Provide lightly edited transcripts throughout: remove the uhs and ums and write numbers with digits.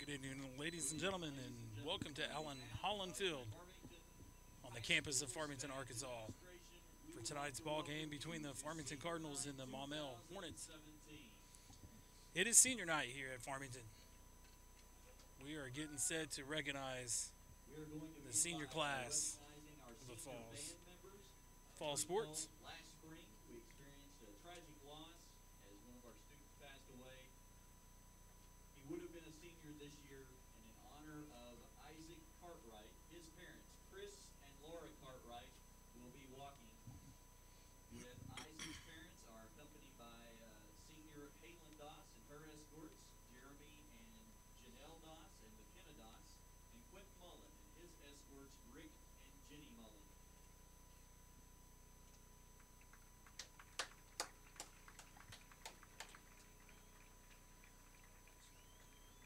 Good evening, ladies and gentlemen, and welcome to Allen Holland Field on the campus of Farmington, Arkansas, for tonight's ball game between the Farmington Cardinals and the Maumelle Hornets. It is senior night here at Farmington. We are getting set to recognize the senior class of the fall sports. Last spring, we experienced a tragic loss as one of our students passed away. He would have been a senior this year, and in honor of Isaac Cartwright, his parents, Chris and Laura Cartwright, will be walking with Isaac's parents are accompanied by senior Halen Doss and her escorts, Jeremy and Janelle Doss and McKenna Doss, and Quentin Mullen and his escorts, Rick and Jenny Mullen.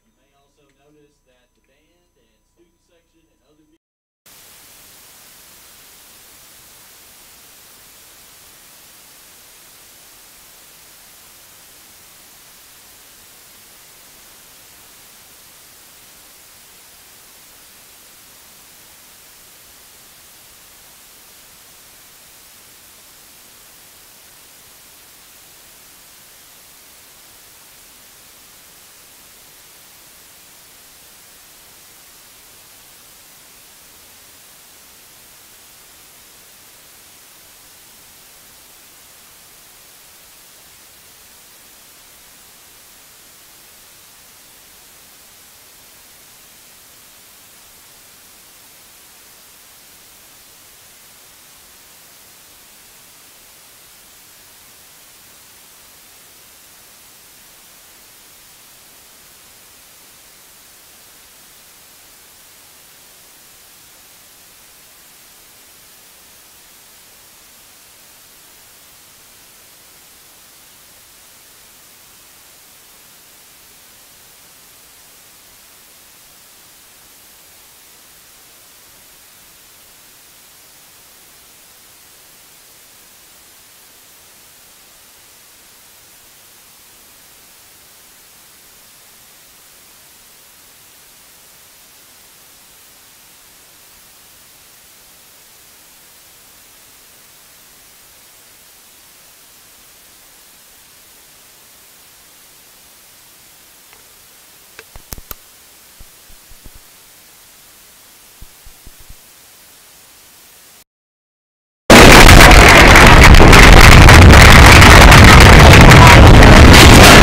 You may also notice that the band and student section and other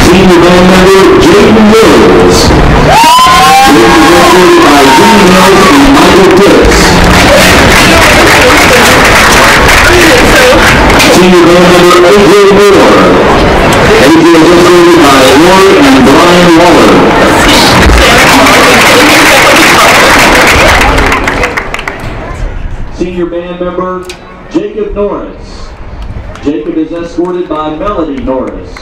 senior band member Jaden Mills, represented by Dean Mills and Michael Pitts. Senior band member AJ Moore. AJ is represented by Roy and Brian Waller. Senior band member Jacob Norris. Jacob is escorted by Melody Norris.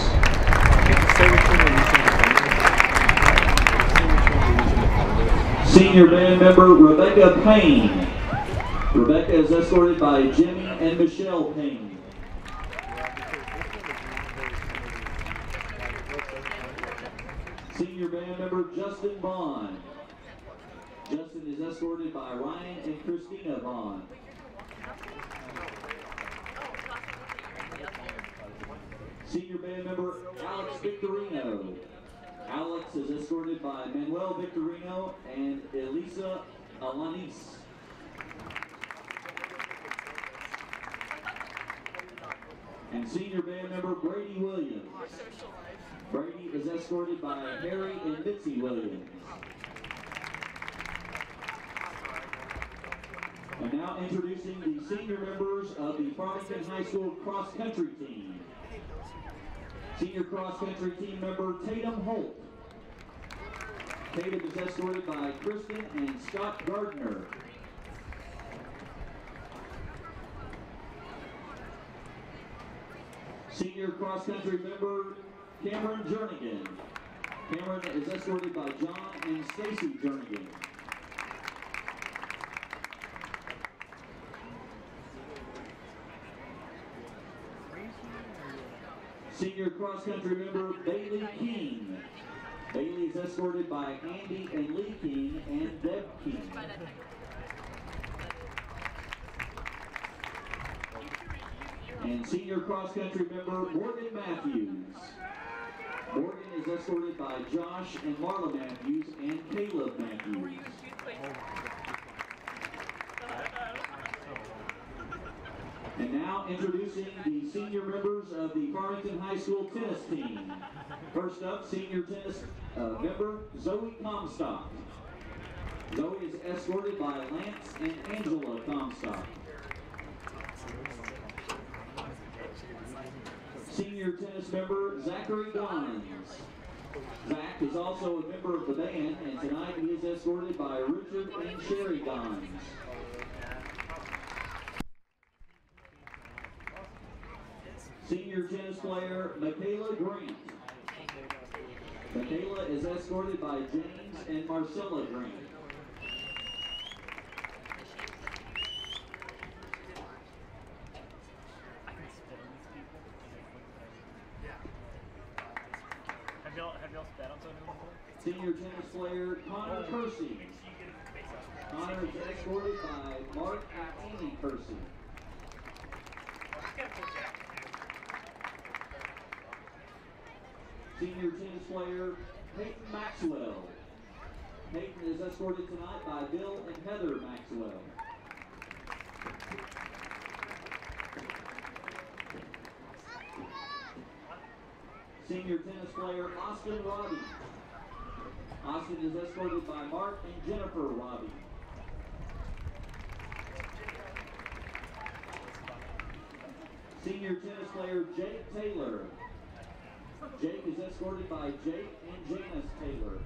Senior band member Rebecca Payne. Rebecca is escorted by Jimmy and Michelle Payne. Senior band member Justin Vaughn. Justin is escorted by Ryan and Christina Vaughn. Senior band member Alex Victorino. Alex is escorted by Manuel Victorino and Elisa Alanis. And senior band member Brady Williams. Brady is escorted by Harry and Mitzi Williams. And now introducing the senior members of the Farmington High School cross country team. Senior cross-country team member Tatum Holt. Tatum is escorted by Kristen and Scott Gardner. Senior cross-country member Cameron Jernigan. Cameron is escorted by John and Stacy Jernigan. Senior cross-country member Bailey King. Bailey is escorted by Andy and Lee King and Deb King. And senior cross-country member Morgan Matthews. Morgan is escorted by Josh and Marla Matthews and Caleb Matthews. And now introducing the senior members of the Farmington High School tennis team. First up, senior tennis member Zoe Comstock. Zoe is escorted by Lance and Angela Comstock. Senior tennis member Zachary Gons. Zach is also a member of the band, and tonight he is escorted by Richard and Sherry Gons. Senior tennis player Michaela Grant. Michaela is escorted by James and Marcella Grant. Have y'all spat on something before? Senior tennis player Connor Kersey. Connor is escorted by Mark and Amy Kersey. Senior tennis player Peyton Maxwell. Peyton is escorted tonight by Bill and Heather Maxwell. Senior tennis player Austin Robbie. Austin is escorted by Mark and Jennifer Robbie. Senior tennis player Jake Taylor. Jake is escorted by Jake and Janice Taylor.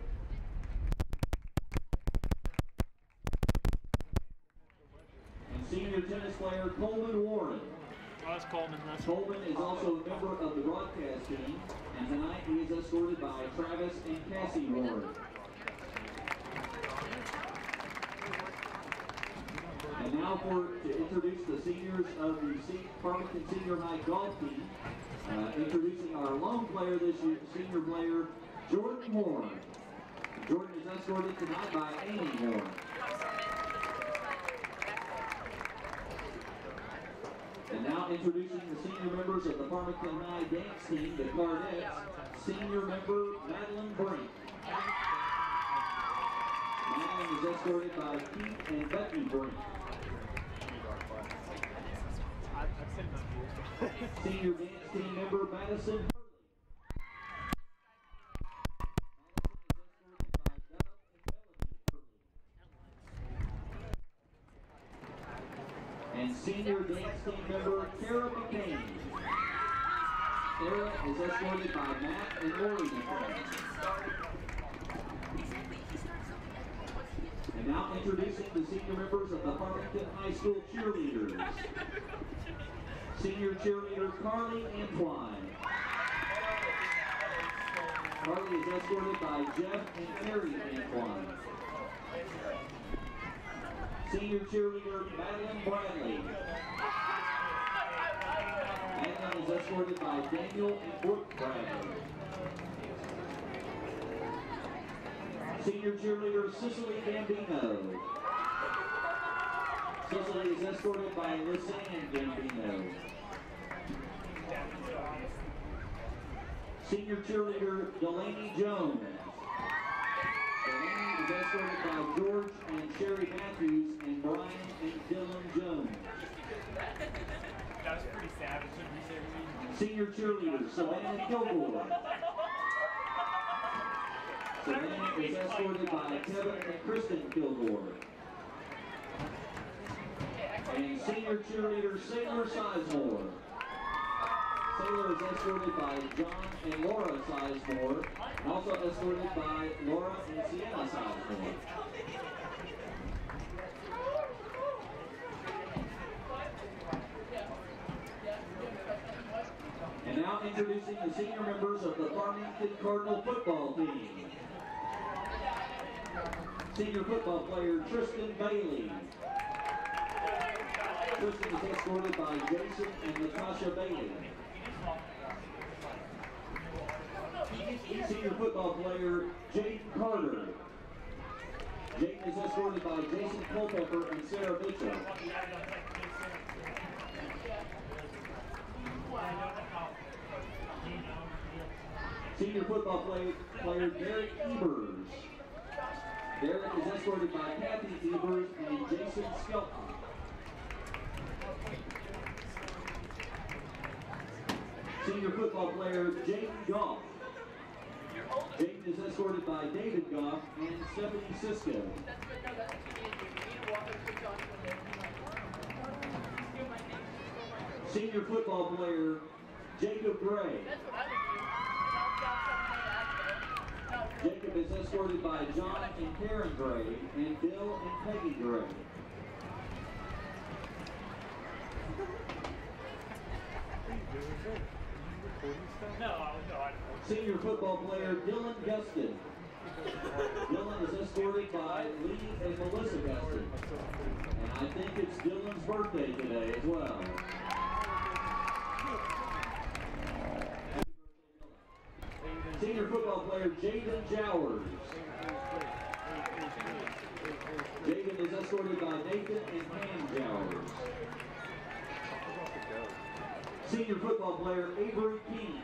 And senior tennis player Coleman Warren. Oh, that's Coleman. Coleman is also a member of the broadcast team, and tonight he is escorted by Travis and Cassie Warren. And now to introduce the seniors of the Farmington Senior High Golf Team. Introducing our lone player this year, senior player, Jordan Moore. Jordan is escorted tonight by Amy Moore. And now introducing the senior members of the Farmington High dance team, the Cardettes, senior member Madeline Brink. Madeline is escorted by Keith and Becky Brink. Senior dance team member Madison Hurley. And senior dance team member Kara McCain. Kara is escorted by Matt and Lori McCain. And now introducing the senior members of the Farmington High School cheerleaders. Senior cheerleader Carly Antwine. Carly is escorted by Jeff and Mary Antwine. Senior cheerleader Madeline Bradley. Madeline is escorted by Daniel and Brooke Bradley. Senior cheerleader Cicely Gambino. Cicely is escorted by Lisanne Gambino. Senior cheerleader Delaney Jones. Delaney is escorted by George and Sherry Matthews and Brian and Dylan Jones. That was pretty savage. Senior cheerleader Savannah Kilgore. Savannah is escorted by Kevin and Kristen Kilgore. And senior cheerleader Sailor Sizemore. Sailor is escorted by John and Laura Sizemore, and also escorted by Laura and Sienna Sizemore. And now introducing the senior members of the Farmington Cardinal football team. Senior football player Tristan Bailey. Tristan is escorted by Jason and Natasha Bailey. senior football player Jaden Carter. Jaden is escorted by Jason Culpepper and Sarah Mitchell. Senior football player Derek Ebers. Derek is escorted by Kathy Ebers and Jason Skelton. Senior football player Jaden Goff. Jaden is escorted by David Goff and Stephanie Sisko. Senior football player Jacob Gray. Jacob is escorted by John and Karen Gray and Bill and Peggy Gray. Senior football player Dylan Gustin. Dylan is escorted by Lee and Melissa Gustin. And I think it's Dylan's birthday today as well. Senior football player Jaden Jowers. Jaden is escorted by Nathan and Pam Jowers. Senior football player Avery King.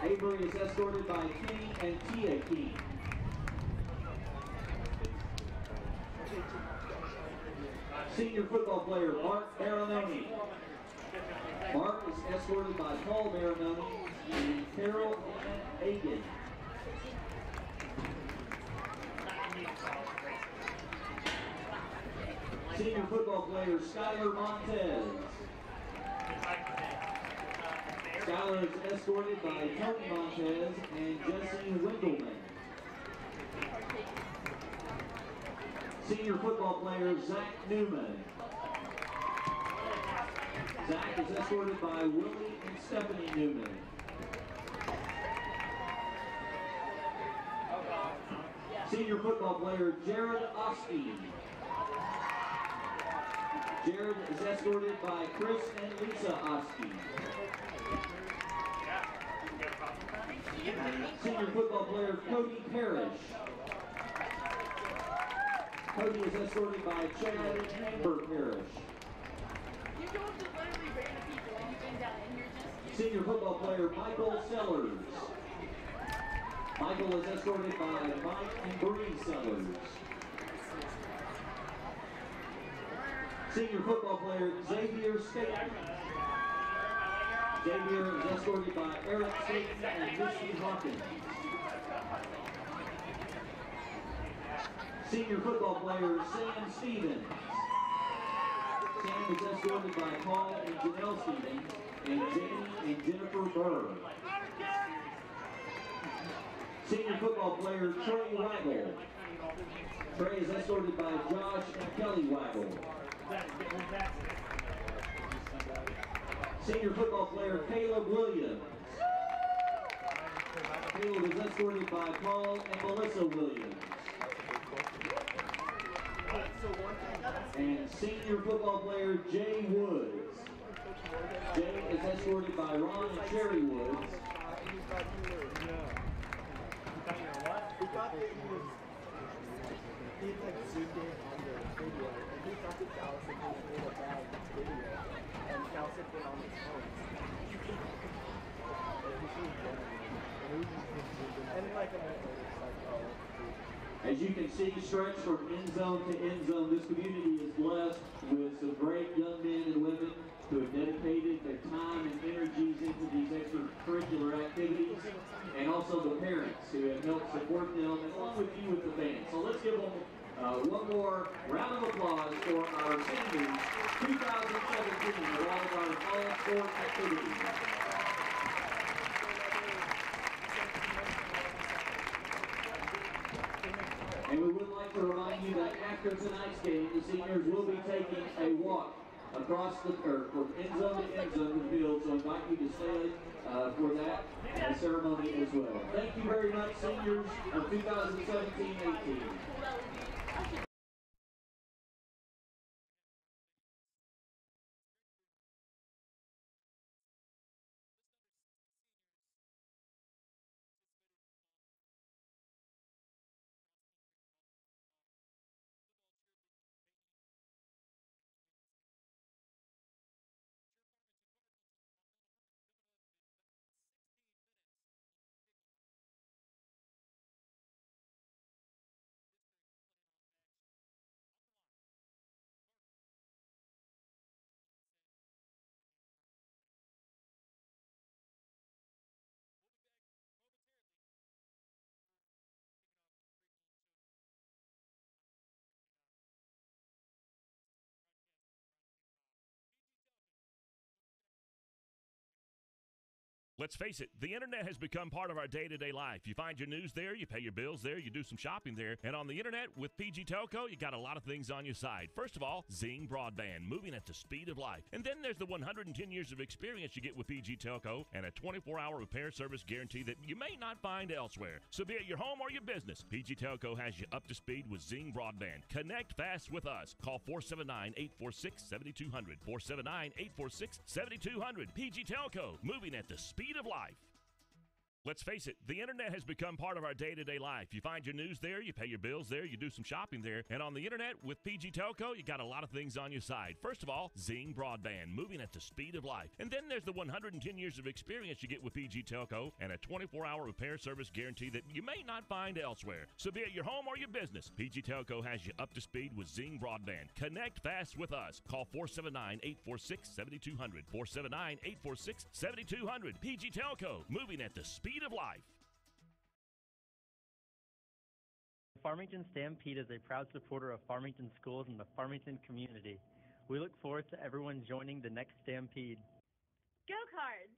Avery is escorted by King and Tia King. Senior football player Mark Marinoni. Mark is escorted by Paul Marinoni and Carol Ann Agan. Senior football player Skylar Montez. Skylar is escorted by Tony Montez and Jesse Windelman. Senior football player Zach Newman. Zach is escorted by Willie and Stephanie Newman. Senior football player Jared Oski. Jared is escorted by Chris and Lisa Oski. Senior football player Cody Parrish. Cody is escorted by Chad and Amber Parrish. You go up to literally random people and you bend down and you're just... Senior football player Michael Sellers. Michael is escorted by Mike and Bree Sellers. Senior football player Xavier Staten. Xavier is escorted by Eric Staten and Misty Hawkins. Senior football player Sam Stevens. Sam is escorted by Paul and Janelle Stevens and Jamie and Jennifer Burr. Senior football player Trey Waggle. Trey is escorted by Josh and Kelly Waggle. Senior football player Caleb Williams. Caleb is escorted by Paul and Melissa Williams. And senior football player Jay Woods. Jay is escorted by Ron and Sherry Woods. He like zoomed in on the video and he thought that Dallas had made a bad video and Dallas had been on his phone. And like a minute later it's like, oh. As you can see, stretched from end zone to end zone, this community is blessed with some great young men and women who have dedicated their time and energies into these extracurricular activities, and also the parents who have helped support them, and along with you with the band. So let's give them one more round of applause for our seniors 2017 with all of our fall sport activities. And we would like to remind you that after tonight's game, the seniors will be taking a walk across the, or from end zone to end zone of the field, so I invite you to stay for that ceremony as well. Thank you very much, seniors of 2017-18. Let's face it, the internet has become part of our day-to-day life. You find your news there, you pay your bills there, you do some shopping there, and on the internet with PG Telco, you got a lot of things on your side. First of all, Zing Broadband, moving at the speed of life. And then there's the 110 years of experience you get with PG Telco and a 24-hour repair service guarantee that you may not find elsewhere. So be it your home or your business, PG Telco has you up to speed with Zing Broadband. Connect fast with us. Call 479-846-7200. 479-846-7200. PG Telco, moving at the speed of life. Let's face it, the internet has become part of our day-to-day life. You find your news there, you pay your bills there, you do some shopping there, and on the internet with PG Telco, you got a lot of things on your side. First of all, Zing Broadband, moving at the speed of life. And then there's the 110 years of experience you get with PG Telco and a 24-hour repair service guarantee that you may not find elsewhere. So be it your home or your business, PG Telco has you up to speed with Zing Broadband. Connect fast with us. Call 479-846-7200. 479-846-7200. PG Telco, moving at the speed of life. The Farmington Stampede is a proud supporter of Farmington schools and the Farmington community. We look forward to everyone joining the next Stampede. Go Cards!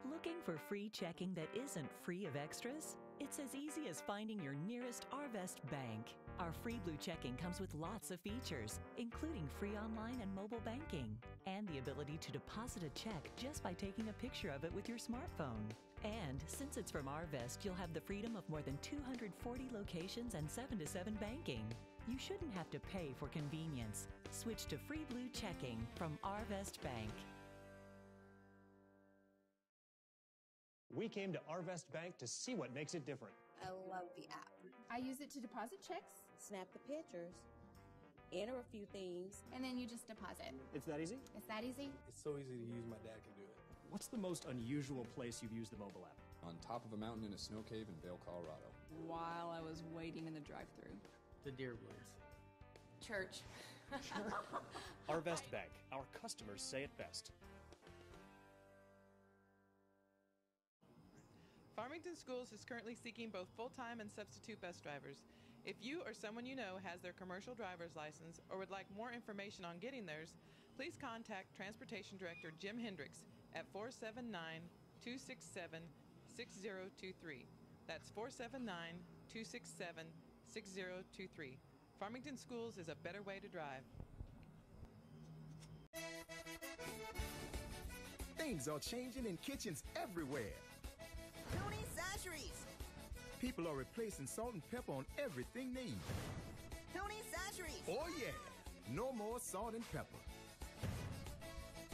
Looking for free checking that isn't free of extras? It's as easy as finding your nearest Arvest bank. Our free blue checking comes with lots of features, including free online and mobile banking, and the ability to deposit a check just by taking a picture of it with your smartphone. And since it's from Arvest, you'll have the freedom of more than 240 locations and 7-to-7 banking. You shouldn't have to pay for convenience. Switch to free blue checking from Arvest Bank. We came to Arvest Bank to see what makes it different. I love the app. I use it to deposit checks. Snap the pictures, enter a few things, and then you just deposit. It's that easy? It's that easy? It's so easy to use, my dad can do it. What's the most unusual place you've used the mobile app? On top of a mountain in a snow cave in Vail, Colorado. While I was waiting in the drive-thru. The Deer Woods. Church. Arvest Bank. Our customers say it best. Farmington Schools is currently seeking both full-time and substitute bus drivers. If you or someone you know has their commercial driver's license or would like more information on getting theirs, please contact Transportation Director Jim Hendricks at 479-267-6023. That's 479-267-6023. Farmington Schools is a better way to drive. Things are changing in kitchens everywhere. Tony's Sasheries. People are replacing salt and pepper on everything they eat. Tony's Sasheries. Oh yeah, no more salt and pepper.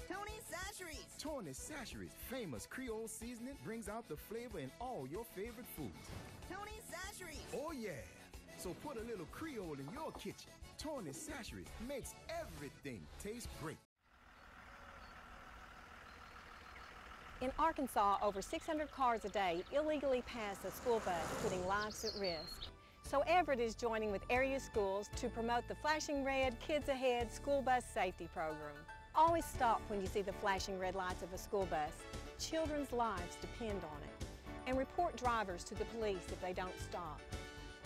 Tony's Sasheries. Tony's Sasheries, famous Creole seasoning, brings out the flavor in all your favorite foods. Tony's Sasheries. Oh yeah, so put a little Creole in your kitchen. Tony's Sasheries makes everything taste great. In Arkansas, over 600 cars a day illegally pass a school bus, putting lives at risk. So Everett is joining with area schools to promote the Flashing Red Kids Ahead school bus safety program. Always stop when you see the flashing red lights of a school bus. Children's lives depend on it. And report drivers to the police if they don't stop.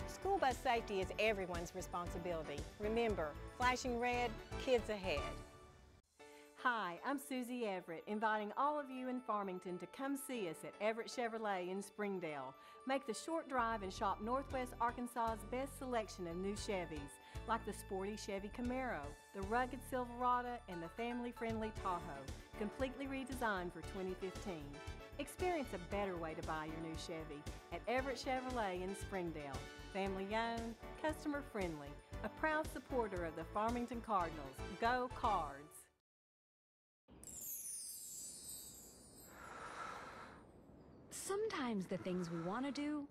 School bus safety is everyone's responsibility. Remember, Flashing Red, Kids Ahead. Hi, I'm Susie Everett, inviting all of you in Farmington to come see us at Everett Chevrolet in Springdale. Make the short drive and shop Northwest Arkansas's best selection of new Chevys, like the sporty Chevy Camaro, the rugged Silverado, and the family-friendly Tahoe, completely redesigned for 2015. Experience a better way to buy your new Chevy at Everett Chevrolet in Springdale. Family-owned, customer-friendly, a proud supporter of the Farmington Cardinals. Go Cards! Sometimes the things we want to do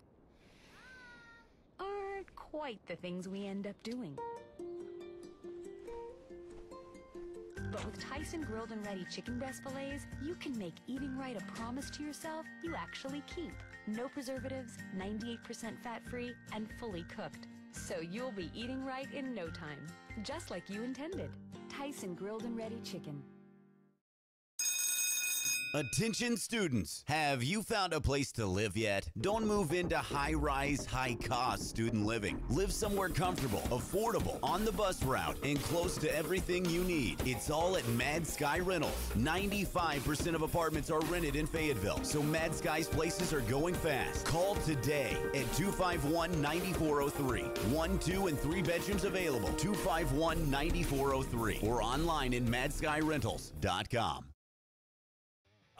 aren't quite the things we end up doing. But with Tyson grilled and ready chicken breast fillets, you can make eating right a promise to yourself you actually keep. No preservatives, 98% fat-free, and fully cooked. So you'll be eating right in no time, just like you intended. Tyson grilled and ready chicken. Attention students, have you found a place to live yet? Don't move into high-rise, high-cost student living. Live somewhere comfortable, affordable, on the bus route, and close to everything you need. It's all at Mad Sky Rentals. 95% of apartments are rented in Fayetteville, so Mad Sky's places are going fast. Call today at 251-9403. 1, 2, and 3 bedrooms available. 251-9403 or online in madskyrentals.com.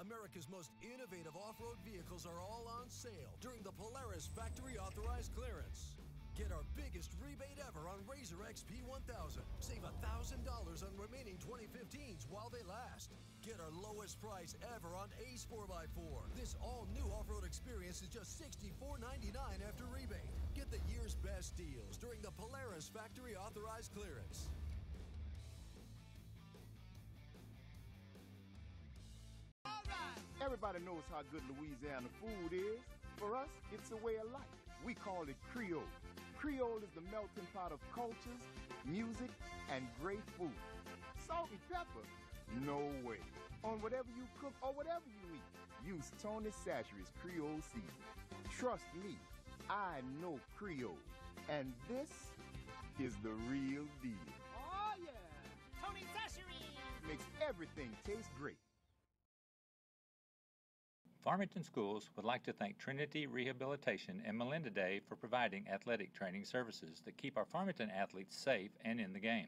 America's most innovative off-road vehicles are all on sale during the Polaris Factory Authorized Clearance. Get our biggest rebate ever on Razor XP 1000. Save $1,000 on remaining 2015s while they last. Get our lowest price ever on Ace 4x4. This all-new off-road experience is just $64.99 after rebate. Get the year's best deals during the Polaris Factory Authorized Clearance. Everybody knows how good Louisiana food is. For us, it's a way of life. We call it Creole. Creole is the melting pot of cultures, music, and great food. Salt and pepper? No way. On whatever you cook or whatever you eat, use Tony Chachere's Creole seasoning. Trust me, I know Creole. And this is the real deal. Oh, yeah. Tony Sashery Makes everything taste great. Farmington Schools would like to thank Trinity Rehabilitation and Melinda Day for providing athletic training services that keep our Farmington athletes safe and in the game.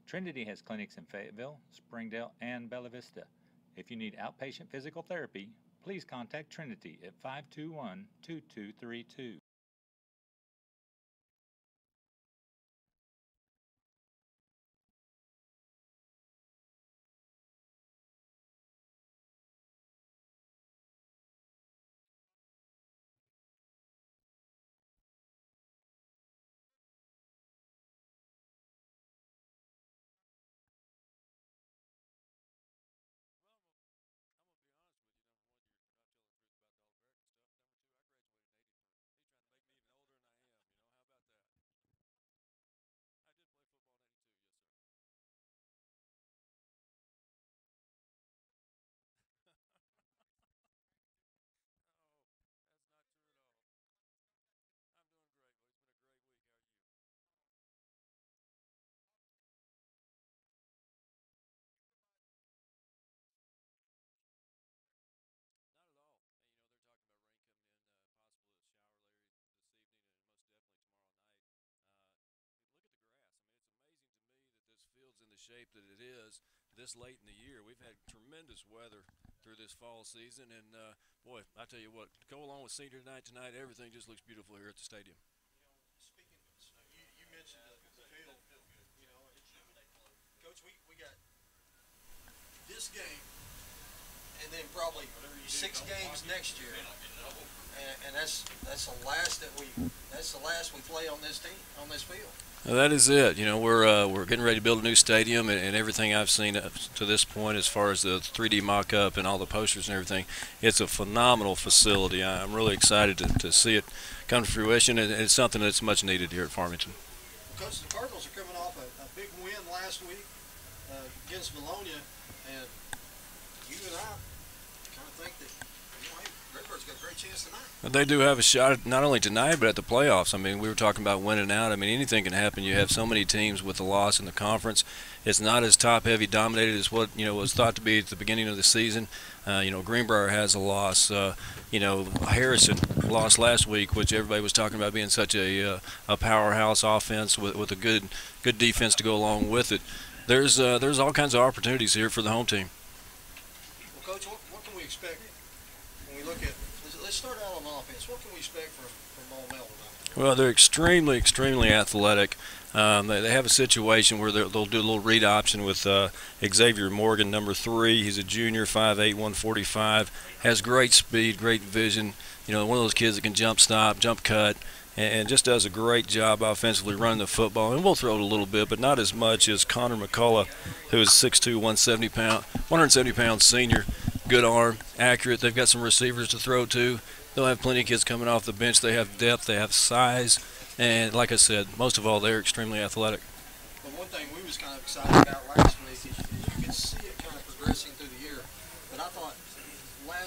Trinity has clinics in Fayetteville, Springdale, and Bella Vista. If you need outpatient physical therapy, please contact Trinity at 521-2232. Field's in the shape that it is this late in the year. We've had tremendous weather through this fall season, and boy, I tell you what, go along with senior night tonight, everything just looks beautiful here at the stadium. Speaking of, you mentioned the field, Coach, we got this game and then probably 6 games next year, and that's the last we play on this team, on this field. Well, that is it. You know, we're getting ready to build a new stadium, and everything I've seen up to this point, as far as the 3D mock-up and all the posters and everything, it's a phenomenal facility. I'm really excited to see it come to fruition, and it's something that's much needed here at Farmington. Coach, the Cardinals are coming off a big win last week against Bologna, and you and I kind of think that, hey, Redbird's got a great chance tonight. They do have a shot not only tonight but at the playoffs. I mean, we were talking about winning out. I mean, anything can happen. You have so many teams with the loss in the conference. It's not as top-heavy dominated as what was thought to be at the beginning of the season. Greenbrier has a loss. Harrison lost last week, which everybody was talking about being such a powerhouse offense with a good defense to go along with it. There's all kinds of opportunities here for the home team. Well, Coach, what can we expect when we look at? Let's start out on offense. What can we expect from Maumelle tonight? Well, they're extremely, extremely athletic. They have a situation where they'll do a little read option with Xavier Morgan, number 3. He's a junior, 5'8", 145. Has great speed, great vision. One of those kids that can jump stop, jump cut, and just does a great job offensively running the football. And we'll throw it a little bit, but not as much as Connor McCullough, who is 6'2", 170-pound senior. Good arm, accurate. They've got some receivers to throw to. They'll have plenty of kids coming off the bench. They have depth. They have size. And like I said, most of all, they're extremely athletic. Well, one thing we was kind of excited about last week is you could see it kind of progressing through the year. But I thought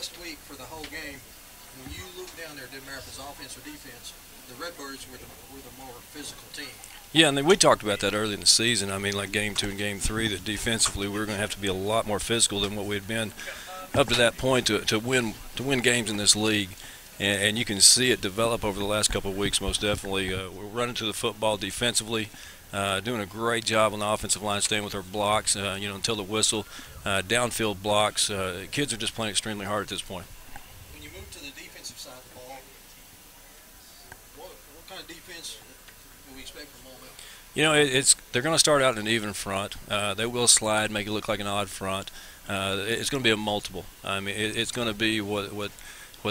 last week for the whole game, when you looked down there, didn't matter if it was offense or defense, the Redbirds were the more physical team. Yeah, and we talked about that early in the season. I mean, like Game 2 and Game 3, that defensively we were going to have to be a lot more physical than what we had been up to that point to win games in this league. And you can see it develop over the last couple of weeks, most definitely. We're running to the football defensively, doing a great job on the offensive line, staying with our blocks, until the whistle. Downfield blocks. Kids are just playing extremely hard at this point. When you move to the defensive side of the ball, what kind of defense do we expect from Maumelle? They're going to start out in an even front. They will slide, make it look like an odd front. It's going to be a multiple. I mean, it's going to be what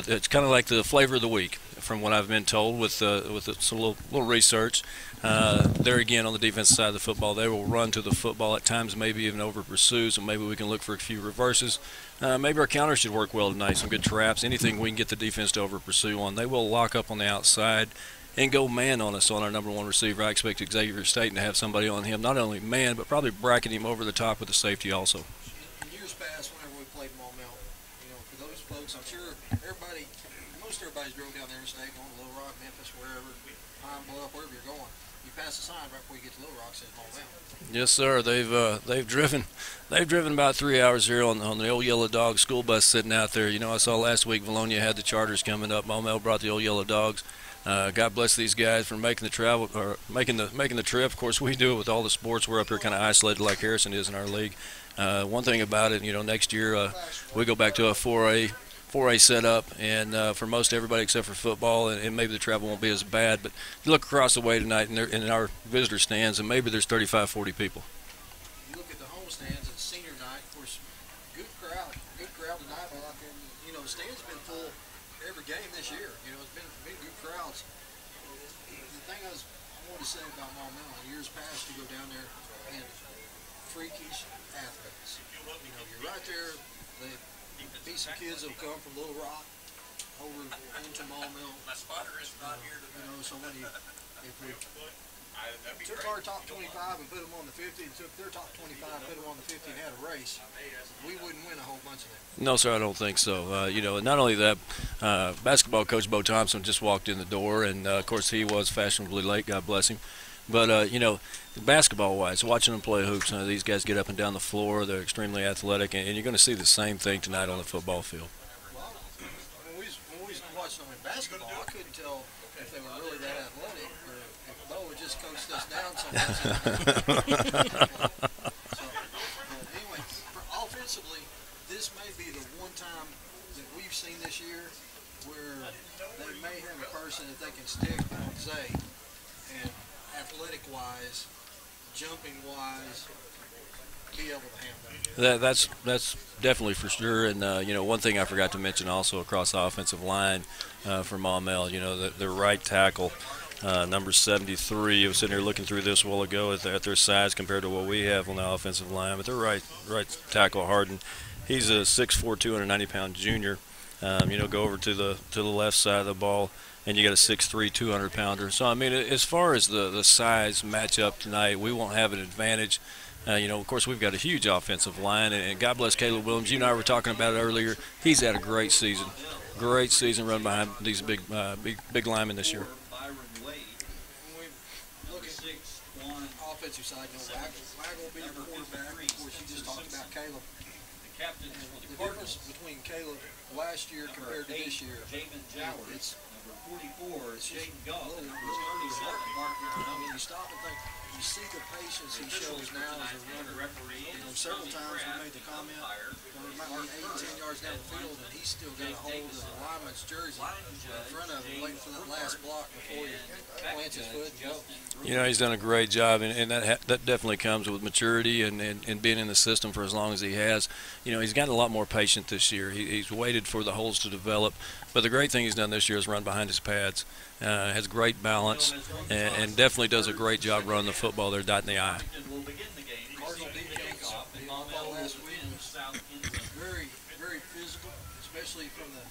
it's kind of like the flavor of the week, from what I've been told with some little research. There again, on the defensive side of the football, they will run to the football at times, maybe even over pursue. So maybe we can look for a few reverses. Maybe our counter should work well tonight. Some good traps, anything we can get the defense to over pursue on. They will lock up on the outside and go man on us on our number one receiver. I expect Xavier State to have somebody on him, not only man, but probably bracket him over the top with the safety also. In years past, whenever we played Maumelle, for those folks, I'm sure most everybody's drove down there and stayed going to Little Rock, Memphis, wherever, Pine Bluff, wherever you're going. You pass the sign right before you get to Little Rock, says Maumelle. Yes, sir. They've driven about 3 hours here on the old Yellow Dog school bus sitting out there. I saw last week Valonia had the charters coming up. Maumelle brought the old Yellow Dogs. God bless these guys for making the travel or making the trip. Of course, we do it with all the sports. We're up here kind of isolated like Harrison is in our league. One thing about it, next year we go back to a 4A setup, and for most everybody except for football, and maybe the travel won't be as bad. But you look across the way tonight in our visitor stands, and maybe there's 35, 40 people. You look at the home stands, it's senior night. Of course, good crowd tonight. The stands been full every game this year. It's been good crowds. The thing I wanted to say about Maumelle, in years past, you go down there and freakish athletes. You're right there. They be some kids that'll come from Little Rock over into Maumelle. My spotter is not here tonight. So if we took our top 25 and put them on the 50, and took their top 25 and put them on the 50 and had a race, we wouldn't win a whole bunch of them. No, sir, I don't think so. Not only that, basketball coach Bo Thompson just walked in the door, and of course he was fashionably late. God bless him. But basketball-wise, watching them play hoops, these guys get up and down the floor. They're extremely athletic, and you're going to see the same thing tonight on the football field. Well, when we watched them in basketball, I couldn't tell if they were really that athletic or if Bo had just coached us down so much. Anyway, offensively, this may be the one time that we've seen this year where they may have a person that they can stick on Zay, and athletic-wise, jumping-wise, be able to handle it. That's definitely for sure. And one thing I forgot to mention also across the offensive line for Maumelle, the right tackle, number 73. I was sitting here looking through this a while ago at their size compared to what we have on the offensive line. But their right tackle, Harden, he's a 6'4", 290-pound junior. Go over to the left side of the ball, and you got a 6'3", 200-pounder. So, I mean, as far as the size matchup tonight, we won't have an advantage. Of course, we've got a huge offensive line, and God bless Caleb Williams. You and I were talking about it earlier. He's had a great season. Great season run behind these big linemen this year. When we look at offensive side, Waggle will be your quarterback. Of course, you just talked about Caleb. The difference between Caleb last year compared to this year, it's 44 is just a little I mean, you stop and think, you see the patience he shows now as a runner. Several times we made the comment, we might be 8, 10 yards down the field, and he's still got a hold of the lineman's jersey in front of him, waiting for that last block before he plants his foot and goes. He's done a great job, and that definitely comes with maturity and being in the system for as long as he has. He's gotten a lot more patient this year. He's waited for the holes to develop. But the great thing he's done this year is run behind his pads. Has great balance, and definitely does a great job running the football there, dotting the I. Very, very physical, especially from the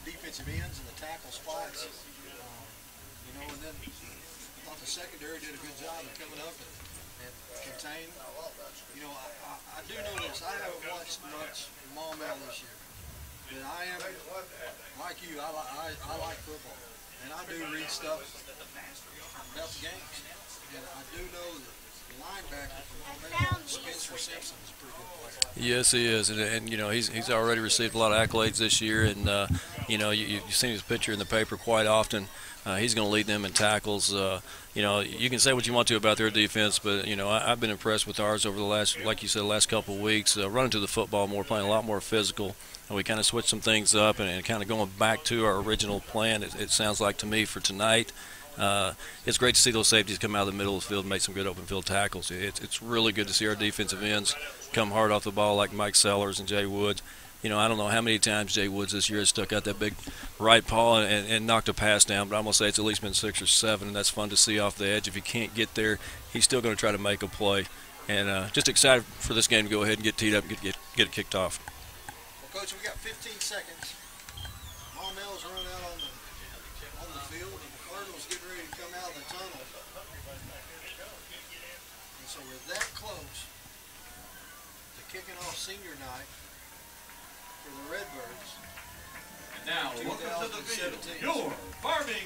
defensive ends and the tackle spots. And then I thought the secondary did a good job of coming up and containing. I do know this. I haven't watched much Maumelle this year. that I am like you. I like football, and I do read stuff about the games, and I do know that the linebacker from Maumelle, Spencer Simpson, is a pretty good player. Yes, he is, and you know he's already received a lot of accolades this year, and you know you've seen his picture in the paper quite often. He's going to lead them in tackles. You know, you can say what you want to about their defense, but you know I've been impressed with ours over the last, like you said, the last couple of weeks. Running to the football more, playing a lot more physical, and we kind of switched some things up, and kind of going back to our original plan. It sounds like to me for tonight. It's great to see those safeties come out of the middle of the field and make some good open field tackles. It's really good to see our defensive ends come hard off the ball like Mike Sellers and Jay Woods. You know, I don't know how many times Jay Woods this year has stuck out that big right paw and knocked a pass down, but I'm going to say it's at least been 6 or 7, and that's fun to see off the edge. If he can't get there, he's still going to try to make a play. And just excited for this game to go ahead and get teed up and get it kicked off. Well, Coach, we got 15 seconds. Maumelle's run out on the field, and the Cardinals getting ready to come out of the tunnel. And so we're that close to kicking off senior night for the Redbirds. And now, welcome to the field, 2017. your Farmington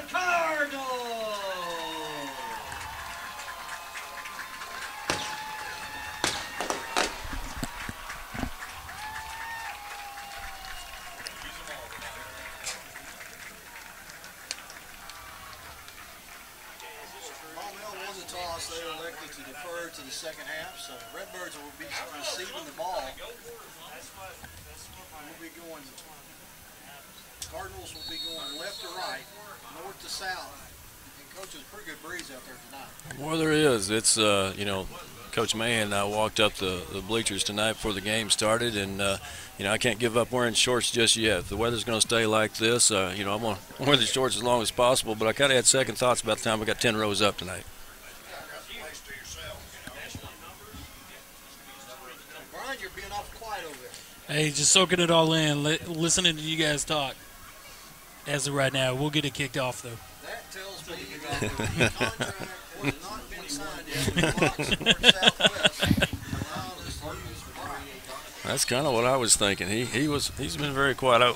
Cardinals! They elected to defer to the second half, so Redbirds will be receiving the ball. We'll be going, Cardinals will be going left to right, north to south. And Coach, there's a pretty good breeze out there tonight. Well, there is. It's, you know, Coach Mahan and I walked up the bleachers tonight before the game started, and, you know, I can't give up wearing shorts just yet. If the weather's going to stay like this, you know, I'm going to wear the shorts as long as possible, but I kind of had second thoughts about the time we got 10 rows up tonight. You're being awful quiet over there. Hey, just soaking it all in, listening to you guys talk. As of right now, we'll get it kicked off, though. That tells me that the contract has not been signed yet with Fox Sports Southwest, allowing us to use the mic. That's kind of what I was thinking. He's been very quiet. I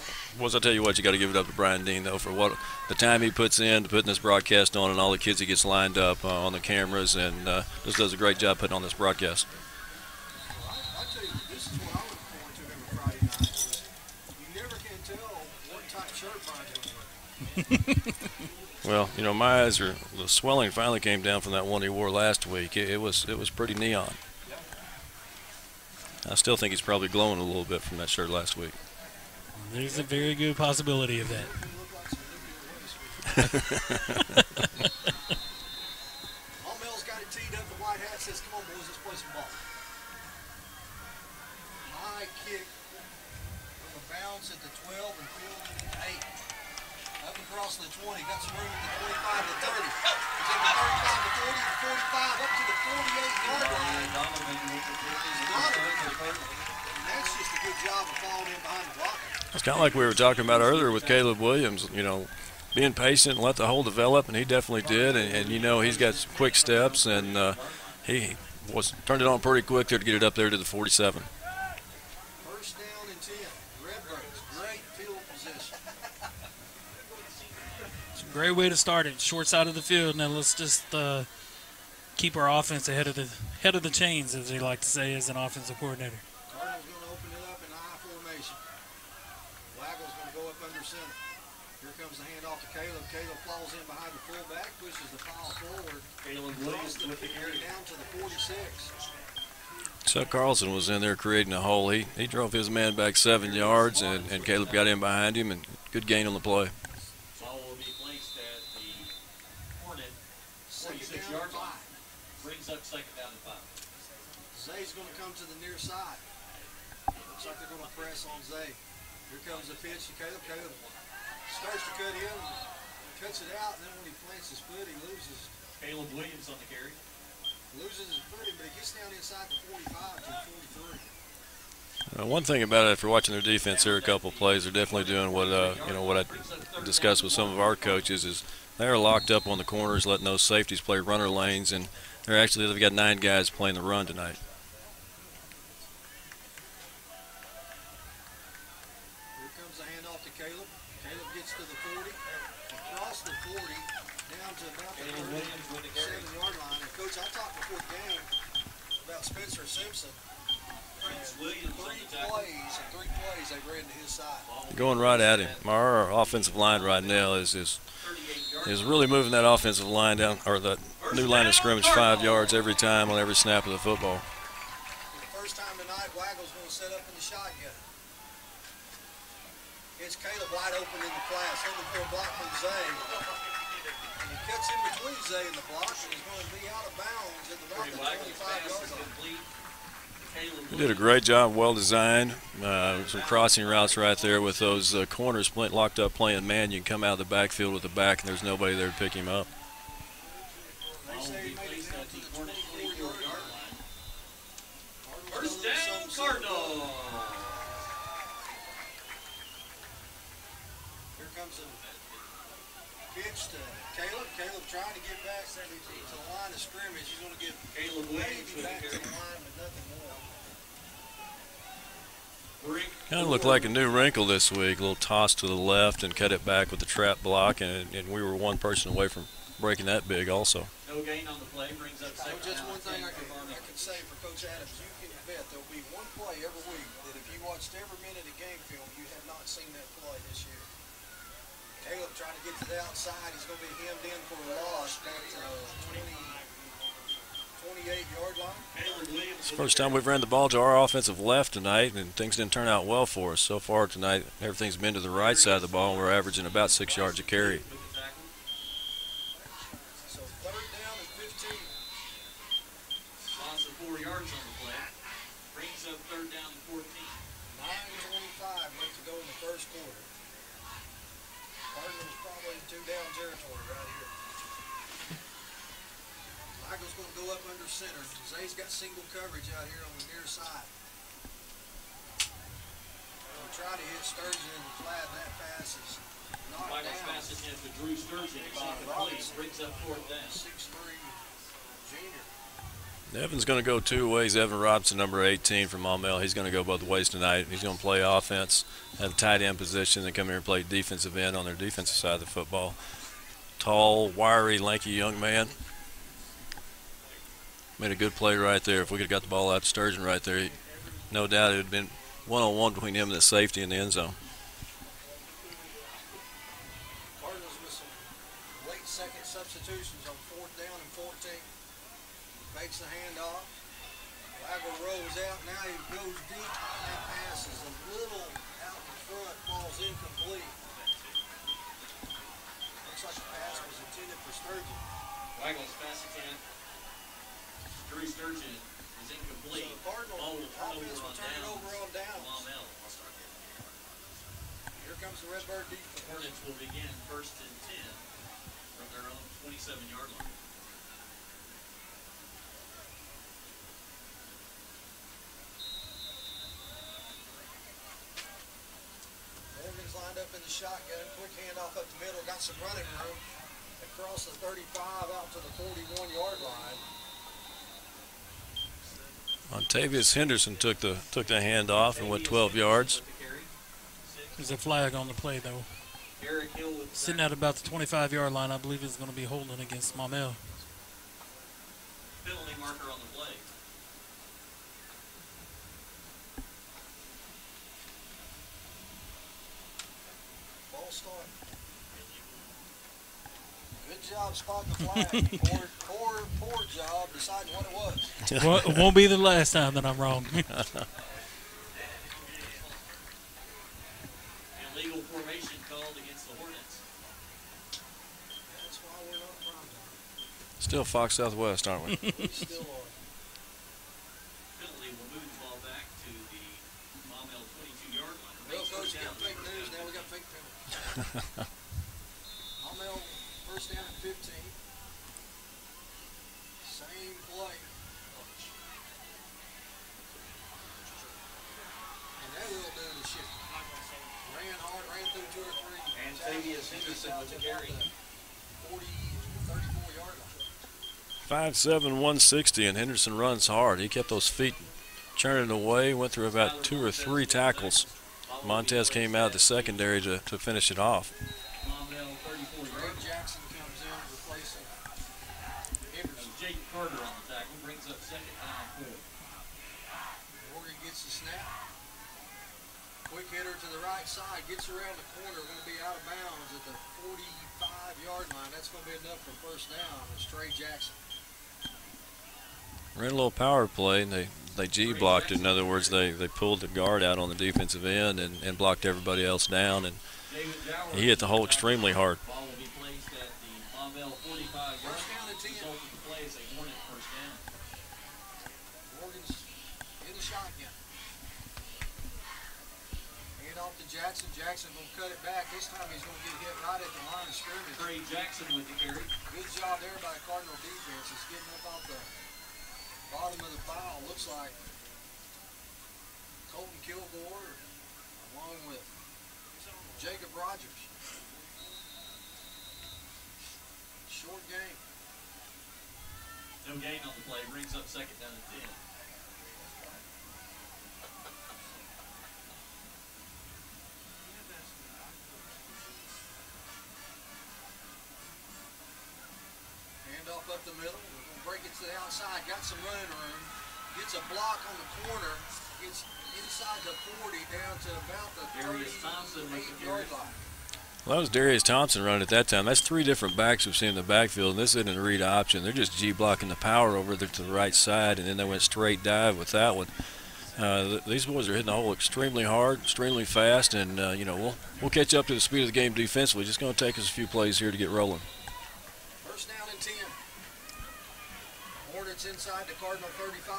tell you what, you got to give it up to Brian Dean though for what the time he puts in to putting this broadcast on, and all the kids he gets lined up on the cameras, and just does a great job putting on this broadcast. Well, you know, my eyes are, the swelling finally came down from that one he wore last week. It was pretty neon. I still think he's probably glowing a little bit from that shirt last week. There's a very good possibility of that. Maumelle's got it teed up. The white hat says, "Come on, boys, let's play some ball." High kick from a bounce at the 12 and fielded at 8. Up across the 20, got some room at the 25 to 30. He's at the 35 to 40 to 45, up to the 48-yard line. And that's just a good job of falling in behind the block. It's kind of like we were talking about earlier with Caleb Williams, you know, being patient and let the hole develop, and he definitely did. And you know, he's got some quick steps, and he turned it on pretty quick there to get it up there to the 47. First down and 10. Redbirds, great field position. It's a great way to start it. Short side of the field. Now let's just keep our offense ahead of the chains, as they like to say, as an offensive coordinator. Cardinals going to open it up in I formation. Waggle's going to go up under center. Here comes the handoff to Caleb. Caleb falls in behind the fullback, pushes the pile forward. Caleb Williams with the carry down to the 46. Chuck Carlson was in there creating a hole. He drove his man back 7 yards, and Caleb got in behind him, and good gain on the play. Ball will be placed at the Hornet 46-yard line. Brings up second down and 5. Zay's going to come to the near side. Looks like they're going to press on Zay. Here comes the pitch to Caleb. Caleb starts to cut in, cuts it out, and then when he plants his foot, he loses. Caleb Williams on the carry. Loses his footing, but he gets down inside the 45 to the 43. One thing about it, if you're watching their defense here, a couple of plays, they're definitely doing what what I discussed with some of our coaches is they're locked up on the corners, letting those safeties play runner lanes, and they've got 9 guys playing the run tonight. comes the handoff to Caleb. Caleb gets to the 40, across the 40, down to about the 37-yard line. And Coach, I talked before the game about Spencer Simpson. Three plays they ran to his side. Going right at him. Our offensive line right now is really moving that offensive line down, or the new line of scrimmage 5 yards every time on every snap of the football. For the first time tonight, Waggle's going to set up in the shotgun. It's Caleb wide open in the class, looking for a block from Zay. And he cuts in between Zay and the block, and he's going to be out of bounds at about the 25-yard line. He did a great job, well designed. Some crossing routes right there with those corners locked up playing man. You can come out of the backfield with the back, and there's nobody there to pick him up. First down, Cardinal. Here comes a pitch to Caleb. Caleb trying to get back to the line of scrimmage. He's going to get Caleb Williams back to the line, but nothing more. Kind of looked like a new wrinkle this week. A little toss to the left and cut it back with the trap block, and we were one person away from breaking that big also. No gain on the play, brings up second. Just one thing I can say for Coach Adams, you can bet there'll be one play every week that if you watched every minute of game film, you have not seen that play this year. Caleb trying to get to the outside. He's going to be hemmed in for a loss back to the 28-yard line. It's the first time we've ran the ball to our offensive left tonight, and things didn't turn out well for us. So far tonight, everything's been to the right side of the ball, and we're averaging about 6 yards a carry. So third down and 15. Loss of 4 yards on the play. Brings up third down and 14. 9:25 left to go in the first quarter. Cardinals probably in 2-down territory right here. Michael's going to go up under center. Zay's got single coverage out here on the near side. We'll try to hit Sturgeon in the flat, and that pass is knocked Michael's down. pass again to Drew Sturgeon. Incomplete. Brings up fourth down. 6'3" junior. Evan's going to go two ways. Evan Robinson, number 18 from Maumelle. He's going to go both ways tonight. He's going to play offense, have tight end position, and come here and play defensive end on their defensive side of the football. Tall, wiry, lanky young man. Made a good play right there. If we could have got the ball out to Sturgeon right there, no doubt it would have been one-on-one between him and the safety in the end zone. Cardinals with some late second substitutions on fourth down and 14. Makes the handoff. Waggle rolls out. Now he goes deep. That pass is a little out in front. Falls incomplete. Looks like the pass was intended for Sturgeon. Waggle's pass attempt. Drew Sturgeon is incomplete. So the Cardinal offense will turn it over on downs. Maumelle. Here comes the Redbird The defense. Hornets will begin first and 10 from their own 27-yard line. Morgan's lined up in the shotgun. Quick handoff up the middle. Got some running room. Across the 35 out to the 41-yard line. Montavious Henderson took the hand off and went 12 yards. There's a flag on the play, though. Sitting at about the 25-yard line, I believe it's going to be holding against Maumelle. Penalty marker on the play. Ball start. Good job spotting the flag. Poor job deciding what it was. Well, it won't be the last time that I'm wrong. Illegal formation called against the Hornets. That's why we're not prime. Still Fox Southwest, aren't we? We still are. Penalty will move the ball back to the Maumelle 22-yard line. Well, Coach, got fake news. Now we got fake penalty. Maumelle first down and 15. Same play. And that little dude is shifting. Ran hard, ran through 2 or 3. And Tavius Henderson with the carry. 34-yard line. 5'7", 160, and Henderson runs hard. He kept those feet churning away, went through about 2 or 3 tackles. Montez came out of the secondary to finish it off. Maumelle 34 yards. Jackson comes in replacing Henderson. Jake Carter on the tackle brings up second down and 4. Morgan gets the snap. Quick hitter to the right side, gets around the corner, going to be out of bounds at the 45-yard line. That's going to be enough for first down. It's Trey Jackson. Ran a little power play, and they G-blocked it. In other words, they pulled the guard out on the defensive end and blocked everybody else down, and he hit the hole extremely hard. Ball will be placed at the Maumelle 45 yard line. Result of the play is a Hornet first down. Morgan's in the shotgun. Hand off to Jackson. Jackson going to cut it back. This time he's going to get hit right at the line of scrimmage. Trey Jackson with the carry. Good job there by the Cardinal defense. It's getting up off the bottom of the pile. Looks like Colton Kilgore along with Jacob Rogers. Short game. No gain on the play. Brings up second down and 10. Handoff up the middle. We're going to break it to the outside. Got some running room. Gets a block on the corner. Gets inside the 40 down to about the 38-yard line. Well, that was Darius Thompson running at that time. That's 3 different backs we've seen in the backfield, and this isn't a read option. They're just G-blocking the power over there to the right side, and then they went straight dive with that one. These boys are hitting the hole extremely hard, extremely fast, and you know, we'll catch up to the speed of the game defensively. Just going to take us a few plays here to get rolling. First down and 10. Hornets inside the Cardinal 35.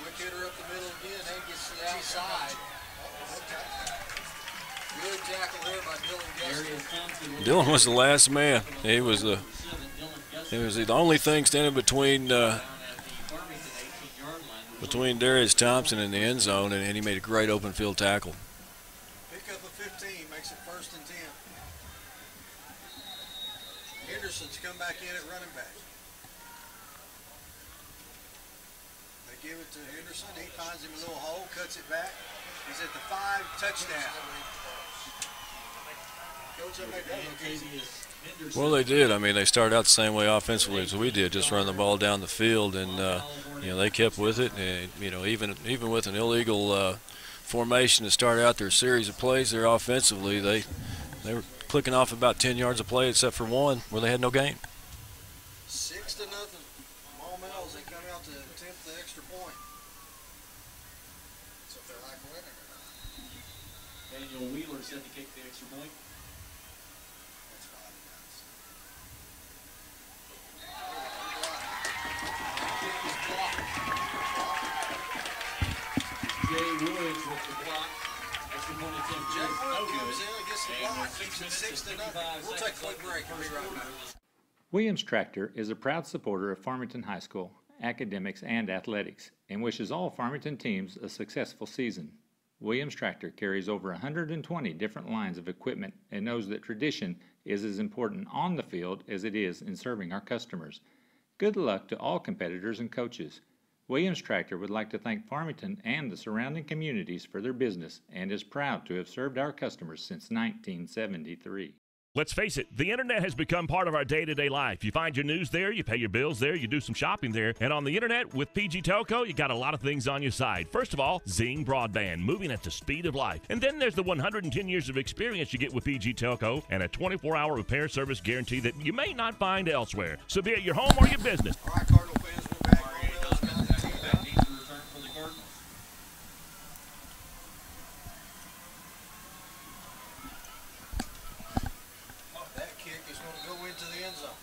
Quick hitter up the middle again. Then gets to the outside. Good tackle there by Dylan Gustin. Dylan was the last man. He was the only thing standing between Darius Thompson and the end zone, and he made a great open field tackle. Pick up a 15, makes it first and 10. Henderson's come back in at running back. They give it to Henderson. He finds him a little hole, cuts it back. He's at the 5, touchdown. Coach, I make that. Well, they did. I mean, they started out the same way offensively as we did, just run the ball down the field, and you know, they kept with it. And you know, even with an illegal formation to start out their series of plays there offensively, they were clicking off about 10 yards a play, except for one where they had no gain. 6-0. Maumelle as they come out to attempt the extra point. So if they're like winning or not. Daniel Wheeler set to kick the extra point. Jay Woods with the block. Extra point attempt. Jay Woods No comes good. in, gets the block, keeps it 6-0. We'll take a quick break. We'll be right back. Williams Tractor is a proud supporter of Farmington High School, academics, and athletics, and wishes all Farmington teams a successful season. Williams Tractor carries over 120 different lines of equipment and knows that tradition is as important on the field as it is in serving our customers. Good luck to all competitors and coaches. Williams Tractor would like to thank Farmington and the surrounding communities for their business and is proud to have served our customers since 1973. Let's face it, the internet has become part of our day-to-day life. You find your news there, you pay your bills there, you do some shopping there, and on the internet with PG Telco, you got a lot of things on your side. First of all, Zing Broadband, moving at the speed of light. And then there's the 110 years of experience you get with PG Telco and a 24-hour repair service guarantee that you may not find elsewhere. So be it your home or your business. All right, Cardinal fans, we're back. Maumelle's got the team back. Needs to return for the Cardinals. That kick is going to go into the end zone.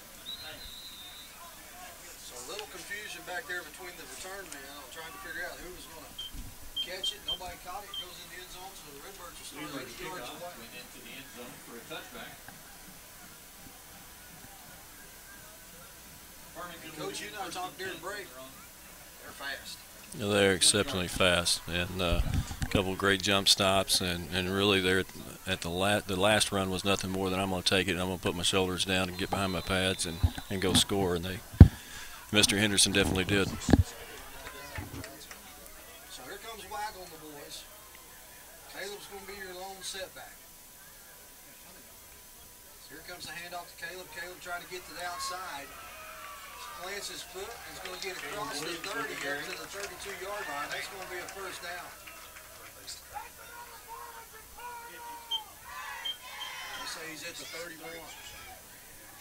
So a little confusion back there between the return men. I'm trying to figure out who was going to catch it. Nobody caught it. It goes in the end zone, so the Redbirds are still 80 yards away. Went into the end zone for a touchback. Coach, you and I talked during break. They're fast. They're exceptionally fast, and a couple of great jump stops, and really they're at the last run was nothing more than I'm going to take it and I'm going to put my shoulders down and get behind my pads and go score, and Mr. Henderson definitely did. So boys. Caleb's going to be your lone setback. Here comes the handoff to Caleb. Caleb trying to get to the outside. Plants his foot and is going to get across the 30 up to the 32-yard line. That's going to be a first down. I'll say he's at the 31.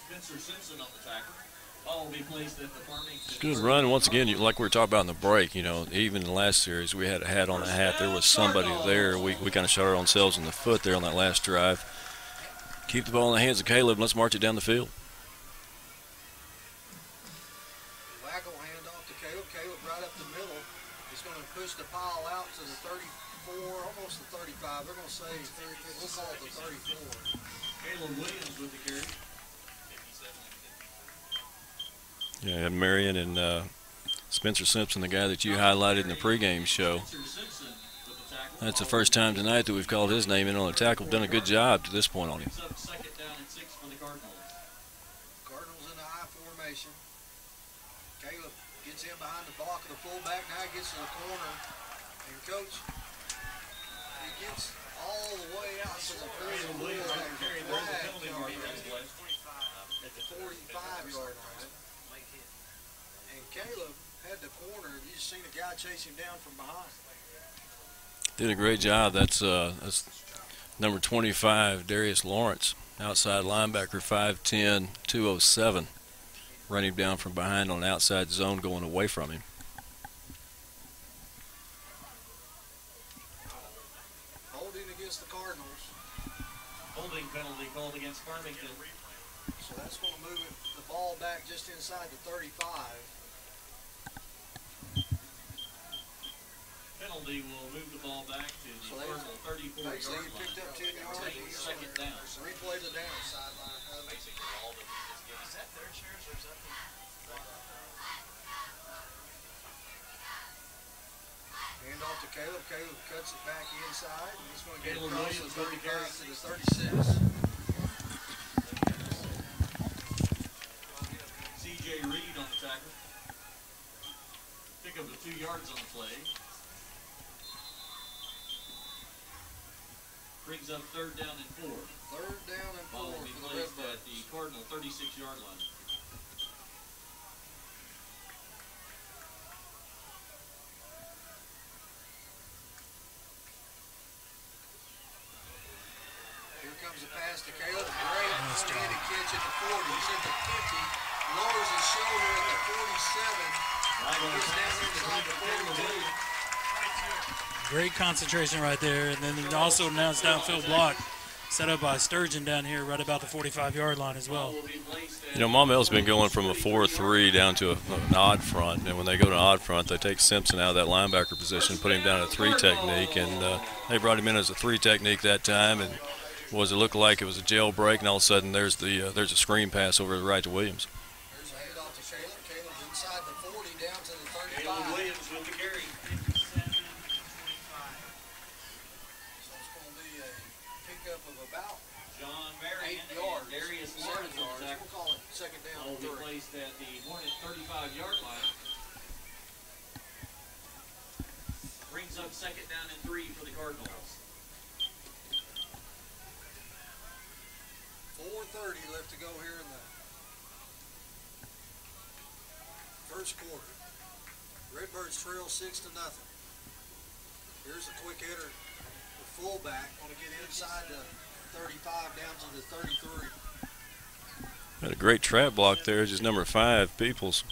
Spencer Simpson on the tackle. Ball will be placed at the Farmington. Good run. Once again, like we were talking about in the break, even in the last series, we had a hat on a hat. There was somebody there. We kind of shot ourselves in the foot there on that last drive. Keep the ball in the hands of Caleb, and let's march it down the field. Waggle handoff to Caleb. Caleb right up the middle. He's going to push the pile out to the 34, almost the 35. They're going to say, we'll call it the 34. Caleb Williams with the carry. Yeah, Marion and Spencer Simpson, the guy that you highlighted in the pregame show. That's the first time tonight that we've called his name in on the tackle. Done a good job to this point on him. Second down and 6 for the Cardinals. Cardinals in the high formation. Caleb gets in behind the block of the fullback. Now he gets to the corner. And Coach, he gets all the way out to the 45-yard line. And Caleb had the corner. You just seen a guy chase him down from behind. Did a great job. That's number 25, Darius Lawrence, outside linebacker, 5'10", 207. Run him down from behind on the outside zone going away from him. Holding against the Cardinals. Holding penalty called against Farmington. So that's going to move the ball back just inside the 35. Penalty will move the ball back to the Cardinal 34 Actually, yard he line. picked up 10 yards. Second down. Replay the down. Hand off to Caleb. Caleb cuts it back inside. And he's going to get across the 35 to the 36. C.J. Reed on the tackle. Pick up the 2 yards on the play. Brings up third down and 4. Third down and 4 Ball will be for the placed Redbirds. at the Cardinal 36-yard line. Here comes the pass to Caleb. Great one-handed catch at the 40. He's at the 50. Lowers his shoulder at the 47. Gets down inside the 42. Great concentration right there. And then also announced downfield block set up by Sturgeon down here right about the 45-yard line as well. Maumelle's been going from a 4-3 down to an odd front. And when they go to an odd front, they take Simpson out of that linebacker position, put him down at a 3 technique. And they brought him in as a 3 technique that time. And it looked like it was a jailbreak. And all of a sudden, there's a screen pass over to the right to Williams. There's a handoff to Caleb. Caleb's inside the 40 down to the 35. Caleb Williams with the carry. About John Marion 8 yards. Darius 7 Lawrence on yards. the tackle. We'll call it second down. Ball will be 3. placed at the Hornet 35-yard line. Brings up second down and 3 for the Cardinals. 4:30 left to go here in the first quarter. Redbirds trail 6-0. Here's a quick hitter. The fullback want to get inside the 35 down to the 33. Had a great trap block there. Just number 5, Peoples,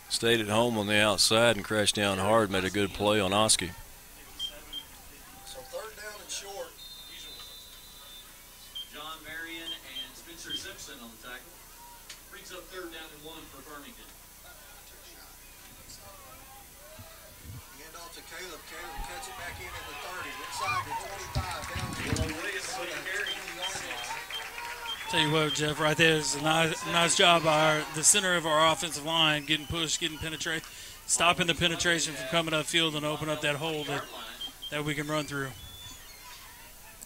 stayed at home on the outside and crashed down hard. Made a good play on Oski. So third down and short. John Marion and Spencer Simpson on the tackle. Brings up third down and 1 for Farmington. Hand off to Caleb. Caleb cuts it back in at the 30. Inside the 25 down to the 20-yard line. Tell you what, Jeff, right there is a nice job by the center of our offensive line, getting pushed, getting penetrated, stopping the penetration from coming upfield and open up that hole that we can run through.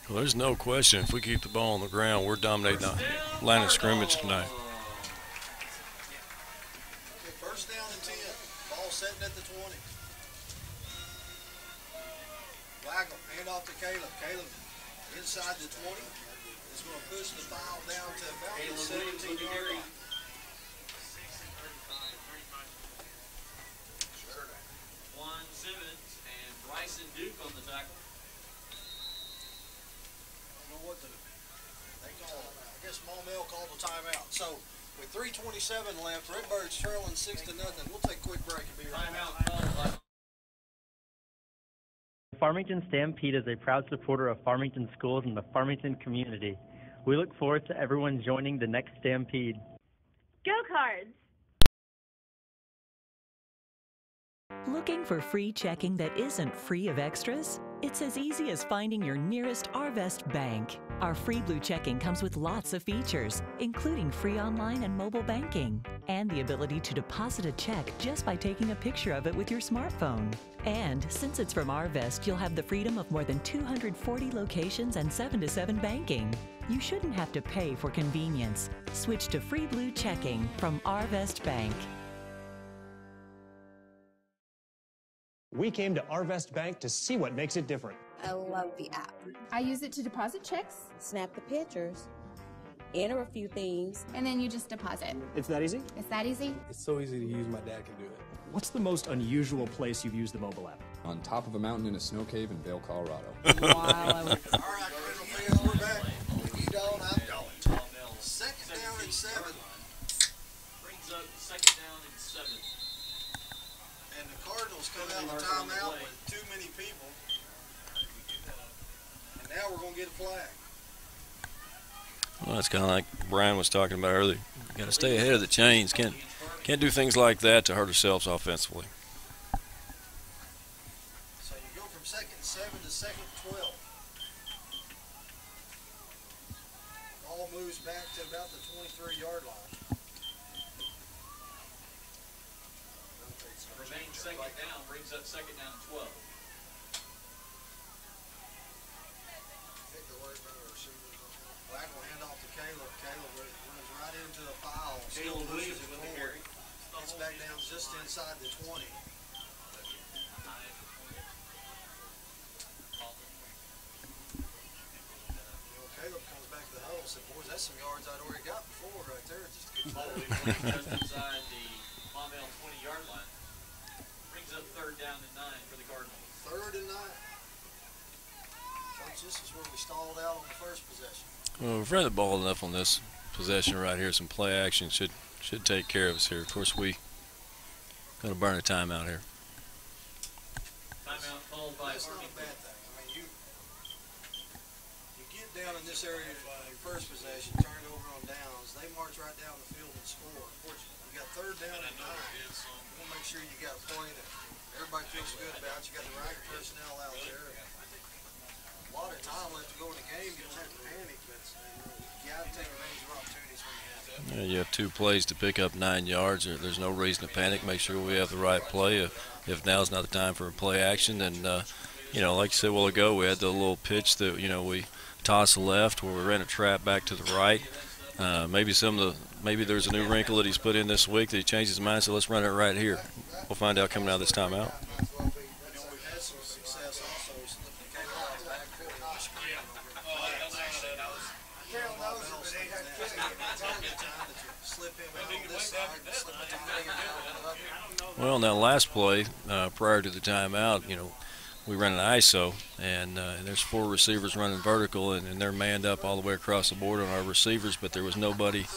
Well, there's no question. If we keep the ball on the ground, we're dominating the line of scrimmage tonight. First down and 10. Ball setting at the 20. Waggle, hand off to Caleb. Caleb inside the 20 is going to push the foul down to about the 17-yard line. Juan Simmons and Bryson Duke on the tackle. I don't know what they call it. I guess Maumelle called a timeout. So with 3:27 left, Redbirds trailing 6-0. We'll take a quick break and be right back. Farmington Stampede is a proud supporter of Farmington schools and the Farmington community. We look forward to everyone joining the next Stampede. Go Cards! Looking for free checking that isn't free of extras? It's as easy as finding your nearest Arvest bank. Our free blue checking comes with lots of features, including free online and mobile banking, and the ability to deposit a check just by taking a picture of it with your smartphone. And since it's from Arvest, you'll have the freedom of more than 240 locations and 7-to-7 banking. You shouldn't have to pay for convenience. Switch to free blue checking from Arvest Bank. We came to Arvest Bank to see what makes it different. I love the app. I use it to deposit checks. Snap the pictures, enter a few things, and then you just deposit. It's that easy? It's that easy? It's so easy to use, my dad can do it. What's the most unusual place you've used the mobile app? On top of a mountain in a snow cave in Vail, Colorado. All right, fans, we're back. You don't, I don't. Second down and 7. Brings up second down and 7. And the Cardinals come out of timeout with too many people. And now we're going to get a flag. Well, that's kind of like Brian was talking about earlier. Got to stay ahead of the chains. Can't do things like that to hurt ourselves offensively. So you go from second and 7 to second and 12. Ball moves back to about the 23-yard line. Remaining second down brings up second down and 12. Waggle hand off to Caleb. Caleb runs right into a foul. Caleb Williams with the carry. Gets back down just inside the 20. Caleb comes back to the huddle and said, boys, that's some yards I'd already got before right there. Just to get Just inside the Maumelle 20-yard line. Brings up third down and 9 for the Cardinals. Third and 9. Coach, this is where we stalled out on the first possession. Well, we've ran the ball enough on this possession right here. Some play action should take care of us here. Of course, we got to burn a timeout here. Timeout called by That's not a bad thing. I mean, you get down in this area on your first possession, turn it over on downs. They march right down the field and score. You got third down and 9. You want to make sure you got a play that everybody feels good about. You got the right personnel out there. A lot of time left to go in the game. You don't have to panic, but you got to take advantage of opportunities when you have to. Yeah, you have 2 plays to pick up 9 yards. There's no reason to panic. Make sure we have the right play. If now's not the time for a play action, then you know, like you said a while ago, we had the little pitch that we toss left where we ran a trap back to the right. Maybe there's a new wrinkle that he's put in this week that he changed his mind. So let's run it right here. We'll find out coming out of this timeout. Well, on that last play, prior to the timeout, we ran an ISO, and there's 4 receivers running vertical, and they're manned up all the way across the board on our receivers, but there was nobody to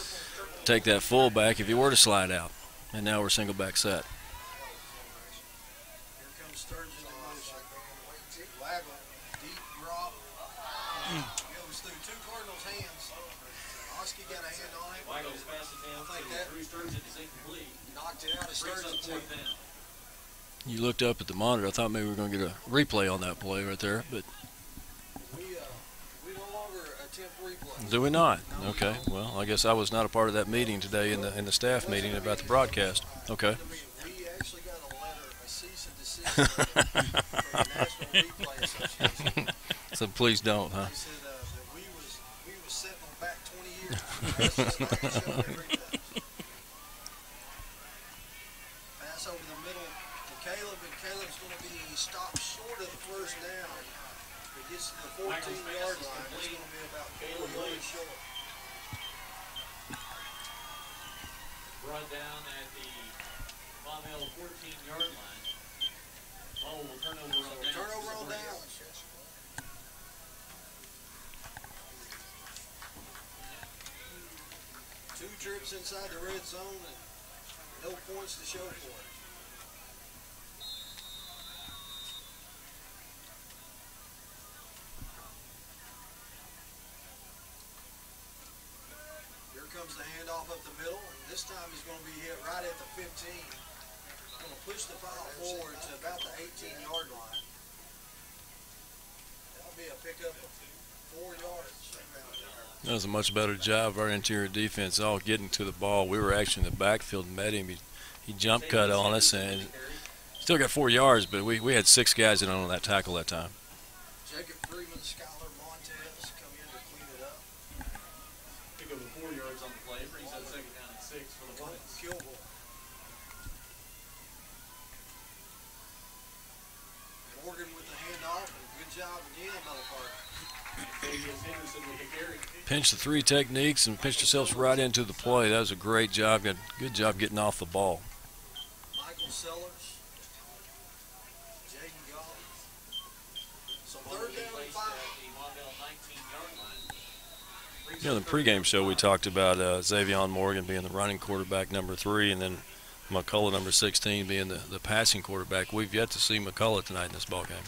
take that fullback if he were to slide out. And now we're single back set. Here comes Sturgeon in motion. Waggle, deep drop. Goes through 2 Cardinals' hands. Oski got a hand on it. Waggle's passing down to Drew Sturgeon is incomplete. Knocked it out of Sturgeon's hand. You looked up at the monitor. I thought maybe we were going to get a replay on that play right there, but We no longer attempt replay. do we not? Okay. Well, I guess I was not a part of that meeting today in the staff meeting about the broadcast. Okay. We actually got a letter, a cease and desist letter from the National Replay Association. So please don't, huh? They said that we was sitting on back 20 years. That's just like the show every day. Pass over the middle to Caleb, and Caleb's going to be stopped short of the first down. gets to the 14-yard line, it's going to be about 4 yards short. Brought down at the Maumelle 14-yard line. Ball will turn over on downs. Turnover on downs. 2 trips inside the red zone and no points to show for it. Here comes the handoff up the middle, and this time he's going to be hit right at the 15. He's going to push the ball forward to about the 18-yard line. That'll be a pickup of 4 yards. That was a much better job of our interior defense all getting to the ball. We were actually in the backfield and met him. He jump cut on us and still got 4 yards, but we had 6 guys in on that tackle that time. Jacob Freeman, Skylar Montez come in to clean it up. Pick up the 4 yards on the play. Brings up second down and 6 for the Hornets. Kilgore. Morgan with the handoff, and good job again, motherfucker. Pinch the 3 techniques and pinched yourselves right into the play. That was a great job. Good job getting off the ball. Michael Sellers, Jaden Goff. So 3rd down and 5. You know, the pregame show we talked about Xavion Morgan being the running quarterback number 3, and then McCullough number 16 being the passing quarterback. We've yet to see McCullough tonight in this ball game.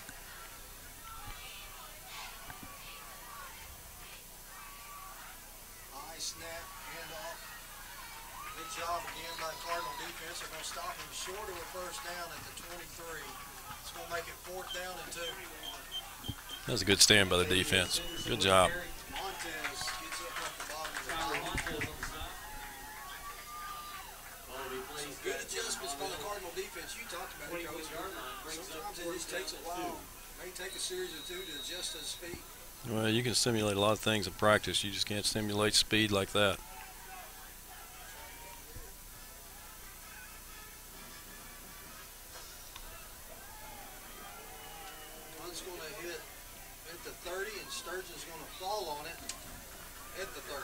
Snap, handoff. Good job again by the Cardinal defense. They're going to stop him short of a 1st down at the 23. It's going to make it 4th down and 2. That was a good stand by the defense. Good job. Montez gets up off the bottom of the so good adjustments by the Cardinal defense. You talked about it, Coach. Sometimes it just takes a while. May take a series or 2 to adjust to the speed. Well, you can simulate a lot of things in practice. You just can't simulate speed like that. One's going to hit at the 30, and Sturgeon's going to fall on it at the 30.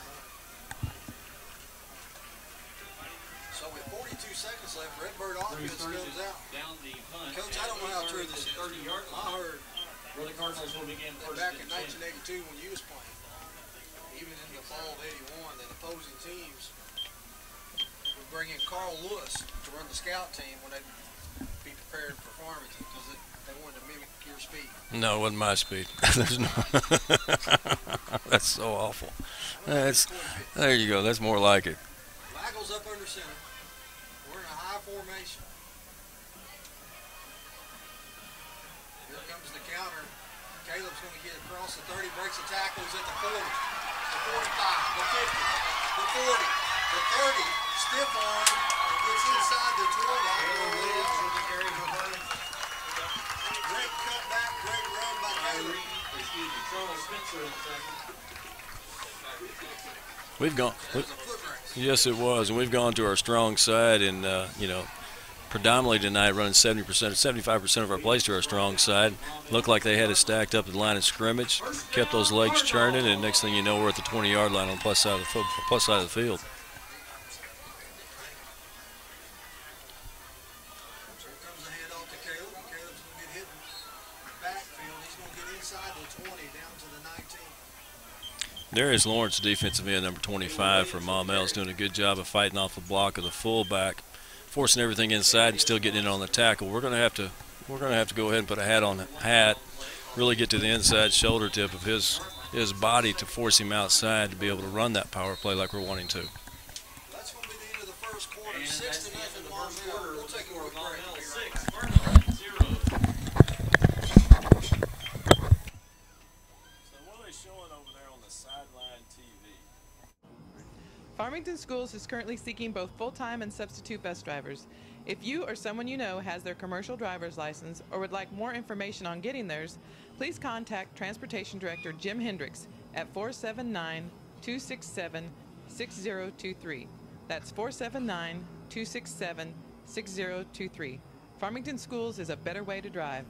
So with 42 seconds left, Redbird offense goes out. Coach, I don't know how true this is. I heard where the Cardinals will begin first back in 1982 when you was playing, even in the fall of '81, that opposing teams would bring in Carl Lewis to run the scout team when they'd be prepared for Farmington because they wanted to mimic your speed. No, it wasn't my speed. There's no that's so awful. There you go. That's more like it. Waggles up under center. We're in a high formation. Here comes the counter. Caleb's going to get across the 30, breaks the tackle. He's at the 40, the 45, the 50, the 40, the 30, stiff arm, and gets inside the 20. Great cutback, great run by Caleb. Charles Spencer in the tackle. We've gone. Yes, it was, and we've gone to our strong side, and you know, predominantly tonight running 70%, 75% of our plays to our strong side. Looked like they had it stacked up at the line of scrimmage, kept those legs churning, and next thing you know, we're at the 20-yard line on the plus side of the field. Darius Lawrence, defensive end, number 25 for Maumelle, is doing a good job of fighting off the block of the fullback, forcing everything inside and still getting in on the tackle. We're going to have to go ahead and put a hat on the hat, really get to the inside shoulder tip of his body to force him outside to be able to run that power play like we're wanting to. That's going to be the end of the first quarter. 6-0 Maumelle. We'll take a quick break. Farmington Schools is currently seeking both full-time and substitute bus drivers. If you or someone you know has their commercial driver's license or would like more information on getting theirs, please contact Transportation Director Jim Hendricks at 479-267-6023. That's 479-267-6023. Farmington Schools is a better way to drive.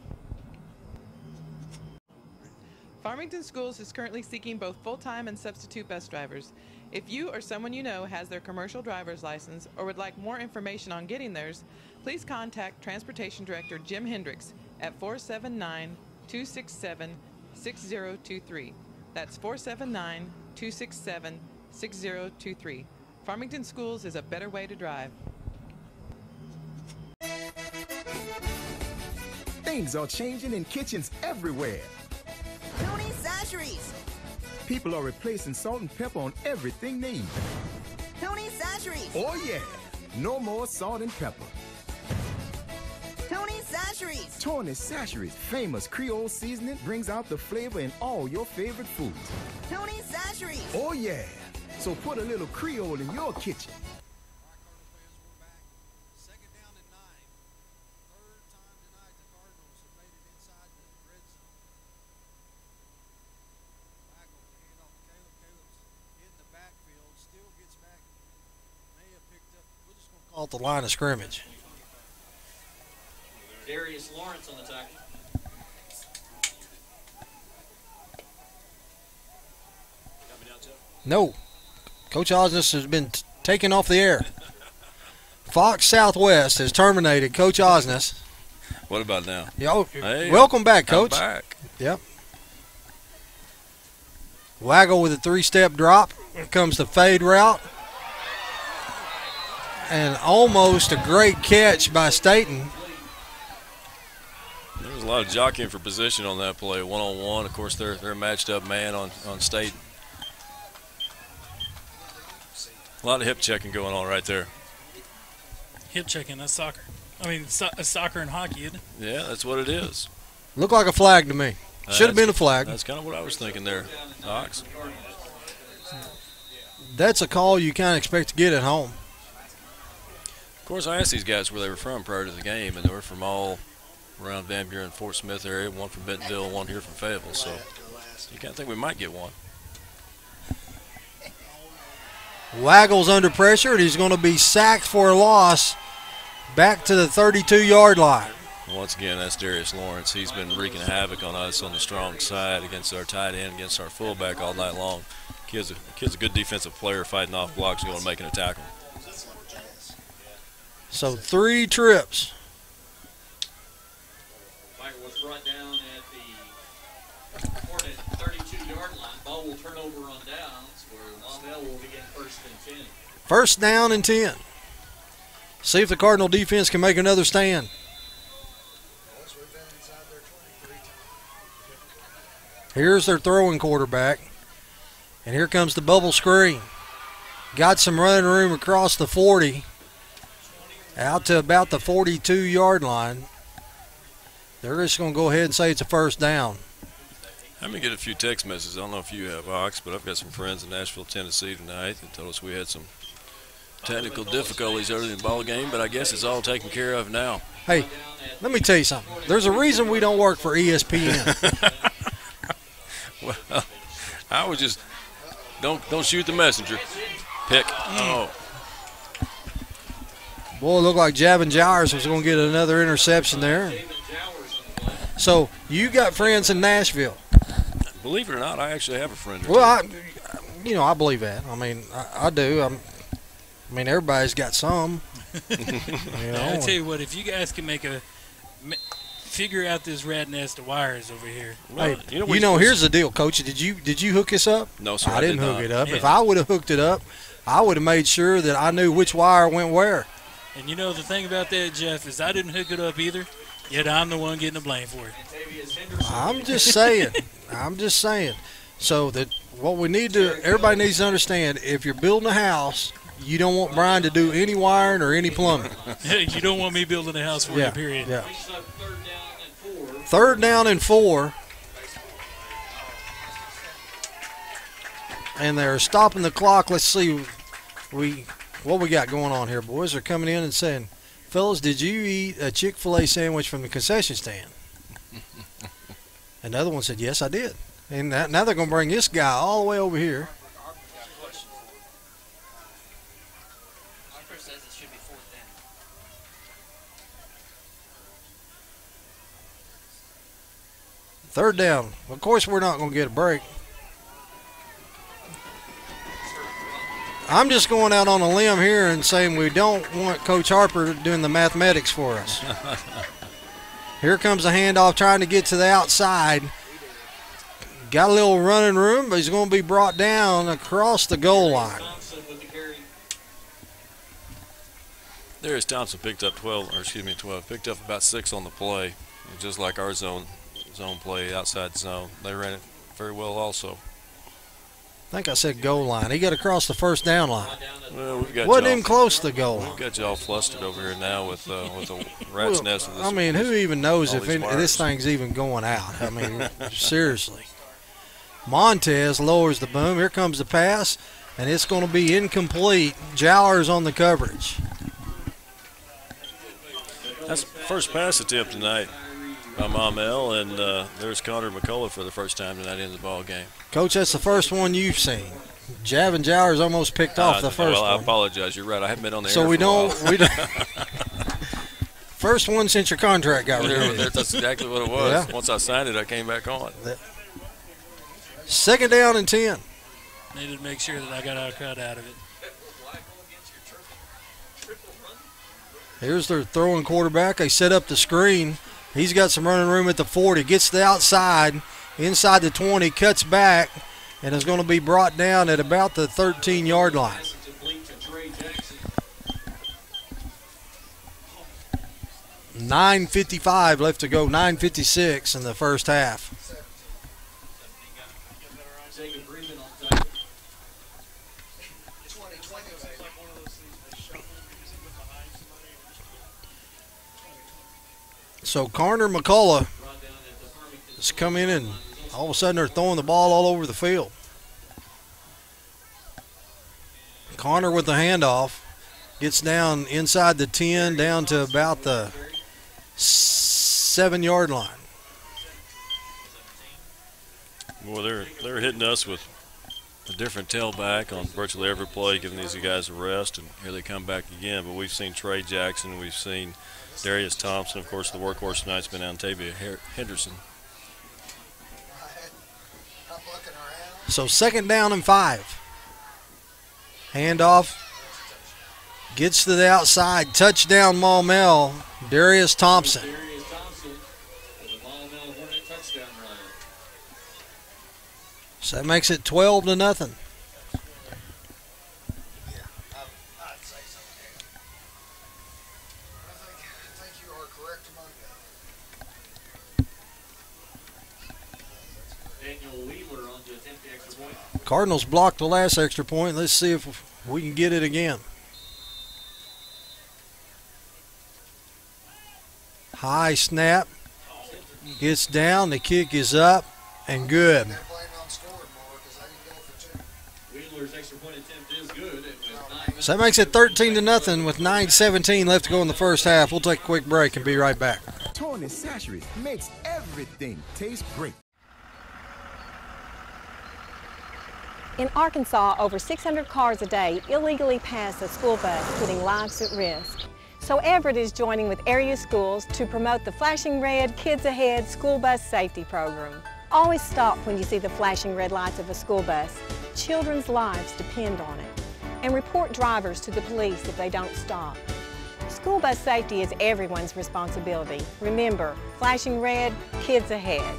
Farmington Schools is currently seeking both full-time and substitute bus drivers. If you or someone you know has their commercial driver's license or would like more information on getting theirs, please contact Transportation Director Jim Hendricks at 479-267-6023. That's 479-267-6023. Farmington Schools is a better way to drive. Things are changing in kitchens everywhere. Tony's Sasheries. People are replacing salt and pepper on everything they eat. Tony's Sasheries. Oh yeah, no more salt and pepper. Tony's Sasheries. Tony's Sasheries, famous Creole seasoning, brings out the flavor in all your favorite foods. Tony's Sasheries. Oh yeah, so put a little Creole in your kitchen. Off the line of scrimmage. Darius Lawrence on the tackle. No. Coach Osnes has been taken off the air. Fox Southwest has terminated Coach Osnes. What about now? Hey, welcome back, Coach. I'm back. Yep. Waggle with a 3-step drop. Here comes the fade route. And almost a great catch by Staten. There was a lot of jockeying for position on that play, one-on-one. Of course, they're matched up man on Staten. A lot of hip checking going on right there. Hip checking, that's soccer. I mean, soccer and hockey, isn't it? Yeah, that's what it is. Looked like a flag to me. Should have been a flag. That's kind of what I was thinking there, Ox. That's a call you kind of expect to get at home. Of course, I asked these guys where they were from prior to the game, and they were from all around Van Buren, Fort Smith area, one from Bentonville, one here from Fayetteville. So you kind of think we might get one. Waggle's under pressure, and he's going to be sacked for a loss back to the 32-yard line. Once again, that's Darius Lawrence. He's been wreaking havoc on us on the strong side against our tight end, against our fullback all night long. Kid's a good defensive player fighting off blocks, going to making a tackle. So 3 trips. Michael was brought down at the Hornet 32-yard line. Ball will turn over on downs where Maumelle will begin 1st and 10. 1st down and 10. See if the Cardinal defense can make another stand. Here's their throwing quarterback. And here comes the bubble screen. Got some running room across the 40. Out to about the 42-yard line. They're just going to go ahead and say it's a 1st down. I'm going to get a few text messages. I don't know if you have, Ox, but I've got some friends in Nashville, Tennessee tonight that told us we had some technical difficulties early in the ball game, but I guess it's all taken care of now. Hey, let me tell you something. There's a reason we don't work for ESPN. Well, I was just don't shoot the messenger. Pick. Oh. Boy, it looked like Javin Jowers was going to get another interception there. So you got friends in Nashville. Believe it or not, I actually have a friend. Well, I believe that. I mean, I do. I mean, everybody's got some. I tell you what, if you guys can figure out this rat nest of wires over here. Well, hey, here's the deal, Coach. Did you hook this up? No, sir. I didn't hook it up. Yeah. If I would have hooked it up, I would have made sure that I knew which wire went where. And you know the thing about that, Jeff, is I didn't hook it up either, yet I'm the one getting the blame for it. I'm just saying. So that what we need to, everybody needs to understand, if you're building a house, you don't want Brian to do any wiring or any plumbing. You don't want me building a house for you, period. Yeah. 3rd down and 4. And they're stopping the clock. Let's see what we got going on here. Boys are coming in and saying, fellas, did you eat a Chick-fil-A sandwich from the concession stand? Another one said, yes, I did. And now they're going to bring this guy all the way over here. Third down. Of course, we're not going to get a break. I'm just going out on a limb here and saying we don't want Coach Harper doing the mathematics for us. Here comes the handoff trying to get to the outside. Got a little running room, but he's going to be brought down across the goal line. Darius Thompson picked up 12, picked up about 6 on the play. Just like our zone play, outside zone. They ran it very well also. I think I said goal line. He got across the first down line. Well, we've got wasn't even close to the goal line. We've got you all flustered over here now with a rat's nest of this. I mean, who even knows if this thing's even going out? I mean, seriously. Montez lowers the boom. Here comes the pass, and it's going to be incomplete. Jowler's on the coverage. That's the first pass attempt tonight by Maumelle, and there's Connor McCullough for the first time tonight in the ball game. Coach, that's the first one you've seen. Javin Jowler's almost picked off the first one. I apologize. You're right. I haven't been on the air so for we a don't. while. We don't. First one since your contract got renewed. That's exactly what it was. Yeah. Once I signed it, I came back on. Second down and 10. Needed to make sure that I got a cut out of it. Here's their throwing quarterback. They set up the screen. He's got some running room at the 40. Gets to the outside, inside the 20, cuts back, and is going to be brought down at about the 13-yard line. $9:55 left to go, 9:56 in the first half. So Connor McCullough has come in, and all of a sudden they're throwing the ball all over the field. Connor with the handoff gets down inside the 10, down to about the 7-yard line. Well, they're hitting us with a different tailback on virtually every play, giving these guys a rest, and here they come back again. But we've seen Trey Jackson, we've seen Darius Thompson, of course, the workhorse tonight's been Antavia Henderson. So second down and 5. Handoff. Gets to the outside. Touchdown Maumelle. Darius Thompson. So that makes it 12-0. Cardinals blocked the last extra point. Let's see if we can get it again. High snap. Gets down. The kick is up and good. So that makes it 13-0 with 9:17 left to go in the first half. We'll take a quick break and be right back. Tony's Sasheries makes everything taste great. In Arkansas, over 600 cars a day illegally pass a school bus, putting lives at risk. So Everett is joining with area schools to promote the Flashing Red Kids Ahead school bus safety program. Always stop when you see the flashing red lights of a school bus. Children's lives depend on it. And report drivers to the police if they don't stop. School bus safety is everyone's responsibility. Remember, flashing red, kids ahead.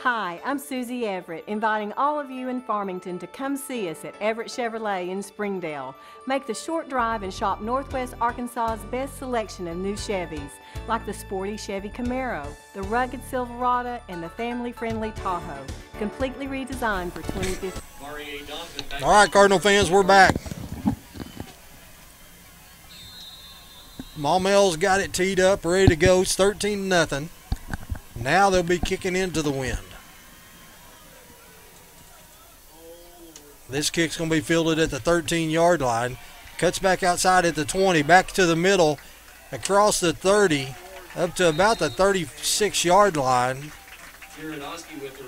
Hi, I'm Susie Everett, inviting all of you in Farmington to come see us at Everett Chevrolet in Springdale. Make the short drive and shop Northwest Arkansas's best selection of new Chevys, like the sporty Chevy Camaro, the rugged Silverado, and the family-friendly Tahoe, completely redesigned for 2015. All right, Cardinal fans, we're back. Maumelle's got it teed up, ready to go. It's 13-0. Now they'll be kicking into the wind. This kick's going to be fielded at the 13-yard line. Cuts back outside at the 20, back to the middle, across the 30, up to about the 36-yard line.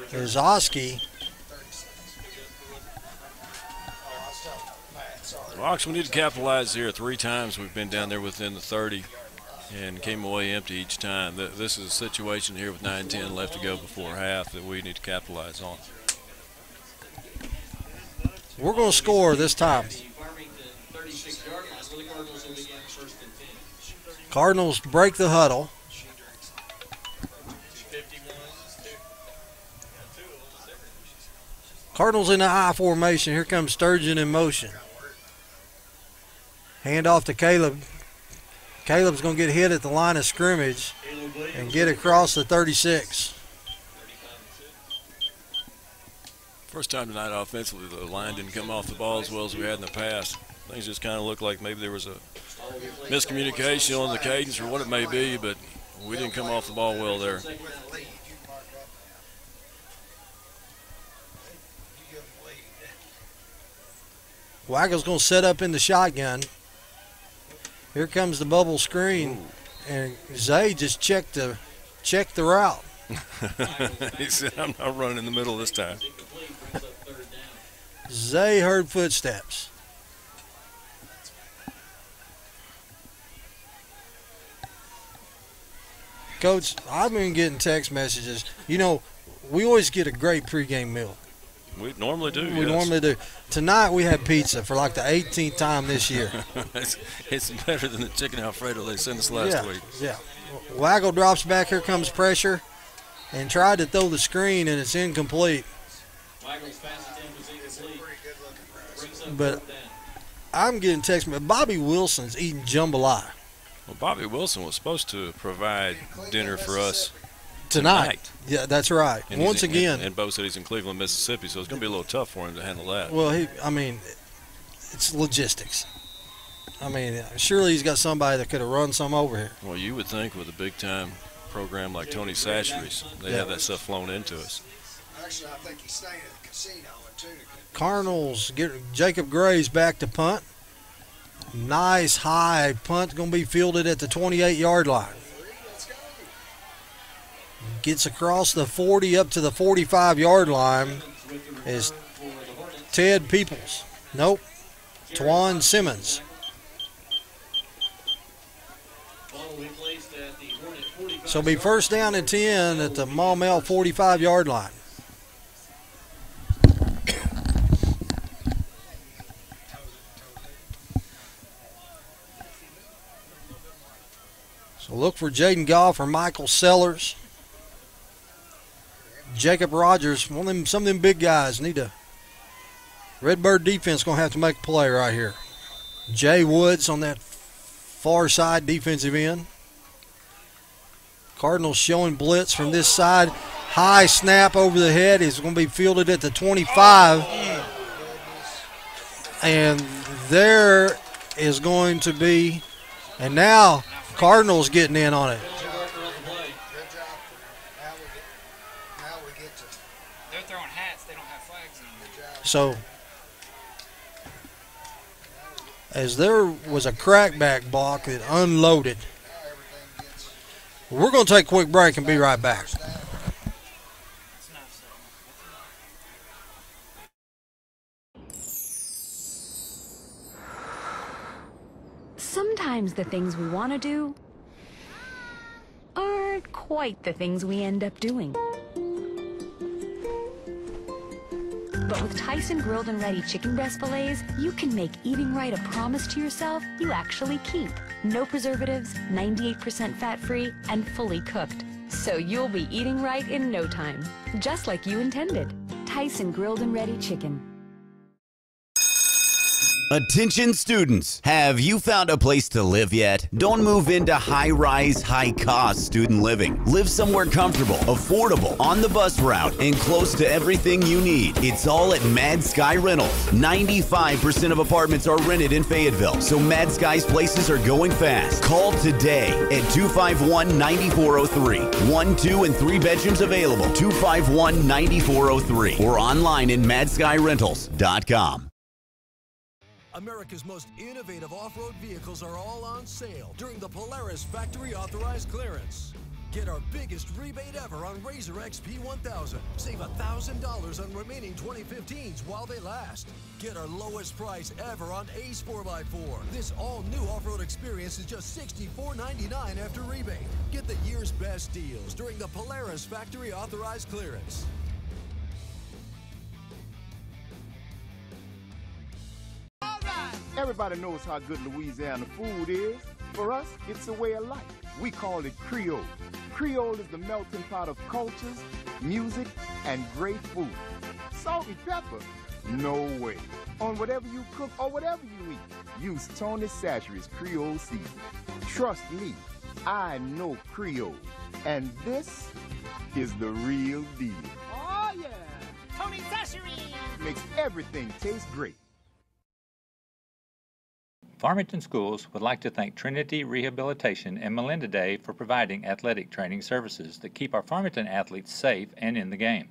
There's Oski. Hawks, we need to capitalize here. 3 times we've been down there within the 30. and came away empty each time. This is a situation here with 9-10 left to go before half that we need to capitalize on. We're going to score this time. Cardinals break the huddle. Cardinals in the I formation. Here comes Sturgeon in motion. Hand off to Caleb. Caleb's going to get hit at the line of scrimmage and get across the 36. First time tonight offensively, the line didn't come off the ball as well as we had in the past. Things just kind of looked like maybe there was a miscommunication on the cadence or what it may be, but we didn't come off the ball well there. Waggle's going to set up in the shotgun. Here comes the bubble screen, and Zay just checked the route. He said, "I'm not running in the middle this time." Zay heard footsteps. Coach, I've been getting text messages. You know, we always get a great pregame meal. We normally do. We normally do. Tonight we had pizza for like the 18th time this year. It's better than the chicken Alfredo they sent us last week. Yeah. Waggle drops back. Here comes pressure, and tried to throw the screen, and it's incomplete. But I'm getting text messages. Bobby Wilson's eating jambalaya. Well, Bobby Wilson was supposed to provide dinner for us tonight. Yeah, that's right. And Once again. And Bo said he's in Cleveland, Mississippi, so it's going to be a little tough for him to handle that. Well, it's logistics. I mean, surely he's got somebody that could have run some over here. Well, you would think with a big-time program like Tony Sachery's, they have that stuff flown into us. Actually, I think he's staying at the casino too. Cardinals get Jacob Gray's back to punt. Nice high punt, going to be fielded at the 28-yard line. Gets across the 40 up to the 45-yard line is Ted Peoples. Nope, Twan Simmons. So it'll be first down and 10 at the Maumelle 45-yard line. So look for Jaden Goff or Michael Sellers. Jacob Rogers, some of them big guys need to. Redbird defense going to have to make a play right here. Jay Woods on that far side defensive end. Cardinals showing blitz from this side. High snap over the head is going to be fielded at the 25. And there is going to be, and now Cardinals getting in on it. They're throwing hats, they don't have flags on. So, as there was a crackback block that unloaded. We're going to take a quick break and be right back. Sometimes the things we want to do aren't quite the things we end up doing. But with Tyson grilled and ready chicken breast fillets, you can make eating right a promise to yourself you actually keep. No preservatives, 98% fat-free, and fully cooked. So you'll be eating right in no time, just like you intended. Tyson grilled and ready chicken. Attention students, have you found a place to live yet? Don't move into high-rise, high-cost student living. Live somewhere comfortable, affordable, on the bus route, and close to everything you need. It's all at Mad Sky Rentals. 95% of apartments are rented in Fayetteville, so Mad Sky's places are going fast. Call today at 251-9403. 1, 2, and 3 bedrooms available. 251-9403 or online in madskyrentals.com. America's most innovative off-road vehicles are all on sale during the Polaris Factory Authorized Clearance. Get our biggest rebate ever on Razor XP 1000. Save $1,000 on remaining 2015s while they last. Get our lowest price ever on Ace 4x4. This all-new off-road experience is just $64.99 after rebate. Get the year's best deals during the Polaris Factory Authorized Clearance. Everybody knows how good Louisiana food is. For us, it's a way of life. We call it Creole. Creole is the melting pot of cultures, music, and great food. Salt and pepper? No way. On whatever you cook or whatever you eat, use Tony Chachere's Creole seasoning. Trust me, I know Creole. And this is the real deal. Oh, yeah. Tony Chachere's Makes everything taste great. Farmington Schools would like to thank Trinity Rehabilitation and Melinda Day for providing athletic training services that keep our Farmington athletes safe and in the game.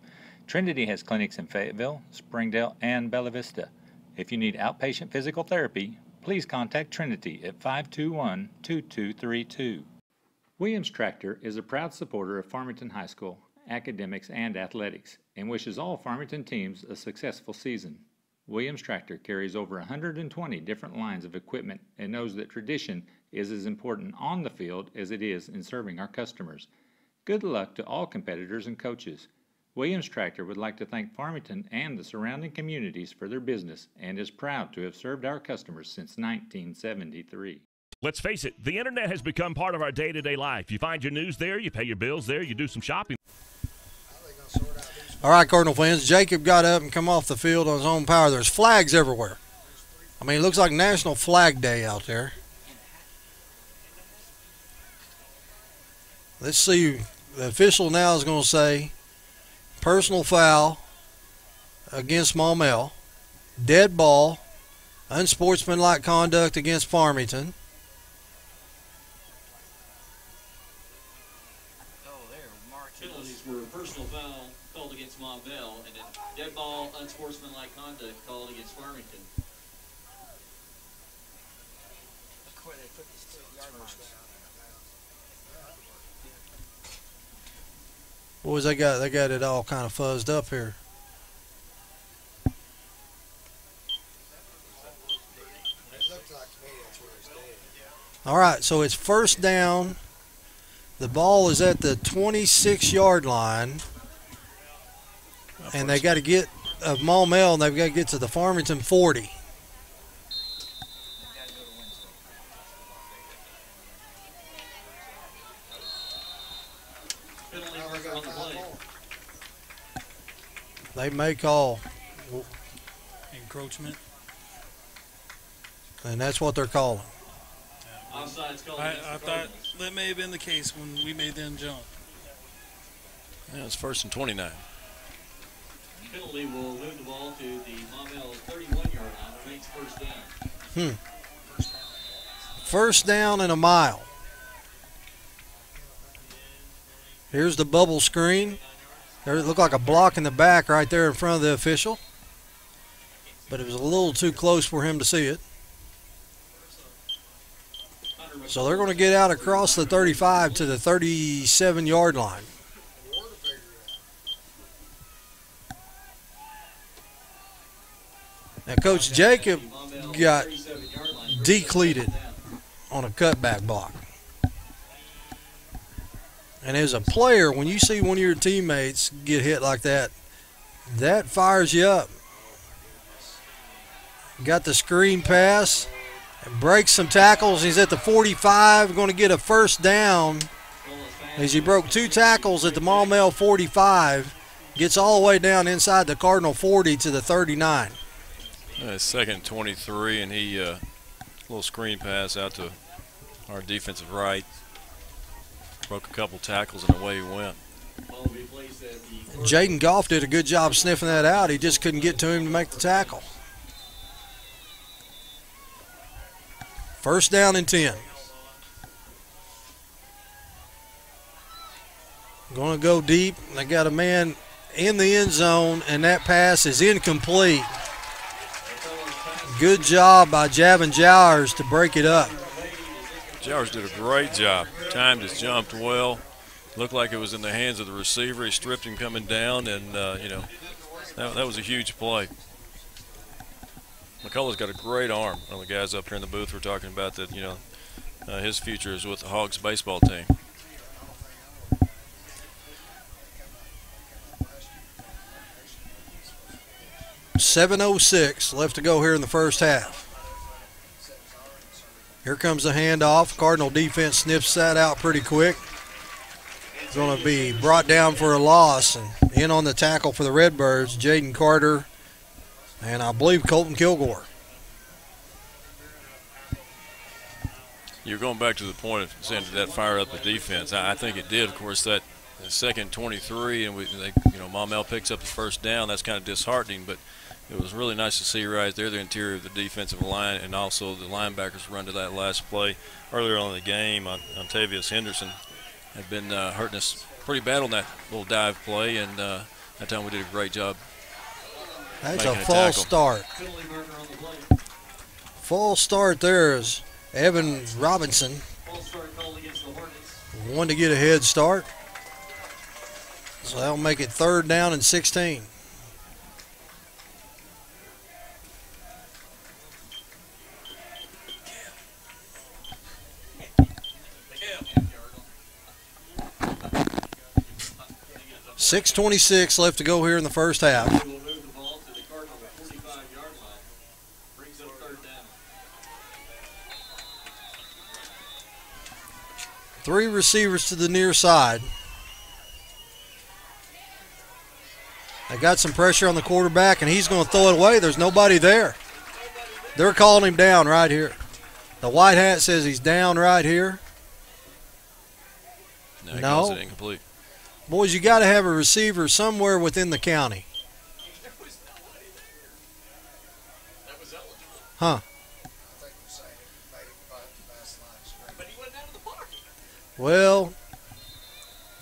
Trinity has clinics in Fayetteville, Springdale, and Bella Vista. If you need outpatient physical therapy, please contact Trinity at 521-2232. Williams Tractor is a proud supporter of Farmington High School, academics, and athletics, and wishes all Farmington teams a successful season. Williams Tractor carries over 120 different lines of equipment and knows that tradition is as important on the field as it is in serving our customers. Good luck to all competitors and coaches. Williams Tractor would like to thank Farmington and the surrounding communities for their business and is proud to have served our customers since 1973. Let's face it, the internet has become part of our day-to-day life. You find your news there, you pay your bills there, you do some shopping. All right, Cardinal fans, Jacob got up and come off the field on his own power. There's flags everywhere. I mean, it looks like National Flag Day out there. Let's see. The official now is going to say personal foul against Maumelle, dead ball, unsportsmanlike conduct against Farmington. Penalties were personal foul called against Maumelle, and then dead ball, unsportsmanlike conduct called against Farmington. Boys, they got it all kind of fuzzed up here. All right, so it's first down. The ball is at the 26-yard line, and they got to get of Maumelle, and they've got to get to the Farmington 40. They may call encroachment, and that's what they're calling. I thought that may have been the case when we made them jump. Yeah, it's 1st and 29. Penalty will move the ball to the Maumelle 31-yard line. Remains first down. First down and a mile. Here's the bubble screen. There it looked like a block in the back right there in front of the official, but it was a little too close for him to see it. So they're going to get out across the 35 to the 37-yard line. Now, Coach Jacob got decleated on a cutback block. And as a player, when you see one of your teammates get hit like that, that fires you up. Got the screen pass. And breaks some tackles. He's at the 45, going to get a first down as he broke 2 tackles at the Maumelle 45. Gets all the way down inside the Cardinal 40 to the 39. 2nd and 23, and he little screen pass out to our defensive right. Broke a couple tackles and away he went. Jaden Goff did a good job sniffing that out. He just couldn't get to him to make the tackle. First down and 10. Going to go deep. They got a man in the end zone, and that pass is incomplete. Good job by Javin Jowers to break it up. Jowers did a great job. Timed his jump well. Looked like it was in the hands of the receiver. He stripped him coming down, and, that was a huge play. McCullough's got a great arm. One of the guys up here in the booth were talking about that, his future is with the Hogs baseball team. .706 left to go here in the first half. Here comes the handoff. Cardinal defense sniffs that out pretty quick. It's going to be brought down for a loss. And in on the tackle for the Redbirds, Jaden Carter and I believe Colton Kilgore. You're going back to the point of saying, did that fire up the defense? I think it did. Of course, that second 23, and Maumelle picks up the first down. That's kind of disheartening, but it was really nice to see right there the interior of the defensive line, and also the linebackers run to that last play. Earlier on in the game, Ontavius Henderson had been hurting us pretty bad on that little dive play, and that time we did a great job. That's a false start. False start there is Evan Robinson. Wanted to get a head start. So that'll make it 3rd down and 16. .626 left to go here in the first half. 3 receivers to the near side. They got some pressure on the quarterback, and he's going to throw it away. There's nobody there. They're calling him down right here. The white hat says he's down right here. No. It incomplete. Boys, you got to have a receiver somewhere within the county. Huh. Well,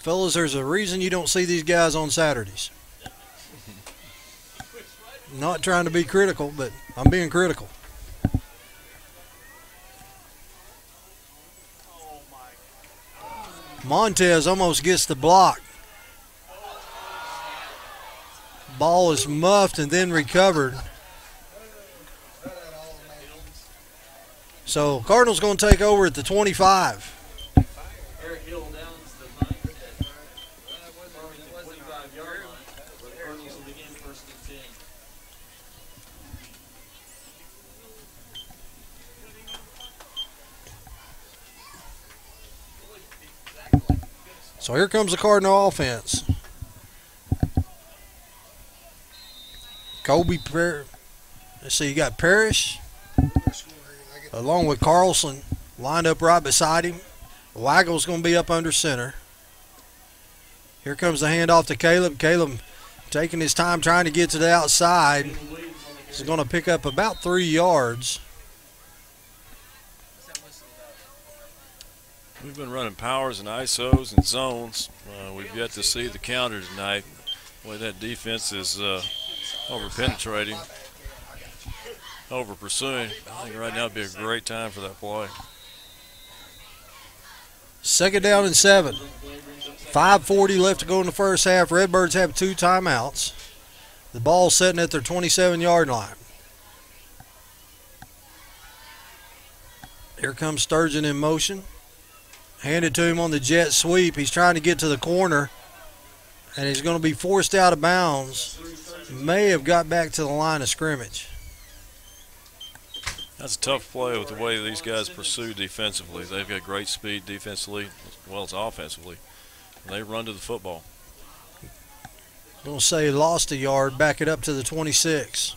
fellas, there's a reason you don't see these guys on Saturdays. Not trying to be critical, but I'm being critical. Montez almost gets the block. Ball is muffed and then recovered. So Cardinals going to take over at the 25. Eric Hill downs the Farmington 25-yard line, where the Cardinals will begin 1st and 10. So here comes the Cardinal offense. Let's see, you got Parrish along with Carlson lined up right beside him. Waggle's going to be up under center. Here comes the handoff to Caleb. Caleb taking his time trying to get to the outside. He's going to pick up about 3 yards. We've been running powers and ISOs and zones. We've yet to see the counter tonight. Boy, that defense is over-penetrating, over-pursuing. I think right now would be a great time for that play. 2nd down and 7. 5:40 left to go in the first half. Redbirds have 2 timeouts. The ball's sitting at their 27-yard line. Here comes Sturgeon in motion. Handed to him on the jet sweep. He's trying to get to the corner, and he's going to be forced out of bounds. May have got back to the line of scrimmage. That's a tough play with the way these guys pursue defensively. They've got great speed defensively as well as offensively. And they run to the football. Going to say lost a yard, back it up to the 26.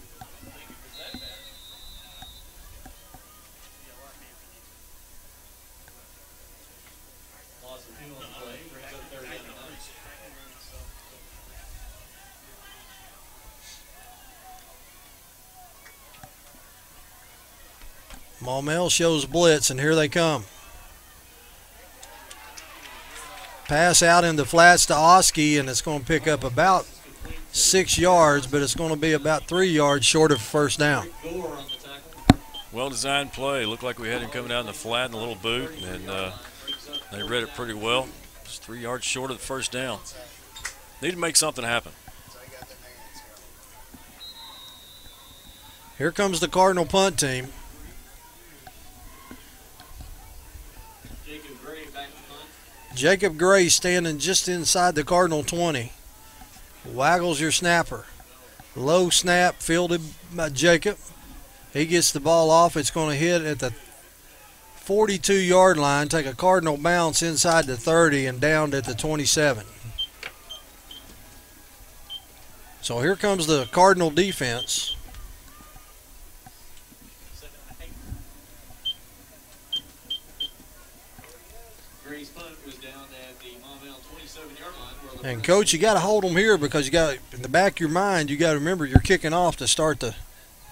Maumelle shows blitz, and here they come. Pass out in the flats to Oski, and it's going to pick up about 6 yards, but it's going to be about 3 yards short of first down. Well-designed play. Looked like we had him coming out in the flat in a little boot, and they read it pretty well. Just 3 yards short of the first down. Need to make something happen. Here comes the Cardinal punt team. Jacob Gray standing just inside the Cardinal 20. Waggles your snapper. Low snap fielded by Jacob. He gets the ball off. It's going to hit at the 42-yard line, take a Cardinal bounce inside the 30 and down at the 27. So here comes the Cardinal defense. And Coach, you got to hold them here because you got in the back of your mind, you got to remember you're kicking off to start the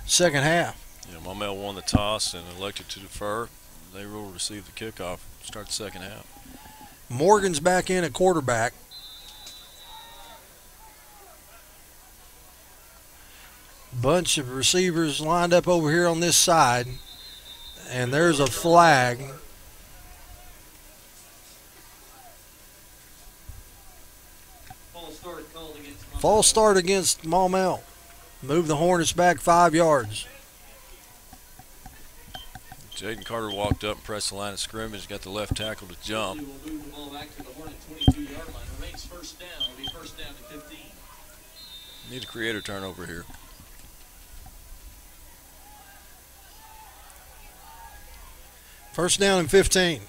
second half. Yeah, Maumelle won the toss and elected to defer. They will receive the kickoff, start the second half. Morgan's back in at quarterback. Bunch of receivers lined up over here on this side, and there's a flag. False start against Maumelle. Move the Hornets back 5 yards. Jaden Carter walked up and pressed the line of scrimmage, got the left tackle to jump. Need to create a turnover here. First down and 15.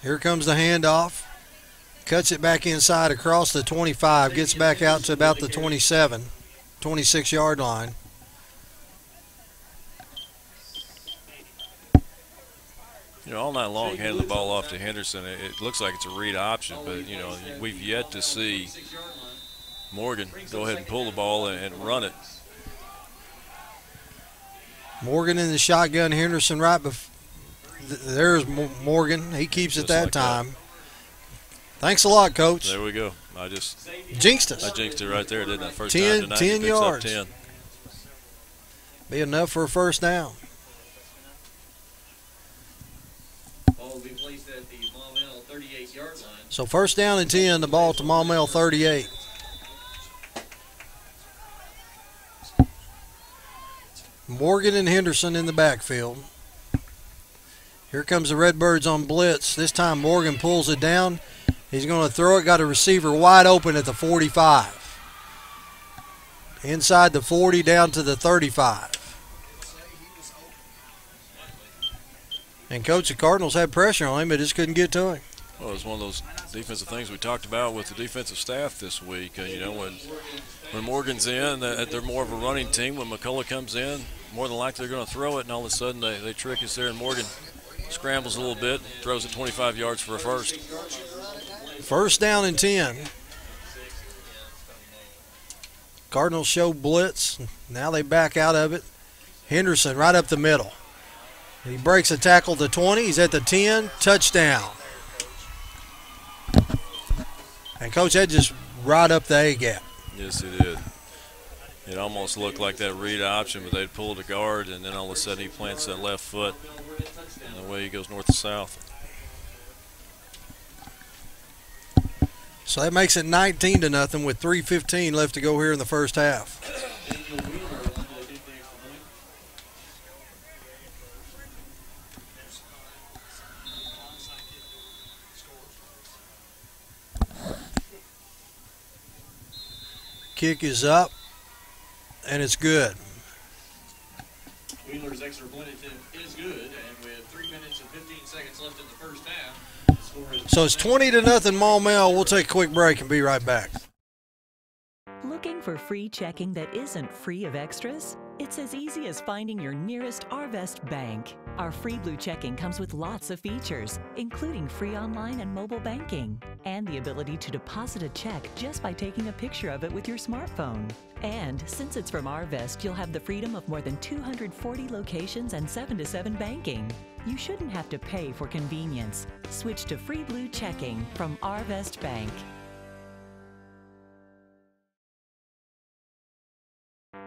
Here comes the handoff. Cuts it back inside across the 25. Gets back out to about the 27, 26-yard line. You know, all night long, handing the ball off to Henderson, it looks like it's a read option, but, you know, we've yet to see Morgan go ahead and pull the ball and run it. Morgan in the shotgun, Henderson right before. There's Morgan. He keeps it that time. Thanks a lot, Coach. There we go. I just jinxed us. I jinxed it right there, didn't I? First 10, time tonight, 10 yards. 10. Be enough for a first down. Ball will be placed at the Maumelle 38-yard line. So first down and 10, the ball to Maumelle 38. Morgan and Henderson in the backfield. Here comes the Redbirds on blitz. This time Morgan pulls it down. He's going to throw it. Got a receiver wide open at the 45. Inside the 40 down to the 35. And Coach, the Cardinals had pressure on him, but just couldn't get to him. Well, it's one of those defensive things we talked about with the defensive staff this week. You know, when Morgan's in, they're more of a running team. When McCullough comes in, more than likely they're going to throw it, and all of a sudden they trick us there, and Morgan scrambles a little bit, throws it 25 yards for a first. First down and 10. Cardinals show blitz. Now they back out of it. Henderson right up the middle. He breaks a tackle to 20. He's at the 10. Touchdown. And, Coach, that just right up the A-gap. Yes, it did. It almost looked like that read option, but they'd pulled a guard, and then all of a sudden he plants that left foot, and away he goes north to south. So that makes it 19-0 with 3:15 left to go here in the first half. Kick is up, and it's good. Wheeler's extra point attempt is good, and with 3 minutes and 15 seconds left in the first half, the score is so it's 20-0 Maumelle. We'll take a quick break and be right back. Looking for free checking that isn't free of extras? It's as easy as finding your nearest Arvest bank. Our free Blue checking comes with lots of features, including free online and mobile banking, and the ability to deposit a check just by taking a picture of it with your smartphone. And since it's from Arvest, you'll have the freedom of more than 240 locations and 7-to-7 banking. You shouldn't have to pay for convenience. Switch to free Blue checking from Arvest Bank.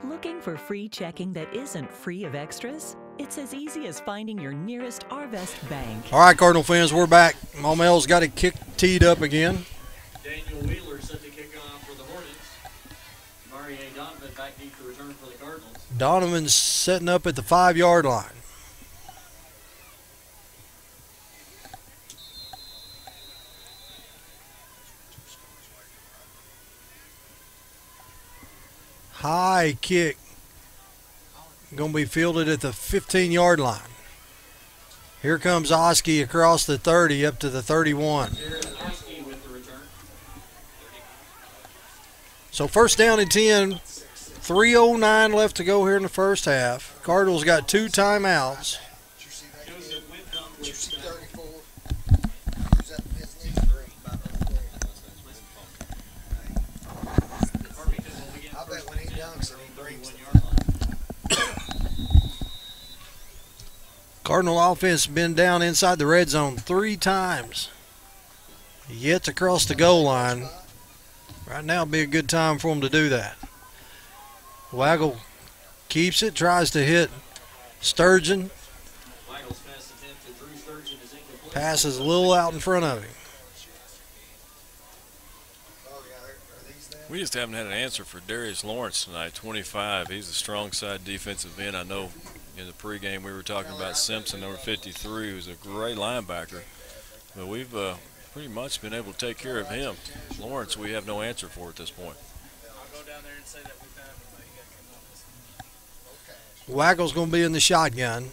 Looking for free checking that isn't free of extras? It's as easy as finding your nearest Arvest bank. All right, Cardinal fans, we're back. Maumelle's got it teed up again. Daniel Wheeler set to kick off for the Hornets. Marie Donovan back deep to return for the Cardinals. Donovan's setting up at the 5-yard line. High kick. Going to be fielded at the 15-yard line. Here comes Oski across the 30 up to the 31. So first down and 10. 3:09 left to go here in the first half. Cardinals got 2 timeouts. Cardinal offense been down inside the red zone 3 times. Yet to cross the goal line. Right now would be a good time for them to do that. Waggle keeps it, tries to hit Sturgeon. Passes a little out in front of him. We just haven't had an answer for Darius Lawrence tonight, 25. He's a strong side defensive end. I know in the pregame we were talking about Simpson, number 53, who's a great linebacker. But we've pretty much been able to take care of him. Lawrence, we have no answer for at this point. I'll go down there and say that we found him, but you got to come up with some. Waggle's going to be in the shotgun.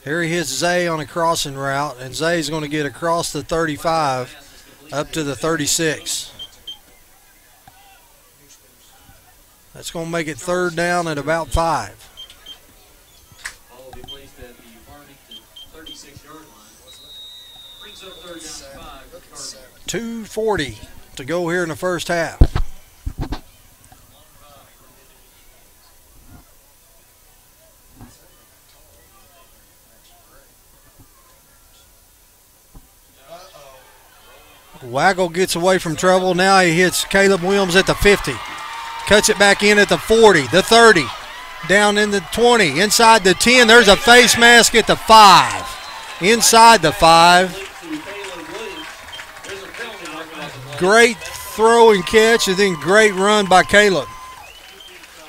Here he hits Zay on a crossing route, and Zay's going to get across the 35 up to the 36. That's going to make it 3rd down at about 5. Ball will be placed at the Farmington 36-yard line. Brings up 3rd down and 5. 2:40 to go here in the first half. Waggle gets away from trouble. Now he hits Caleb Williams at the 50. Cuts it back in at the 40, the 30, down in the 20, inside the 10. There's a face mask at the 5. Inside the 5. Great throw and catch, and then great run by Caleb.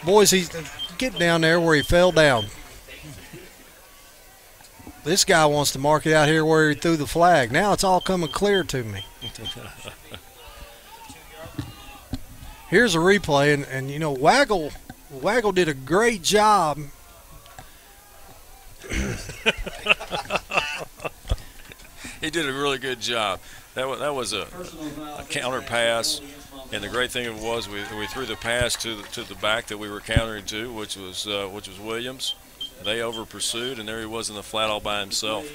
Boys, he's get down there where he fell down. This guy wants to mark it out here where he threw the flag. Now it's all coming clear to me. Here's a replay, and you know, Waggle did a great job. He did a really good job. That was a counter pass, and the great thing was we threw the pass to the back that we were countering to, which was Williams. They over pursued, and there he was in the flat all by himself.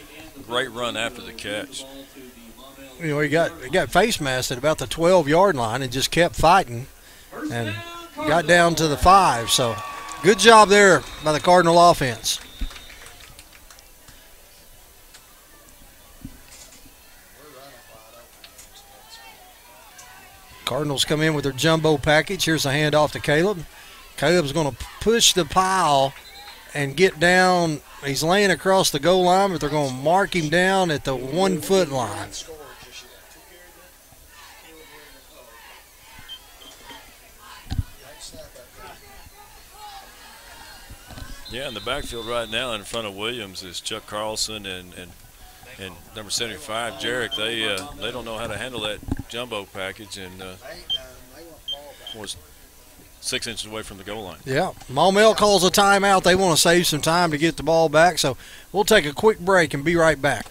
Great run after the catch. You know, he got face masked at about the 12-yard line and just kept fighting and got down to the 5. So good job there by the Cardinal offense. Cardinals come in with their jumbo package. Here's a handoff to Caleb. Caleb's going to push the pile and get down. He's laying across the goal line, but they're going to mark him down at the 1-foot line. Yeah, in the backfield right now in front of Williams is Chuck Carlson and number 75, Jarek. They don't know how to handle that jumbo package, and was 6 inches away from the goal line. Yeah, Maumelle calls a timeout. They want to save some time to get the ball back, so we'll take a quick break and be right back.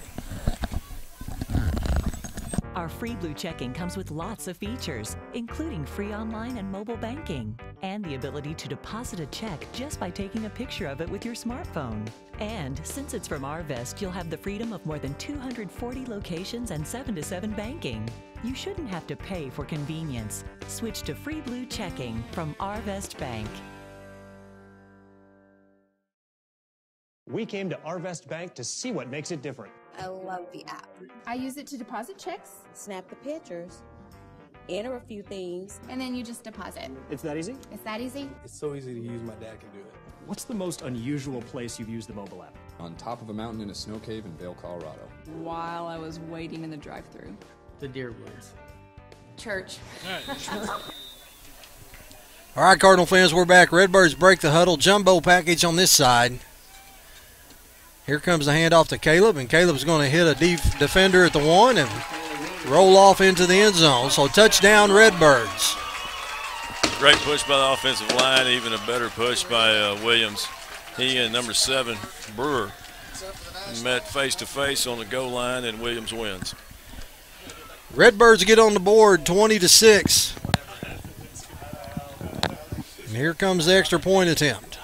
Our free Blue Checking comes with lots of features, including free online and mobile banking, and the ability to deposit a check just by taking a picture of it with your smartphone. And since it's from Arvest, you'll have the freedom of more than 240 locations and 7-to-7 banking. You shouldn't have to pay for convenience. Switch to free Blue Checking from Arvest Bank. We came to Arvest Bank to see what makes it different. I love the app. I use it to deposit checks, snap the pictures, enter a few things, and then you just deposit. It's that easy? It's that easy. It's so easy to use, my dad can do it. What's the most unusual place you've used the mobile app? On top of a mountain in a snow cave in Vail, Colorado. While I was waiting in the drive-thru. The deer woods. Church. All right, Cardinal fans, we're back. Redbirds break the huddle. Jumbo package on this side. Here comes the handoff to Caleb, and Caleb's going to hit a defender at the 1 and roll off into the end zone. So touchdown, Redbirds. Great push by the offensive line, even a better push by Williams. He and number 7, Brewer, met face-to-face on the goal line, and Williams wins. Redbirds get on the board, 20-6. And here comes the extra point attempt.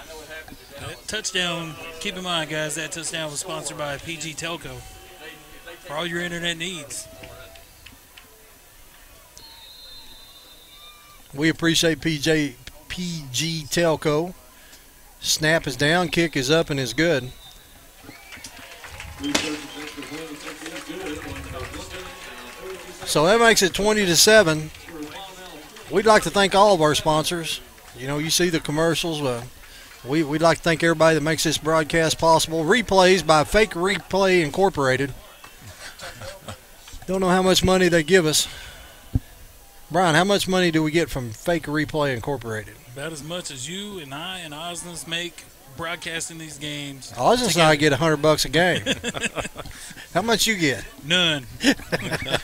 That touchdown, keep in mind, guys, that touchdown was sponsored by PG Telco for all your internet needs. We appreciate PG Telco. Snap is down, kick is up, and is good. So that makes it 20-7. We'd like to thank all of our sponsors. You know, you see the commercials. We'd like to thank everybody that makes this broadcast possible. Replays by Fake Replay Incorporated. Don't know how much money they give us. Brian, how much money do we get from Fake Replay Incorporated? About as much as you and I and Osnes make broadcasting these games. Osnes and I get $100 a game. How much you get? None.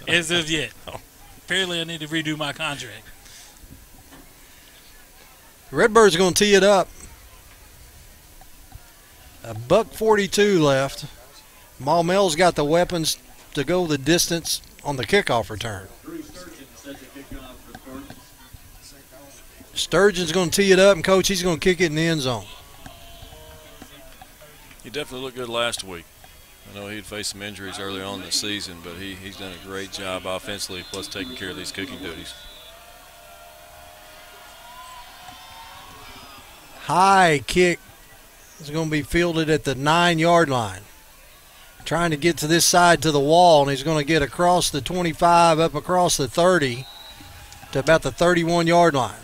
As of yet. Apparently I need to redo my contract. Redbirds going to tee it up. $1:42 left. Maumelle's got the weapons to go the distance on the kickoff return. Sturgeon's going to tee it up, and Coach, he's going to kick it in the end zone. He definitely looked good last week. I know he'd faced some injuries early on in the season, but he's done a great job offensively, plus taking care of these kicking duties. High kick is going to be fielded at the 9-yard line. Trying to get to this side to the wall, and he's going to get across the 25, up across the 30 to about the 31-yard line.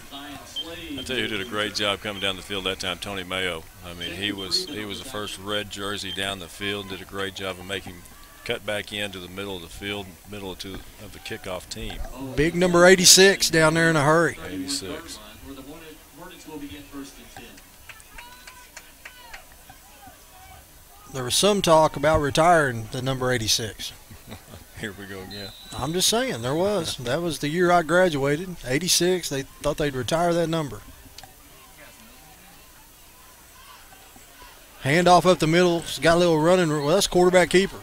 I tell you who did a great job coming down the field that time, Tony Mayo. I mean, he was the first red jersey down the field, did a great job of making cut back into the middle of the field, middle of the kickoff team. Big number 86 down there in a hurry. 86. There was some talk about retiring the number 86. Here we go again. I'm just saying, there was. That was the year I graduated, 86. They thought they'd retire that number. Handoff up the middle. It's got a little running. Well, that's quarterback keeper.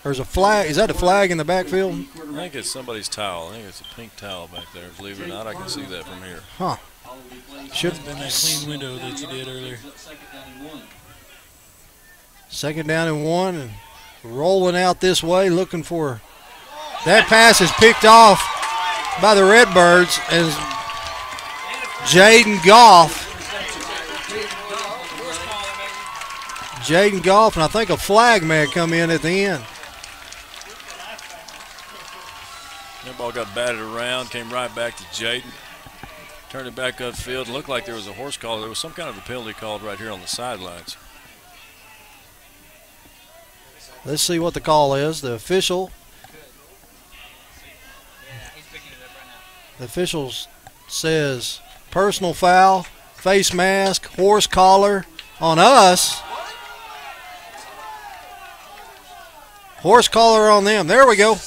There's a flag. Is that a flag in the backfield? I think it's somebody's towel. I think it's a pink towel back there. Believe it or not, I can see that from here. Huh. Should have been that clean window that you did earlier. Second down and 1, and rolling out this way, looking for that pass is picked off by the Redbirds as Jaden Goff, and I think a flag may have come in at the end. That ball got batted around, came right back to Jaden. Turned it back upfield. Looked like there was a horse call. There was some kind of a penalty called right here on the sidelines. Let's see what the call is. The official says personal foul, face mask, horse collar on us. Horse collar on them. There we go.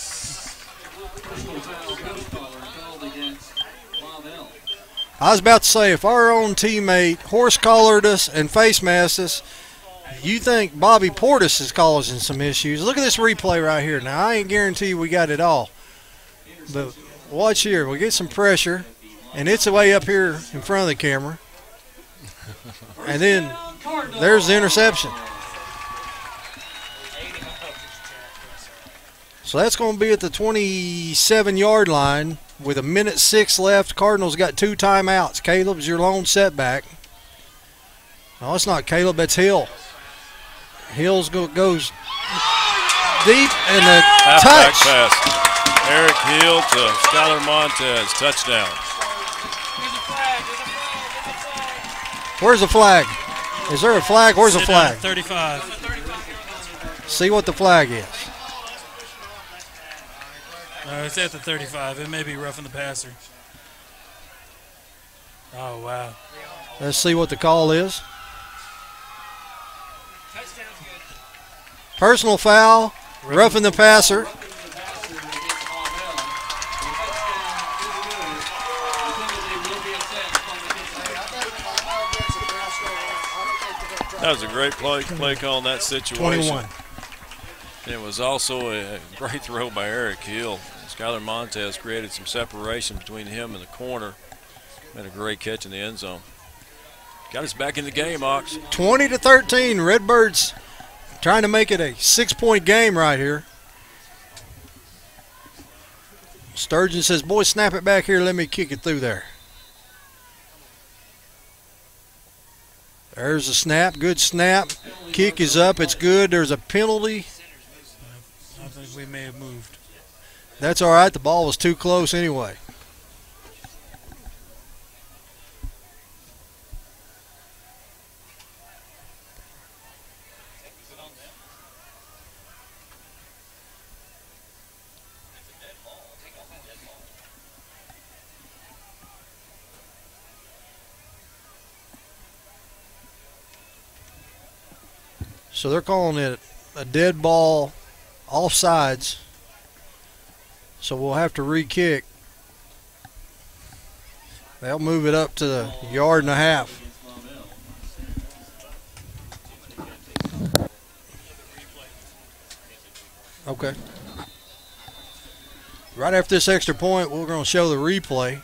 I was about to say, if our own teammate horse collared us and face masked us, you think Bobby Portis is causing some issues. Look at this replay right here. Now, I ain't guarantee we got it all. But watch here. We get some pressure, and it's way up here in front of the camera. And then there's the interception. So that's going to be at the 27-yard line with 1:06 left. Cardinals got 2 timeouts. Caleb's your lone setback. No, it's not Caleb. That's Hill. Hills goes deep, and the touch. Pass. Eric Hill to Skylar Montez, touchdown. Where's the flag? Is there a flag? Where's the Sit down flag? at 35. See what the flag is. No, it's at the 35. It may be roughing the passer. Oh, wow. Let's see what the call is. Personal foul, roughing the passer. That was a great play call in that situation. 21. And it was also a great throw by Eric Hill. Skylar Montez created some separation between him and the corner. Made a great catch in the end zone. Got us back in the game, Ox. 20-13. Redbirds trying to make it a 6-point game right here. Sturgeon says, boys, snap it back here. Let me kick it through there. There's a snap. Good snap. Kick is up. It's good. There's a penalty. I think we may have moved. That's all right. The ball was too close anyway. So they're calling it a dead ball, offsides. So we'll have to re-kick. They'll move it up to the 1.5 yards. Okay. Right after this extra point, we're going to show the replay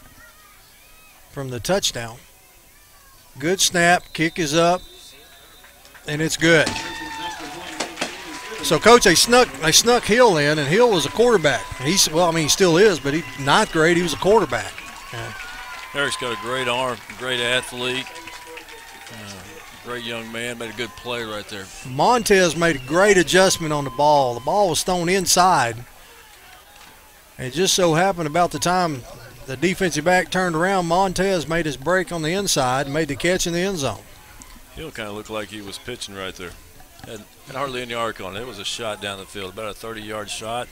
from the touchdown. Good snap, kick is up, and it's good. So, Coach, they snuck Hill in, and Hill was a quarterback. He still is, but ninth grade, he was a quarterback. Yeah. Eric's got a great arm, great athlete, great young man. Made a good play right there. Montez made a great adjustment on the ball. The ball was thrown inside. And it just so happened about the time the defensive back turned around, Montez made his break on the inside and made the catch in the end zone. Hill kind of looked like he was pitching right there. Had hardly any arc on it. It was a shot down the field, about a 30-yard shot.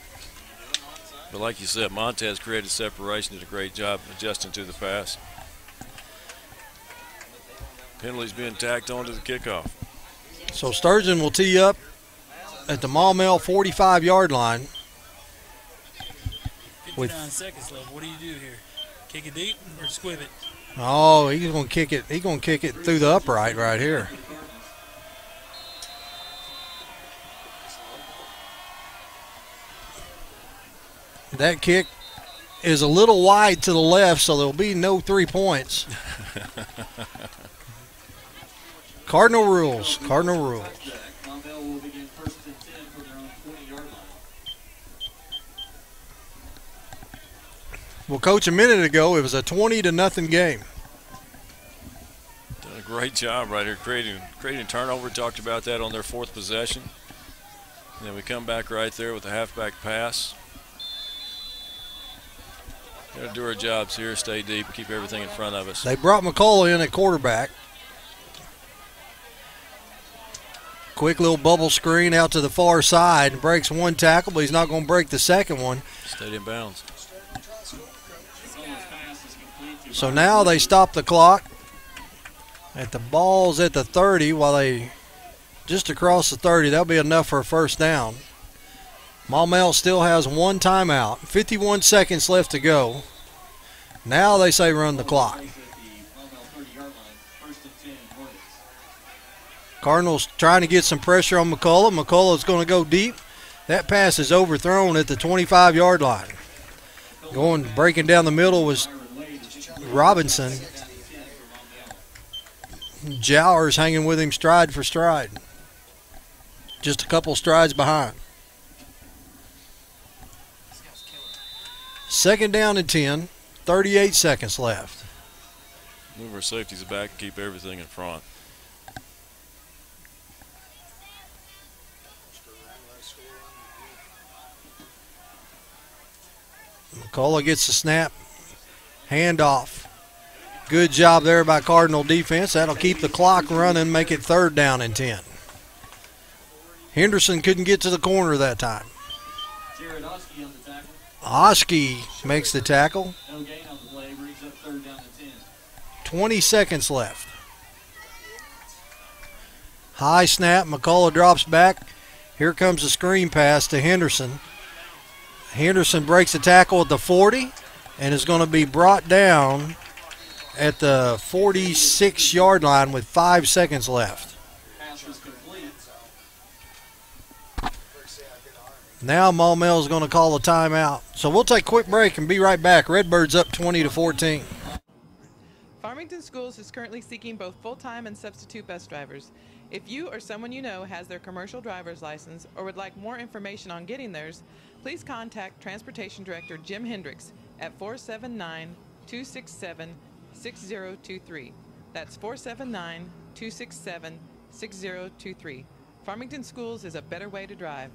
But like you said, Montez created separation, did a great job adjusting to the pass. Penalties being tacked on to the kickoff. So Sturgeon will tee up at the Maumelle 45-yard line. 59 seconds left. What do you do here? Kick it deep or squib it? Oh, he's going to kick it. He's going to kick it through the upright right here. That kick is a little wide to the left, so there'll be no 3 points. Cardinal rules. Cardinal rules. Maumelle will begin first and 10 for their own 20-yard line. Well, Coach, a minute ago, it was a 20-0 game. Done a great job right here creating turnover. Talked about that on their fourth possession. And then we come back right there with a halfback pass. Got to do our jobs here, stay deep, and keep everything in front of us. They brought McCullough in at quarterback. Quick little bubble screen out to the far side and breaks one tackle, but he's not going to break the second one. Stayed in bounds. So now they stop the clock at the ball's at the 30 while they just across the 30. That'll be enough for a first down. Maumelle still has one timeout. 51 seconds left to go. Now they say run the clock. Cardinals trying to get some pressure on McCullough. McCullough's going to go deep. That pass is overthrown at the 25-yard line. Breaking down the middle was Robinson. Jowers hanging with him stride for stride. Just a couple strides behind. Second down and 10, 38 seconds left. Move our safeties back and keep everything in front. McCullough gets the snap. Handoff. Good job there by Cardinal defense. That'll keep the clock running, make it 3rd down and 10. Henderson couldn't get to the corner that time. Jared Oski on the tackle. Oski makes the tackle. No gain on the play, brings up 3rd down and 10. 20 seconds left. High snap. McCullough drops back. Here comes the screen pass to Henderson. Henderson breaks the tackle at the 40 and is going to be brought down at the 46-yard line with 5 seconds left. Pass was complete. Now Maumelle is going to call a timeout. So we'll take a quick break and be right back. Redbirds up 20-14. Farmington Schools is currently seeking both full-time and substitute bus drivers. If you or someone you know has their commercial driver's license or would like more information on getting theirs, please contact Transportation Director Jim Hendricks at 479-267-6023. That's 479-267-6023. Farmington Schools is a better way to drive.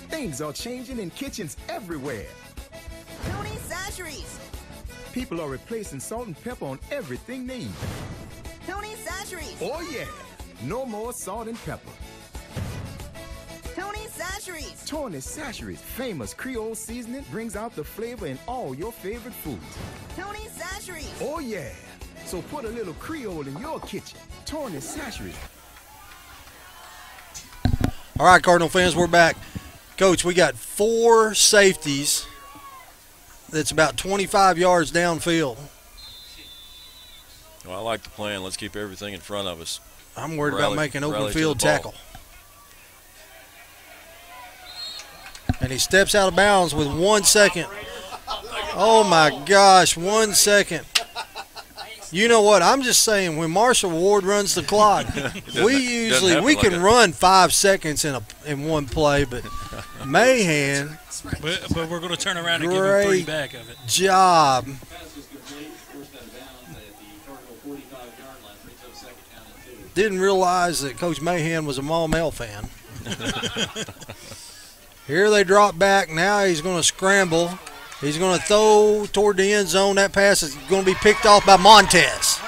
Things are changing in kitchens everywhere. Tony's Sasheries. People are replacing salt and pepper on everything they eat. Tony's Sasheries. Oh yeah, no more salt and pepper. Tony's Sasheries. Tony's Sasheries, famous Creole seasoning, brings out the flavor in all your favorite foods. Tony's Sasheries. Oh yeah, so put a little Creole in your kitchen. Tony's Sasheries. All right, Cardinal fans, we're back. Coach, we got 4 safeties. That's about 25 yards downfield. Well, I like the plan. Let's keep everything in front of us. I'm worried about making open field tackle. And he steps out of bounds with 1 second. Oh my gosh, 1 second. You know what? I'm just saying, when Marshall Ward runs the clock, we can run 5 seconds in one play, but Mahan. But we're going to turn around and give him 3 back of it. Job. Didn't realize that Coach Mahan was a Maumelle fan. Here they drop back. Now he's going to scramble. He's going to throw toward the end zone. That pass is going to be picked off by Montez.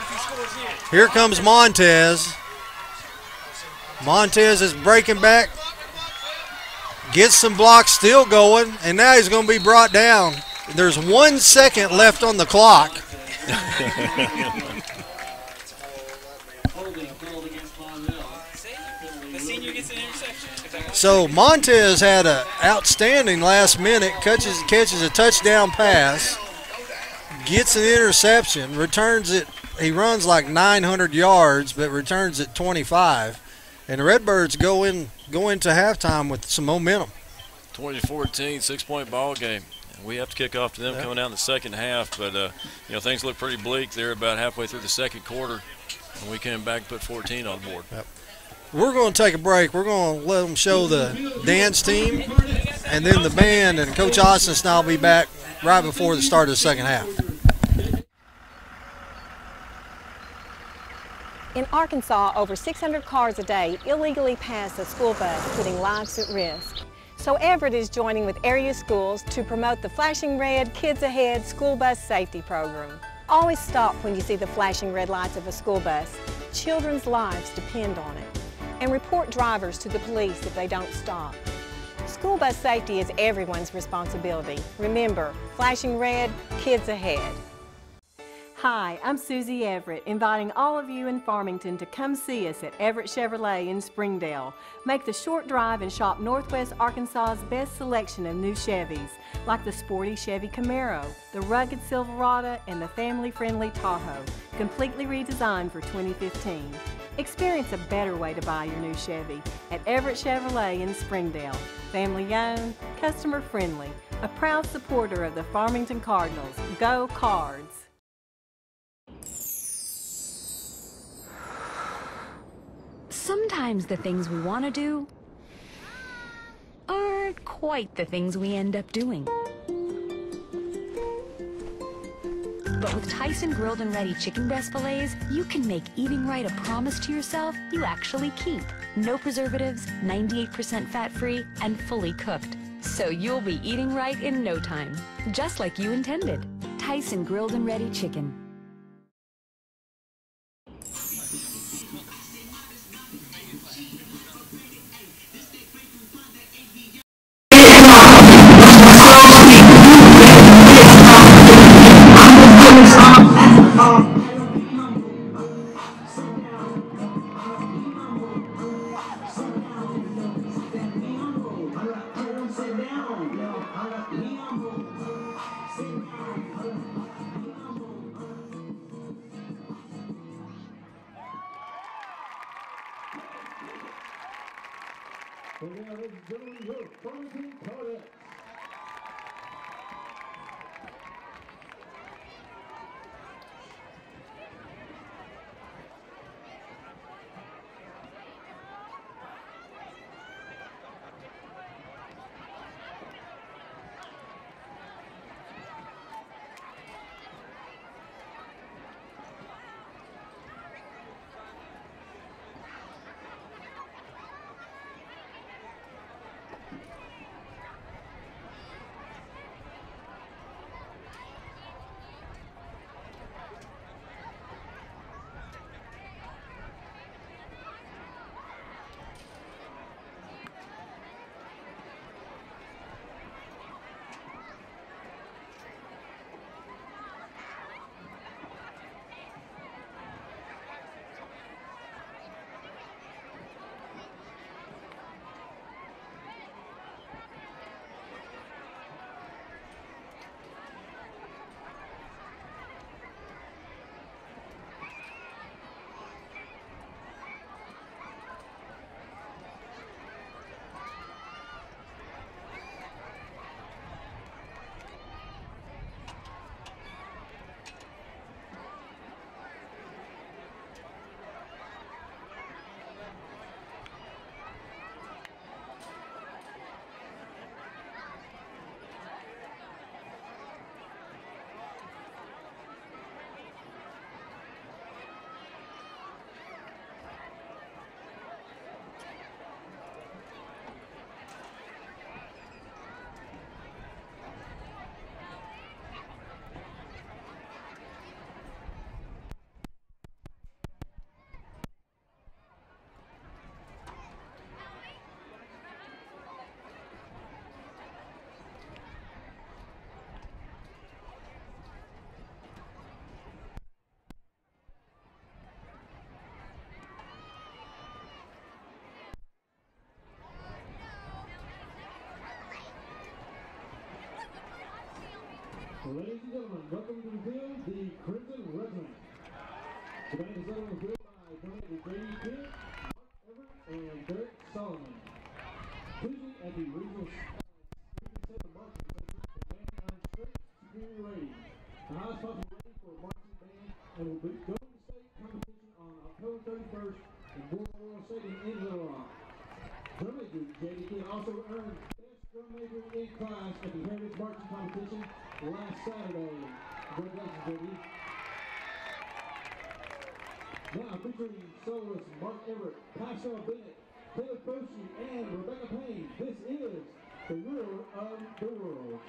Here comes Montez. Montez is breaking back. Gets some blocks, still going, and now he's going to be brought down. There's 1 second left on the clock. So Montez had an outstanding last minute, catches a touchdown pass, gets an interception, returns it. He runs like 900 yards, but returns it 25. And the Redbirds go into halftime with some momentum. 20-14, 6-point ball game. We have to kick off to them coming down the second half, but things look pretty bleak. They're about halfway through the second quarter, and we came back and put 14 on board. Yep. We're going to take a break. We're going to let them show the dance team, and then the band, and Coach Austin and I will be back right before the start of the second half. In Arkansas, over 600 cars a day illegally pass a school bus, putting lives at risk. So Everett is joining with area schools to promote the Flashing Red Kids Ahead school bus safety program. Always stop when you see the flashing red lights of a school bus. Children's lives depend on it. And report drivers to the police if they don't stop. School bus safety is everyone's responsibility. Remember, flashing red, kids ahead. Hi, I'm Susie Everett, inviting all of you in Farmington to come see us at Everett Chevrolet in Springdale. Make the short drive and shop Northwest Arkansas's best selection of new Chevys, like the sporty Chevy Camaro, the rugged Silverado, and the family-friendly Tahoe, completely redesigned for 2015. Experience a better way to buy your new Chevy at Everett Chevrolet in Springdale. Family-owned, customer-friendly, a proud supporter of the Farmington Cardinals. Go Cards! Sometimes the things we want to do aren't quite the things we end up doing. But with Tyson grilled and ready chicken breast fillets, you can make eating right a promise to yourself you actually keep. No preservatives, 98% fat-free, and fully cooked. So you'll be eating right in no time, just like you intended. Tyson grilled and ready chicken. And now, ladies and gentlemen, your Farmington Cadets. Ladies and gentlemen, welcome to the field, the Crimson Regiment. Tonight is on the field by Donald Brady Kidd, Mark Everett, and Derek Solomon. Cruising at the regional 7 marching station for 99 straight superior rating. The highest possible rating for a marching band and will be going to state competition on October 31st in Memorial Stadium in Little Rock. Drum major J.D. Kidd also earned Best Drum Major in class at the Heritage Marching Competition last Saturday. Congratulations, J.D. Now featuring soloists Mark Everett, Pascal Bennett, Taylor Foshi, and Rebecca Payne. This is the Ruler of the World.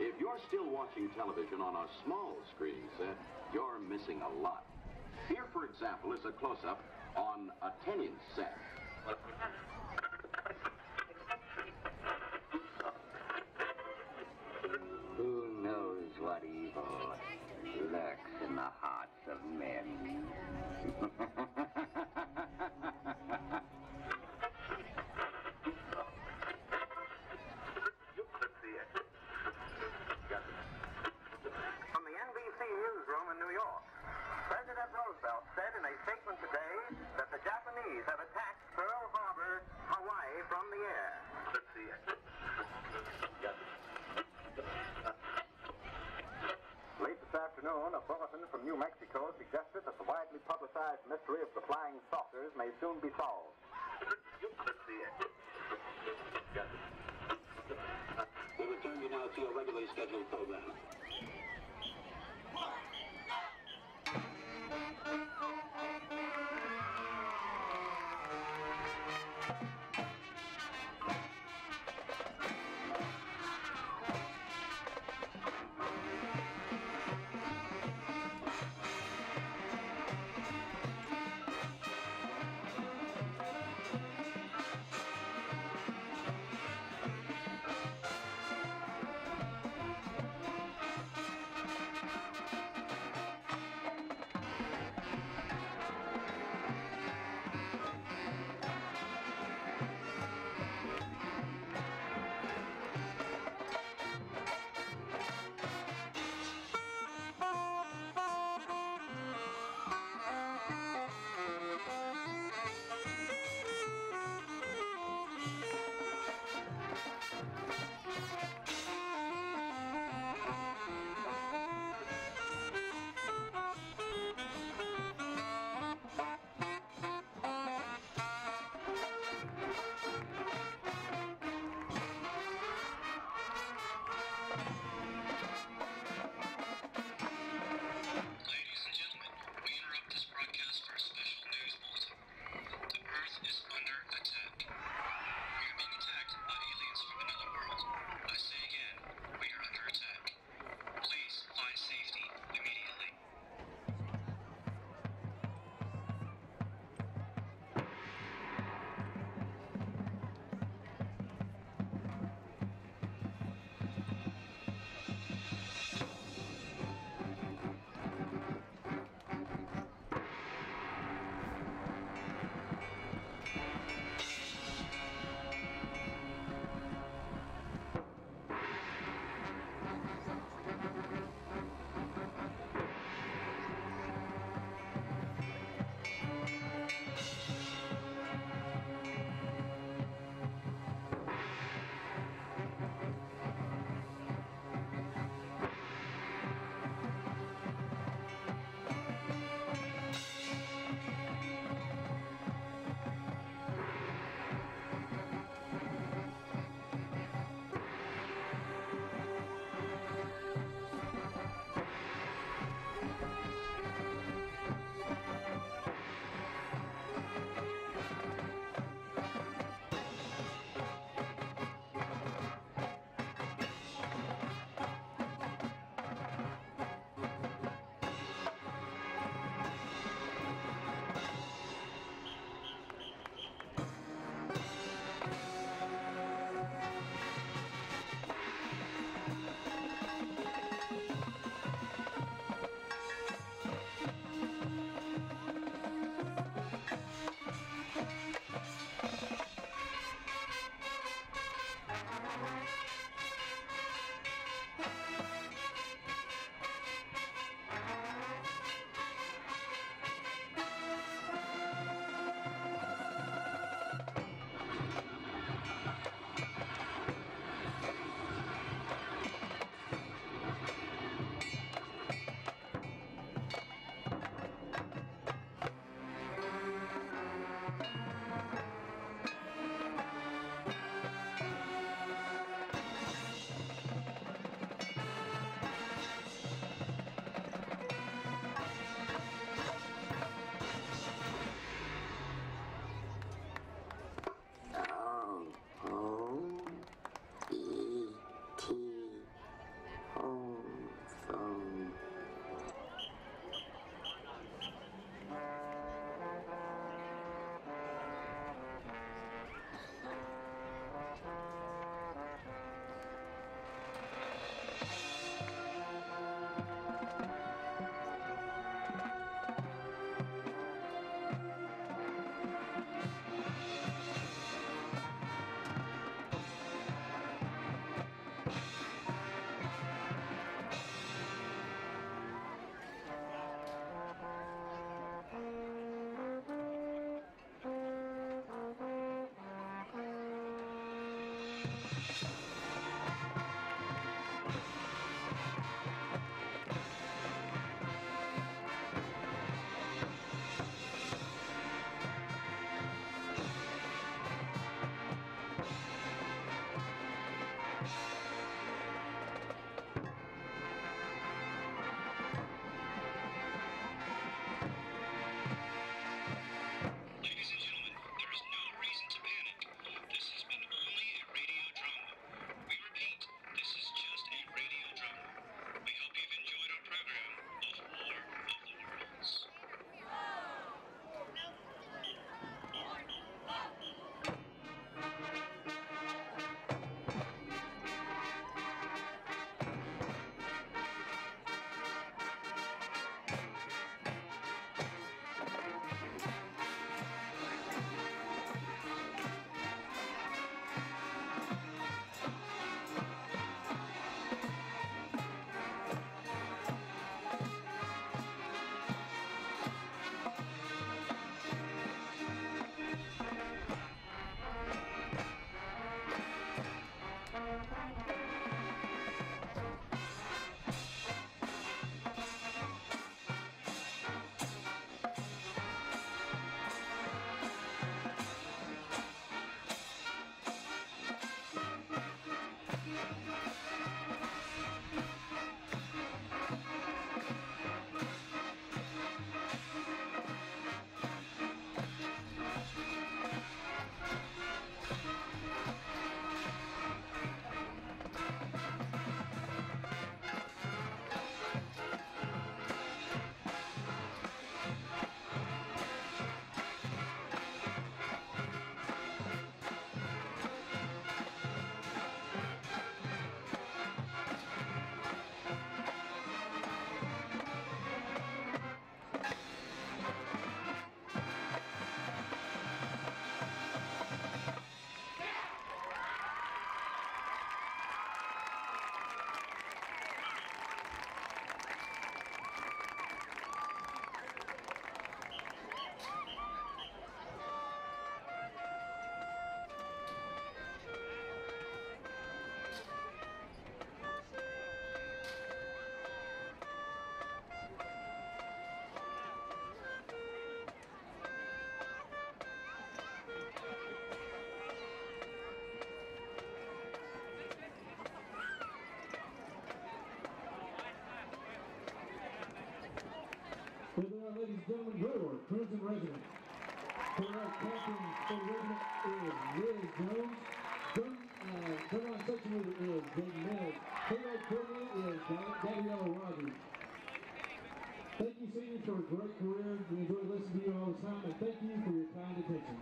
If you're still watching television on a small screen set, you're missing a lot. Here, for example, is a close-up on a 10-inch set. Who knows what evil lurks in the hearts of men? From the NBC newsroom in New York, President Roosevelt said in a statement today that the Japanese have attacked Pearl Harbor a bulletin from New Mexico suggested that the widely publicized mystery of the flying saucers may soon be solved. We return you now to your regularly scheduled program. ladies and gentlemen, your Crimson Regiment. Correct captain for the regiment is Liz Jones. Gun section leader is Jane Mills. Payroll coordinator is Gabrielle Rogers. Thank you, seniors, for a great career. We enjoy listening to you all the time, and thank you for your kind attention.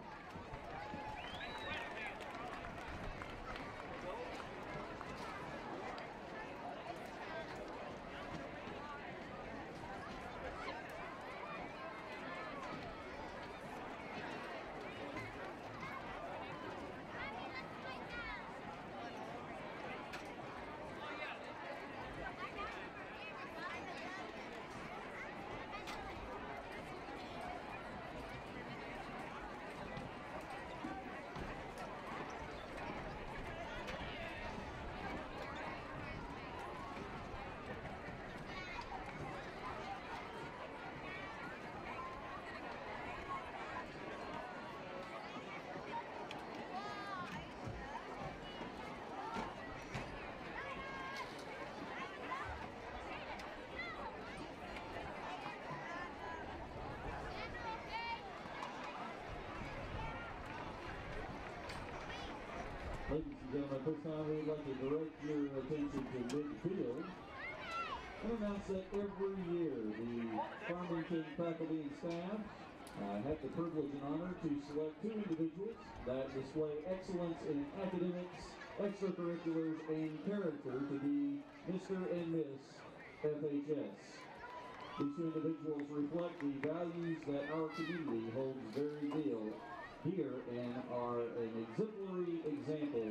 Ladies and gentlemen, at this time we'd like to direct your attention to midfield and announce that every year the Farmington faculty and staff have the privilege and honor to select 2 individuals that display excellence in academics, extracurriculars, and character to be Mr. and Miss FHS. These 2 individuals reflect the values that our community holds very dear here and are an exemplary example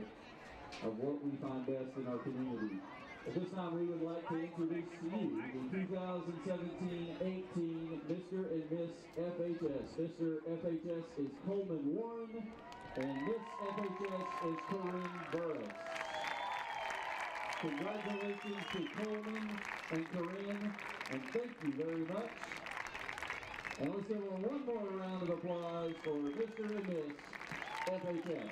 of what we find best in our community. At this time, we would like to introduce to you the 2017-18 Mr. and Miss FHS. Mr. FHS is Coleman Warren, and Miss FHS is Corinne Burris. Congratulations to Coleman and Corinne, and thank you very much. And let's give them one more round of applause for Mr. and Miss FHS.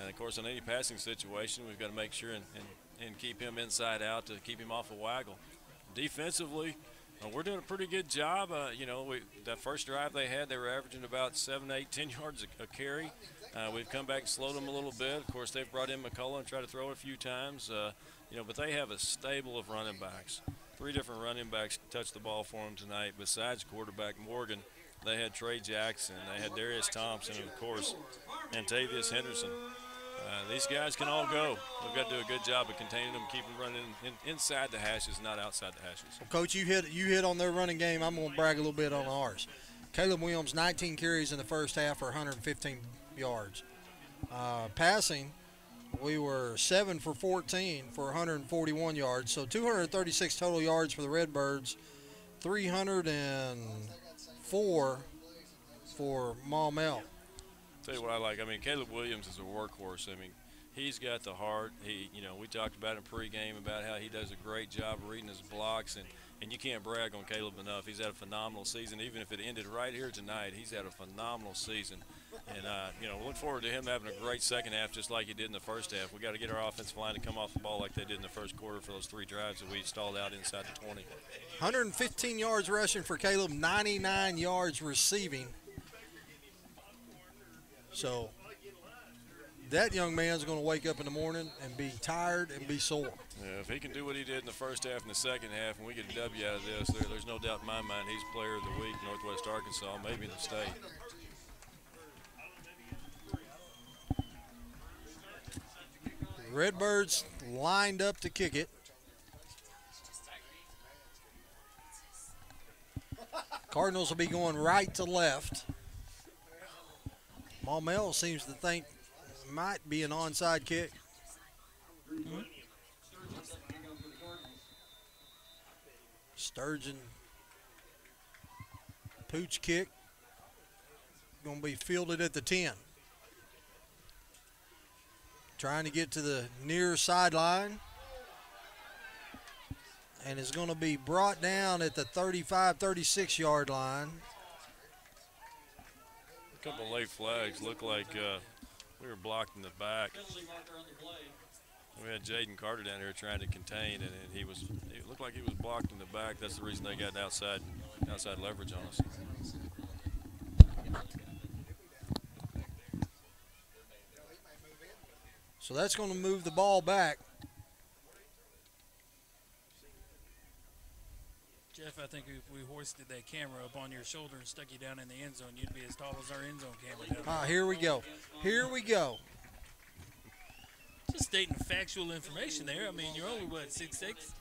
And, of course, in any passing situation, we've got to make sure and keep him inside out to keep him off a waggle. Defensively, we're doing a pretty good job. That first drive they had, they were averaging about 7, 8, 10 yards a carry. We've come back and slowed them a little bit. Of course, they've brought in McCullough and tried to throw it a few times. But they have a stable of running backs. 3 different running backs touched the ball for them tonight. Besides quarterback Morgan, they had Trey Jackson, they had Darius Thompson, and, of course, Antavius Henderson. These guys can all go. We've got to do a good job of containing them, keep them running inside the hashes, not outside the hashes. Well, Coach, you hit on their running game. I'm going to brag a little bit on ours. Caleb Williams, 19 carries in the first half for 115 yards. Passing, we were 7 for 14 for 141 yards. So 236 total yards for the Redbirds, 304 for Maumelle. Tell you what I like. I mean, Caleb Williams is a workhorse. I mean, he's got the heart. We talked about in pregame about how he does a great job reading his blocks, and you can't brag on Caleb enough. He's had a phenomenal season. Even if it ended right here tonight, he's had a phenomenal season. And, we look forward to him having a great second half just like he did in the first half. We got to get our offensive line to come off the ball like they did in the first quarter for those 3 drives that we stalled out inside the 20. 115 yards rushing for Caleb, 99 yards receiving. So that young man's going to wake up in the morning and be tired and be sore. Yeah, if he can do what he did in the first half and the second half, and we get a W out of this, there's no doubt in my mind he's player of the week, Northwest Arkansas, maybe in the state. Redbirds lined up to kick it. Cardinals will be going right to left. Maumelle seems to think it might be an onside kick. Sturgeon pooch kick. Going to be fielded at the 10. Trying to get to the near sideline. And is going to be brought down at the 35, 36-yard line. A couple late flags. Looked like we were blocked in the back. We had Jaden Carter down here trying to contain, and it looked like he was blocked in the back. That's the reason they got outside leverage on us. So that's going to move the ball back. Jeff, I think if we hoisted that camera up on your shoulder and stuck you down in the end zone, you'd be as tall as our end zone camera. Here we go. Here we go. Just stating factual information there. I mean, you're only, what, 6'6",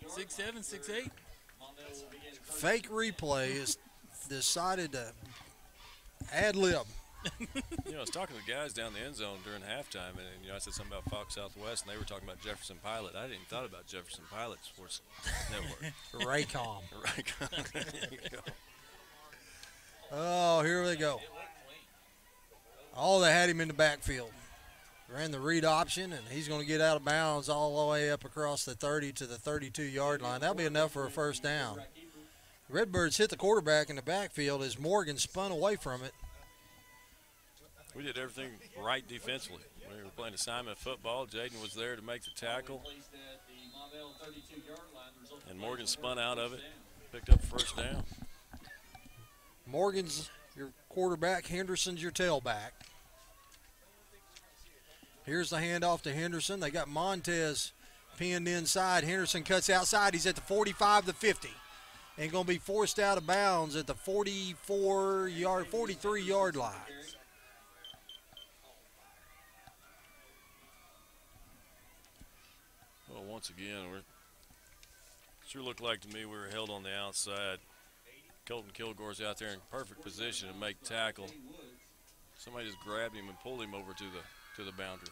6'7", 6'8"? Fake replay has decided to ad-lib. I was talking to the guys down the end zone during halftime, and I said something about Fox Southwest, and they were talking about Jefferson Pilot. I didn't even thought about Jefferson Pilot Sports Network. Raycom. Raycom. There you go. Oh, here they go. Oh, they had him in the backfield. Ran the read option, and he's going to get out of bounds all the way up across the 30 to the 32-yard line. That'll be enough for a first down. Redbirds hit the quarterback in the backfield as Morgan spun away from it. We did everything right defensively. We were playing assignment football. Jaden was there to make the tackle. And Morgan spun out of it, picked up first down. Morgan's your quarterback. Henderson's your tailback. Here's the handoff to Henderson. They got Montez pinned inside. Henderson cuts outside. He's at the 45, the 50. And going to be forced out of bounds at the 43-yard line. Well, once again, sure looked like to me we were held on the outside. Colton Kilgore's out there in perfect position to make tackle. Somebody just grabbed him and pulled him over to the boundary.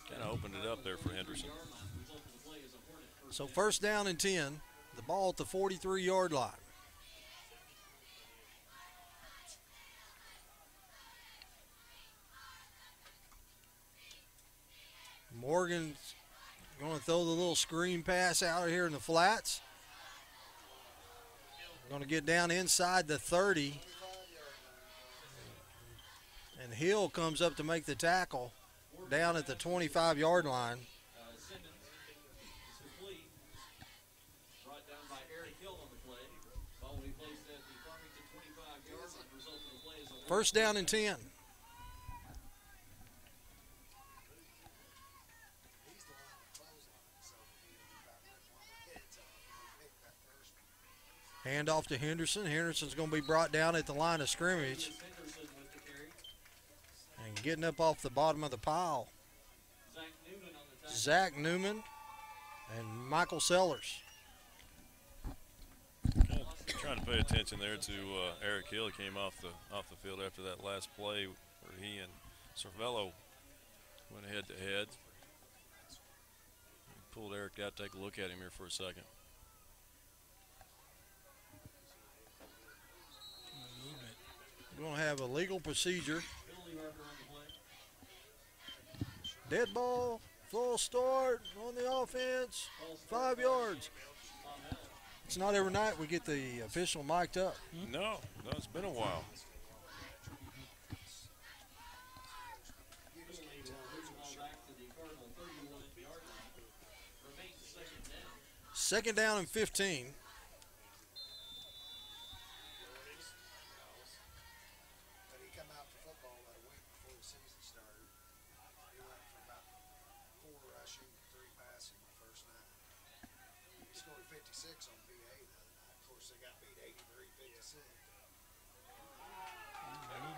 Kind of opened it up there for Henderson. So first down and 10. The ball at the 43-yard line. Morgan's going to throw the little screen pass out here in the flats. Going to get down inside the 30. And Hill comes up to make the tackle down at the 25-yard line. Simmons is complete. Brought down by Eric Hill on the play. Ball will be placed at the Farmington 25-yard line. Result of the play is a First down and 10. Hand off to Henderson. Henderson's going to be brought down at the line of scrimmage. And getting up off the bottom of the pile, Zach Newman and Michael Sellers. Trying to pay attention there to Eric Hill. He came off the field after that last play where he and Cervello went head to head. Pulled Eric out. Take a look at him here for a second. We're going to have a legal procedure. Dead ball, full start on the offense, 5 yards. It's not every night we get the official mic'd up. No, it's been a while. Second down and 15.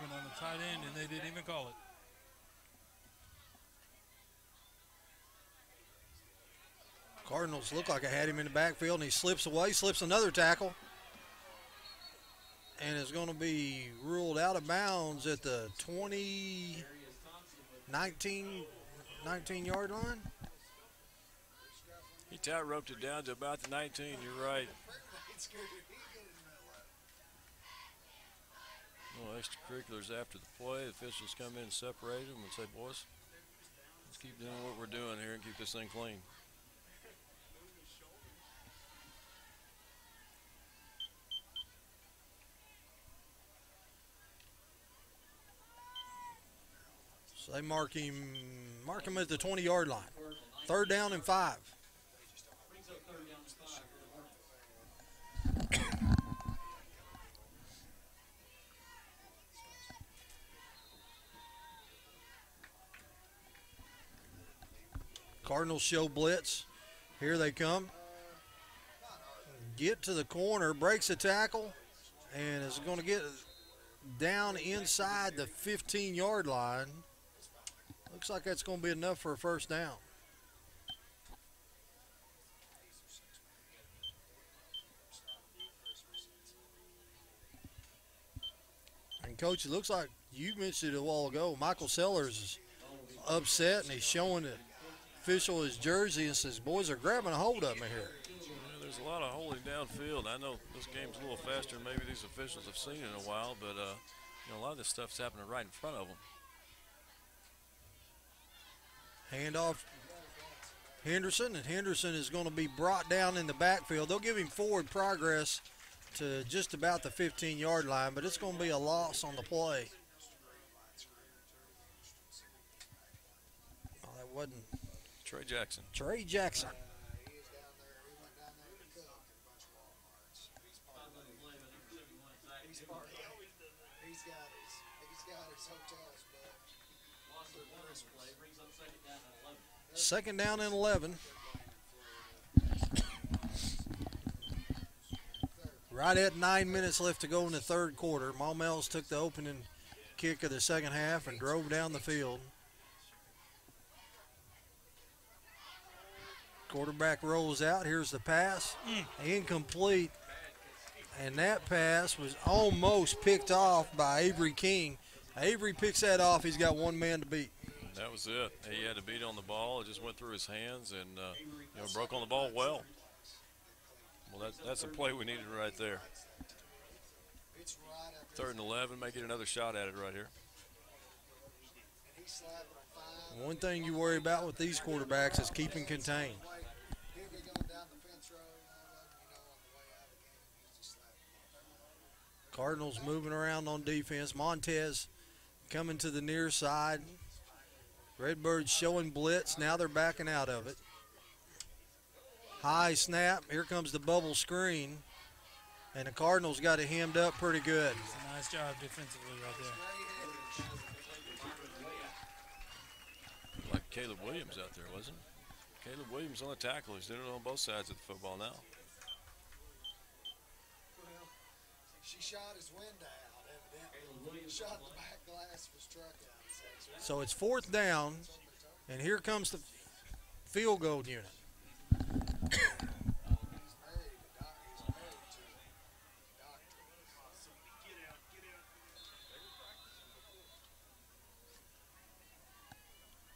Moving on the tight end, and they didn't even call it. Cardinals look like I had him in the backfield, and he slips away, slips another tackle, and is going to be ruled out of bounds at the 19-yard line. He tight-roped it down to about the 19. You're right. Well, extracurriculars after the play. The officials come in and separate them and say, boys, let's keep doing what we're doing here and keep this thing clean. So they mark him at the 20-yard line. Third down and 5. Cardinals show blitz. Here they come. Get to the corner, breaks a tackle, and is going to get down inside the 15-yard line. Looks like that's going to be enough for a first down. And, Coach, it looks like you mentioned it a while ago, Michael Sellers is upset, and he's showing the official his jersey and says, boys are grabbing a hold of me here. Yeah, there's a lot of holding downfield. I know this game's a little faster than maybe these officials have seen in a while, but a lot of this stuff's happening right in front of them. Handoff Henderson, and Henderson is going to be brought down in the backfield. They'll give him forward progress to just about the 15-yard line, but it's going to be a loss on the play. Oh, that wasn't Trey Jackson. Trey Jackson. Second down and 11. Right at 9 minutes left to go in the third quarter. Maumelle's took the opening kick of the second half and drove down the field. Quarterback rolls out. Here's the pass. Incomplete. And that pass was almost picked off by Avery King. Avery picks that off. He's got one man to beat. That was it. He had to beat on the ball. It just went through his hands and broke on the ball well. Well, that's a play we needed right there. Third and 11. May get another shot at it right here. One thing you worry about with these quarterbacks is keeping contained. Cardinals moving around on defense. Montez coming to the near side. Redbirds showing blitz. Now they're backing out of it. High snap. Here comes the bubble screen. And the Cardinals got it hemmed up pretty good. It's a nice job defensively right there. Like Caleb Williams out there, wasn't it? Caleb Williams on the tackle. He's doing it on both sides of the football now. She shot his window out, evidently. Shot the back glass of his truck out. So it's 4th down, and here comes the field goal unit.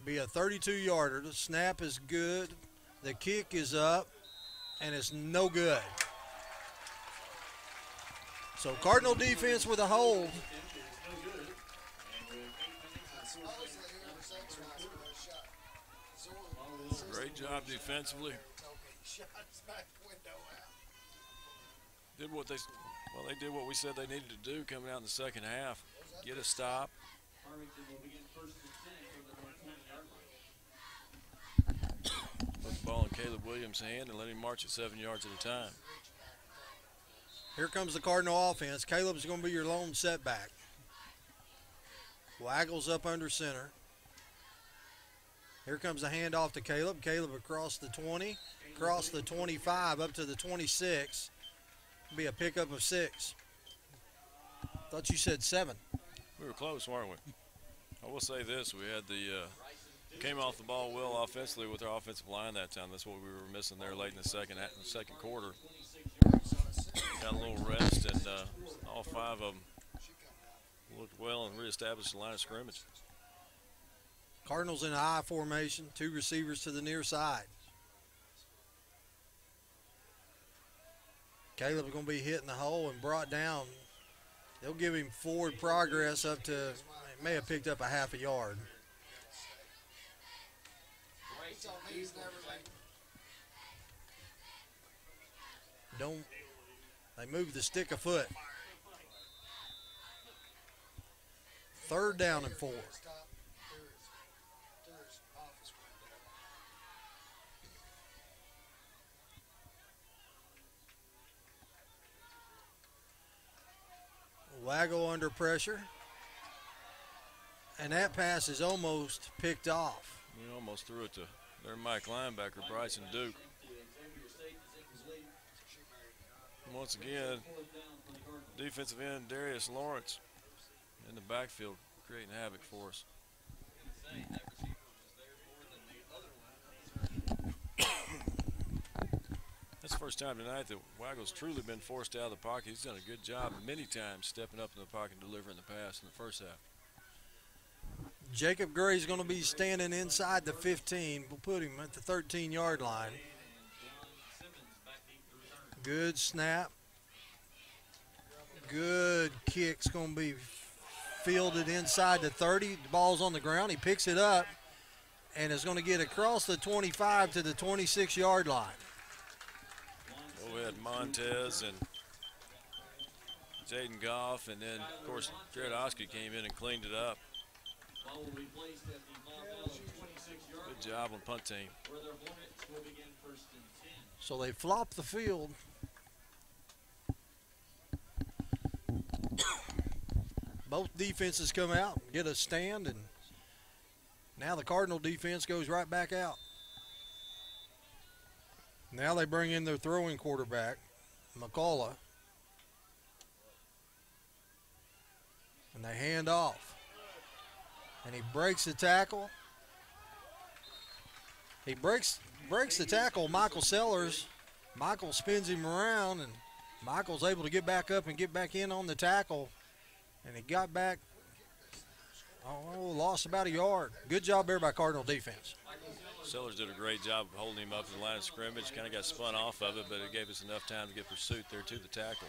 Be a 32-yarder. The snap is good. The kick is up, and it's no good. So Cardinal defense with a hold. Great job defensively. Did what they did what we said they needed to do coming out in the second half. Get a stop. Farmington will begin 1st and 10 from the North 20-yard line. Put the ball in Caleb Williams' hand and let him march it 7 yards at a time. Here comes the Cardinal offense. Caleb's going to be your lone setback. Waggles up under center. Here comes the handoff to Caleb. Caleb across the 20, across the 25, up to the 26. Be a pickup of 6. Thought you said 7. We were close, weren't we? I will say this: we had came off the ball well offensively with our offensive line that time. That's what we were missing there late in the second quarter. Got a little rest, and all 5 of them looked well and reestablished the line of scrimmage. Cardinals in an I formation, 2 receivers to the near side. Caleb's going to be hitting the hole and brought down. They'll give him forward progress up to, may have picked up a half a yard. They move the stick a foot. 3rd down and 4. Waggle under pressure. And that pass is almost picked off. We almost threw it to their Mike linebacker, Bryson Duke. And once again, defensive end Darius Lawrence in the backfield creating havoc for us. That's the first time tonight that Waggle's truly been forced out of the pocket. He's done a good job many times stepping up in the pocket and delivering the pass in the first half. Jacob Gray's going to be standing inside the 15. We'll put him at the 13-yard line. Good snap. Good kick's going to be fielded inside the 30. The ball's on the ground. He picks it up and is going to get across the 25 to the 26-yard line. Well, we had Montez and Jaden Goff, and then, of course, Jared Oskey came in and cleaned it up. Ball will be placed at the Maumelle 26-yard line. Good job on punt team. Where their Hornets will begin 1st and 10. So they flop the field. Both defenses come out and get a stand, and now the Cardinal defense goes right back out. Now they bring in their throwing quarterback, McCullough, and they hand off. And he breaks the tackle. He breaks the tackle, Michael Sellers. Michael spins him around, and Michael's able to get back up and get back in on the tackle. And he got back, lost about a yard. Good job there by Cardinal defense. Sellers did a great job of holding him up in the line of scrimmage. Kind of got spun off of it, but it gave us enough time to get pursuit there to the tackle.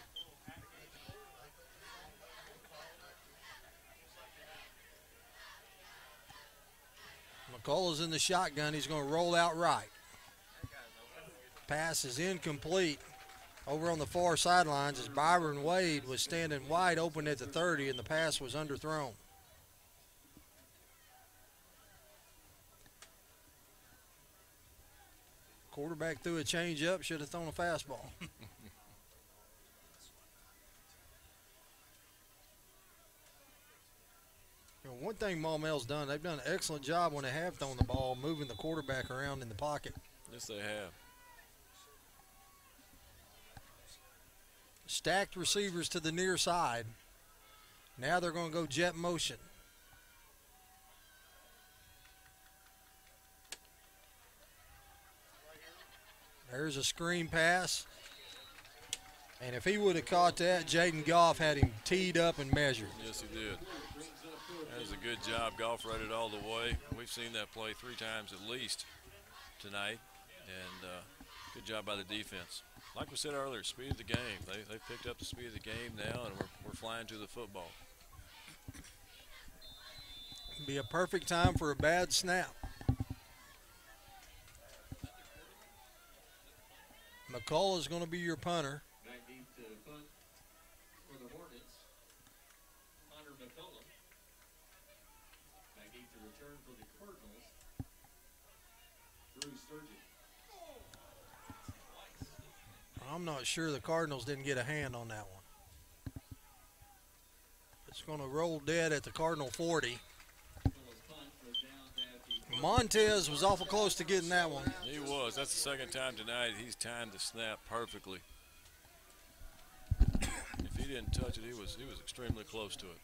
McCullough's in the shotgun. He's going to roll out right. Pass is incomplete. Over on the far sidelines as Byron Wade was standing wide open at the 30, and the pass was underthrown. Quarterback threw a change up, should have thrown a fastball. One thing Maumelle's done, they've done an excellent job when they have thrown the ball, moving the quarterback around in the pocket. Yes, they have. Stacked receivers to the near side. Now they're going to go jet motion. There's a screen pass. And if he would have caught that, Jaden Goff had him teed up and measured. Yes, he did. That was a good job. Goff read it all the way. We've seen that play 3 times at least tonight. And good job by the defense. Like we said earlier, speed of the game. They picked up the speed of the game now, and we're flying to the football. Be a perfect time for a bad snap. McCullough is going to be your punter. Back deep to punt for the Hornets. Hunter McCullough. Back deep to return for the Cardinals. Drew Sturgeon. I'm not sure the Cardinals didn't get a hand on that one. It's going to roll dead at the Cardinal 40. Montez was awful close to getting that one. He was. That's the second time tonight he's timed the snap perfectly. If he didn't touch it, he was extremely close to it.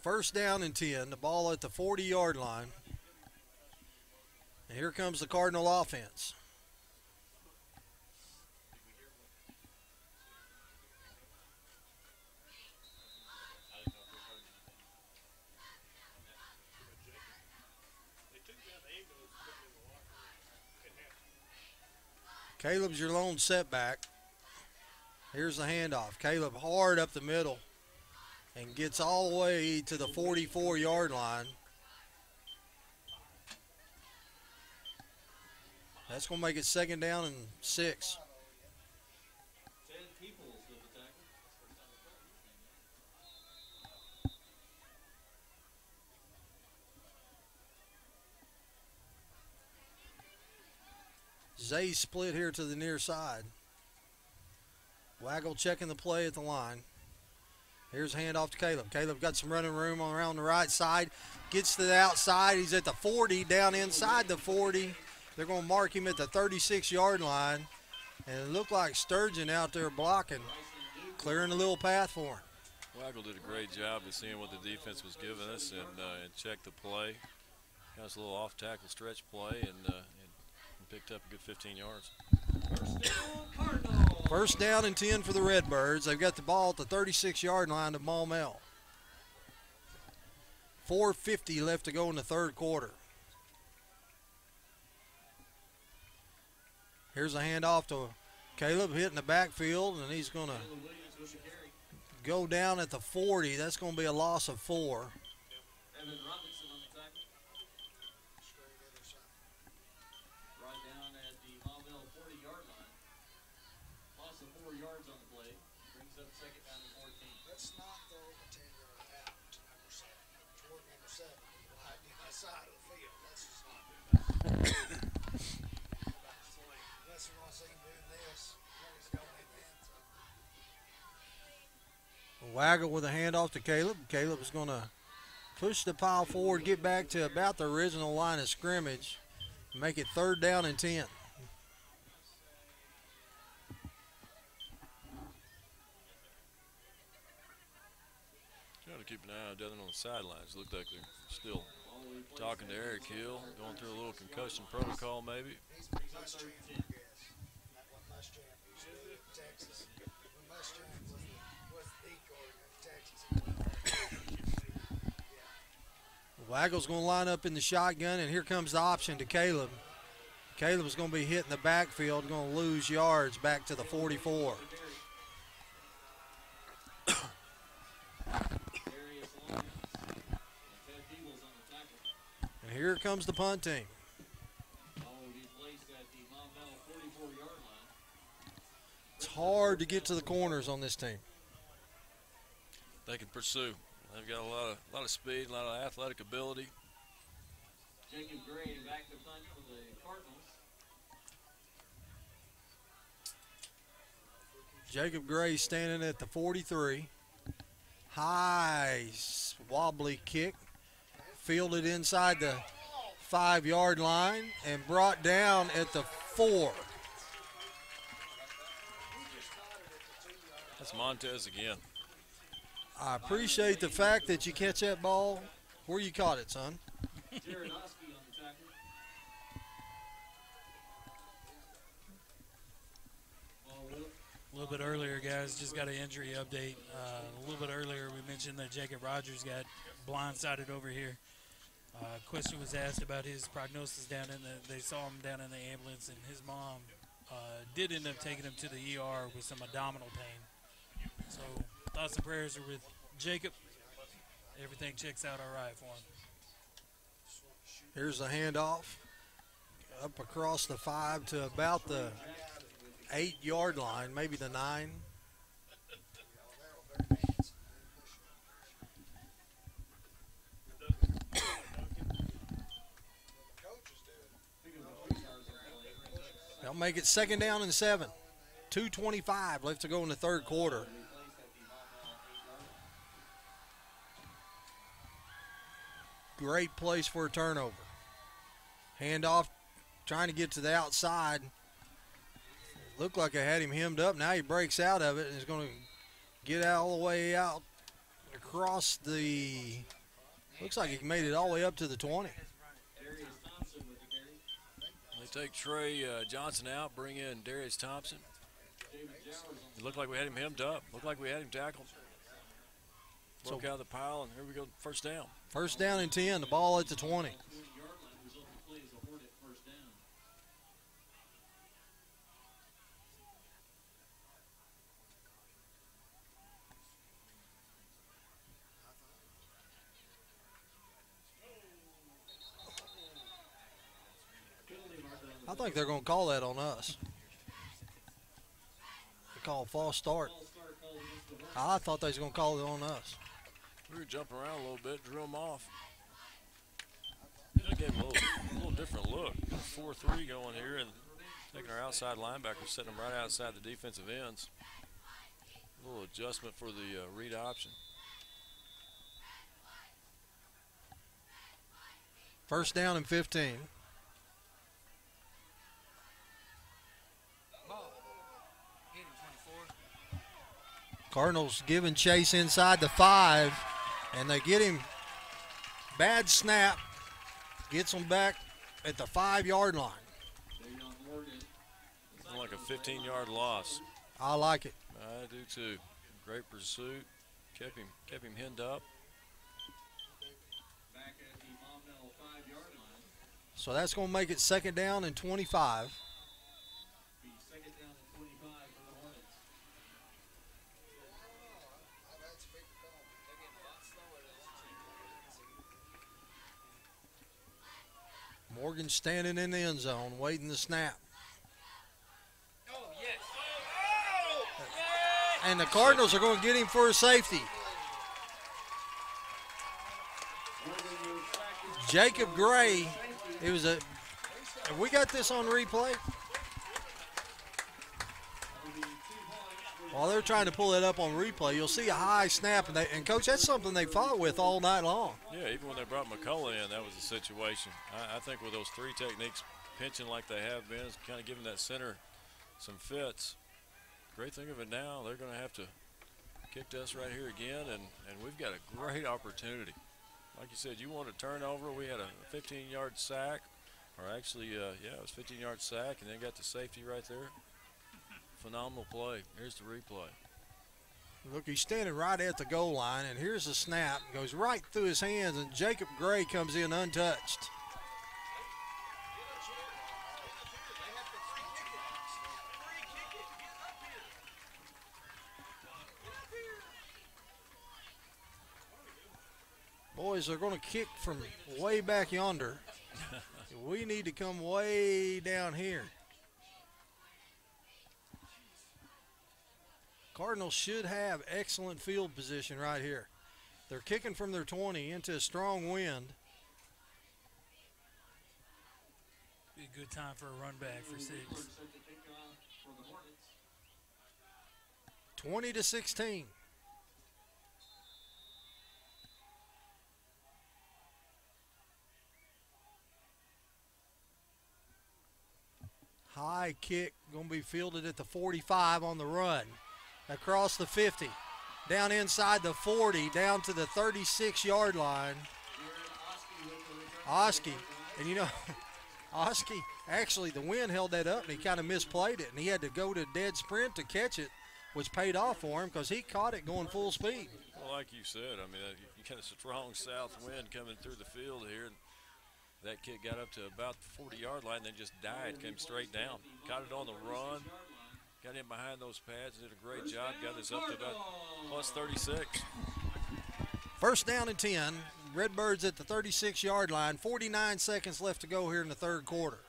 First down and 10. The ball at the 40-yard line. And here comes the Cardinal offense. Caleb's your lone setback. Here's the handoff. Caleb hard up the middle and gets all the way to the 44-yard line. That's going to make it second down and 6. 10 people to the tackle. Zay split here to the near side. Waggle checking the play at the line. Here's a handoff to Caleb. Caleb got some running room around the right side. Gets to the outside. He's at the 40, down inside the 40. They're going to mark him at the 36-yard line. And it looked like Sturgeon out there blocking, clearing a little path for him. Waggle did a great job of seeing what the defense was giving us and checked the play. Got us a little off-tackle stretch play and picked up a good 15 yards. First down and 10 for the Redbirds. They've got the ball at the 36-yard line of Maumelle. 4:50 left to go in the third quarter. Here's a handoff to Caleb hitting the backfield, and he's going to go down at the 40. That's going to be a loss of 4. Evan Robinson on the tackle. Right down at the Maumelle 40-yard line. Loss of 4 yards on the play. Brings up second down and 14. Let's not throw a 10-yard out to number 7. Toward number 7. Wide on that side of the field. Let's just not do that. Unless we want to see him doing this. He's going in the end zone. Waggle with a handoff to Caleb. Caleb is going to push the pile forward, get back to about the original line of scrimmage, make it third down and 10. Trying to keep an eye down on the sidelines. Looked like they're still talking to Eric Hill, going through a little concussion protocol maybe. Waggle's going to line up in the shotgun, and here comes the option to Caleb. Caleb's going to be hitting the backfield, going to lose yards back to the 44. And here comes the punt team. It's hard to get to the corners on this team. They can pursue. They've got a lot of speed, a lot of athletic ability. Jacob Gray back to punt for the Cardinals. Jacob Gray standing at the 43. High wobbly kick. Fielded inside the 5-yard line and brought down at the 4. That's Montez again. I appreciate the fact that you catch that ball where you caught it, son. Jared Oski on the tackle. A little bit earlier, guys, just got an injury update. A little bit earlier, we mentioned that Jacob Rogers got blindsided over here. Question was asked about his prognosis down in they saw him down in the ambulance, and his mom did end up taking him to the ER with some abdominal pain. So thoughts and prayers are with Jacob. Everything checks out all right for him. Here's the handoff. Up across the 5 to about the 8-yard line, maybe the 9. They'll make it 2nd down and 7. 2:25 left to go in the 3rd quarter. Great place for a turnover. Handoff, trying to get to the outside. Looked like I had him hemmed up. Now he breaks out of it and is going to get all the way out across the, looks like he made it all the way up to the 20. They take Trey Johnson out, bring in Darius Thompson. It looked like we had him hemmed up. Looked like we had him tackled. Broke out of the pile, and here we go, 1st down. 1st down and 10, the ball at the 20. I think they're going to call that on us. They call a false start. I thought they was going to call it on us. We were jumping around a little bit, drew them off. That gave them a little different look. 4-3 going here, and taking our outside linebackers, setting them right outside the defensive ends. A little adjustment for the read option. 1st down and 15. Cardinals giving chase inside the 5, and they get him. Bad snap. Gets them back at the 5-yard line. Like a 15-yard loss. I like it. I do too. Great pursuit. Kept him hemmed up. Back at the Maumelle 5-yard line. So that's going to make it 2nd down and 25. Be 2nd down and 25 for the Hornets. Morgan standing in the end zone, waiting the snap. Oh, yes. And the Cardinals are going to get him for a safety. Jacob Gray, it was a, have we got this on replay? While they're trying to pull it up on replay, you'll see a high snap. And Coach, that's something they fought with all night long. Yeah, even when they brought McCullough in, that was the situation. I think with those 3 techniques, pinching like they have been, is kind of giving that center some fits. Great thing of it now, they're going to have to kick to us right here again, and we've got a great opportunity. Like you said, you want a turnover. We had a 15-yard sack, or actually, yeah, it was a 15-yard sack, and then got the safety right there. Phenomenal play. Here's the replay. Look, he's standing right at the goal line, and here's the snap. Goes right through his hands, and Jacob Gray comes in untouched. Boys, they're going to kick from way back yonder. We need to come way down here. Cardinals should have excellent field position right here. They're kicking from their 20 into a strong wind. Be a good time for a run back for 6. 20-16. High kick going to be fielded at the 45 on the run. Across the 50. Down inside the 40. Down to the 36-yard line. Oski. And you know, Oski, actually the wind held that up and he kind of misplayed it. And he had to go to dead sprint to catch it, which paid off for him because he caught it going full speed. Well, like you said, I mean, you got a strong south wind coming through the field here. And that kid got up to about the 40-yard line, then just died, came straight down. Got it on the run, got in behind those pads, did a great job, got us up to about plus 36. First down and 10. Redbirds at the 36-yard line. 49 seconds left to go here in the third quarter.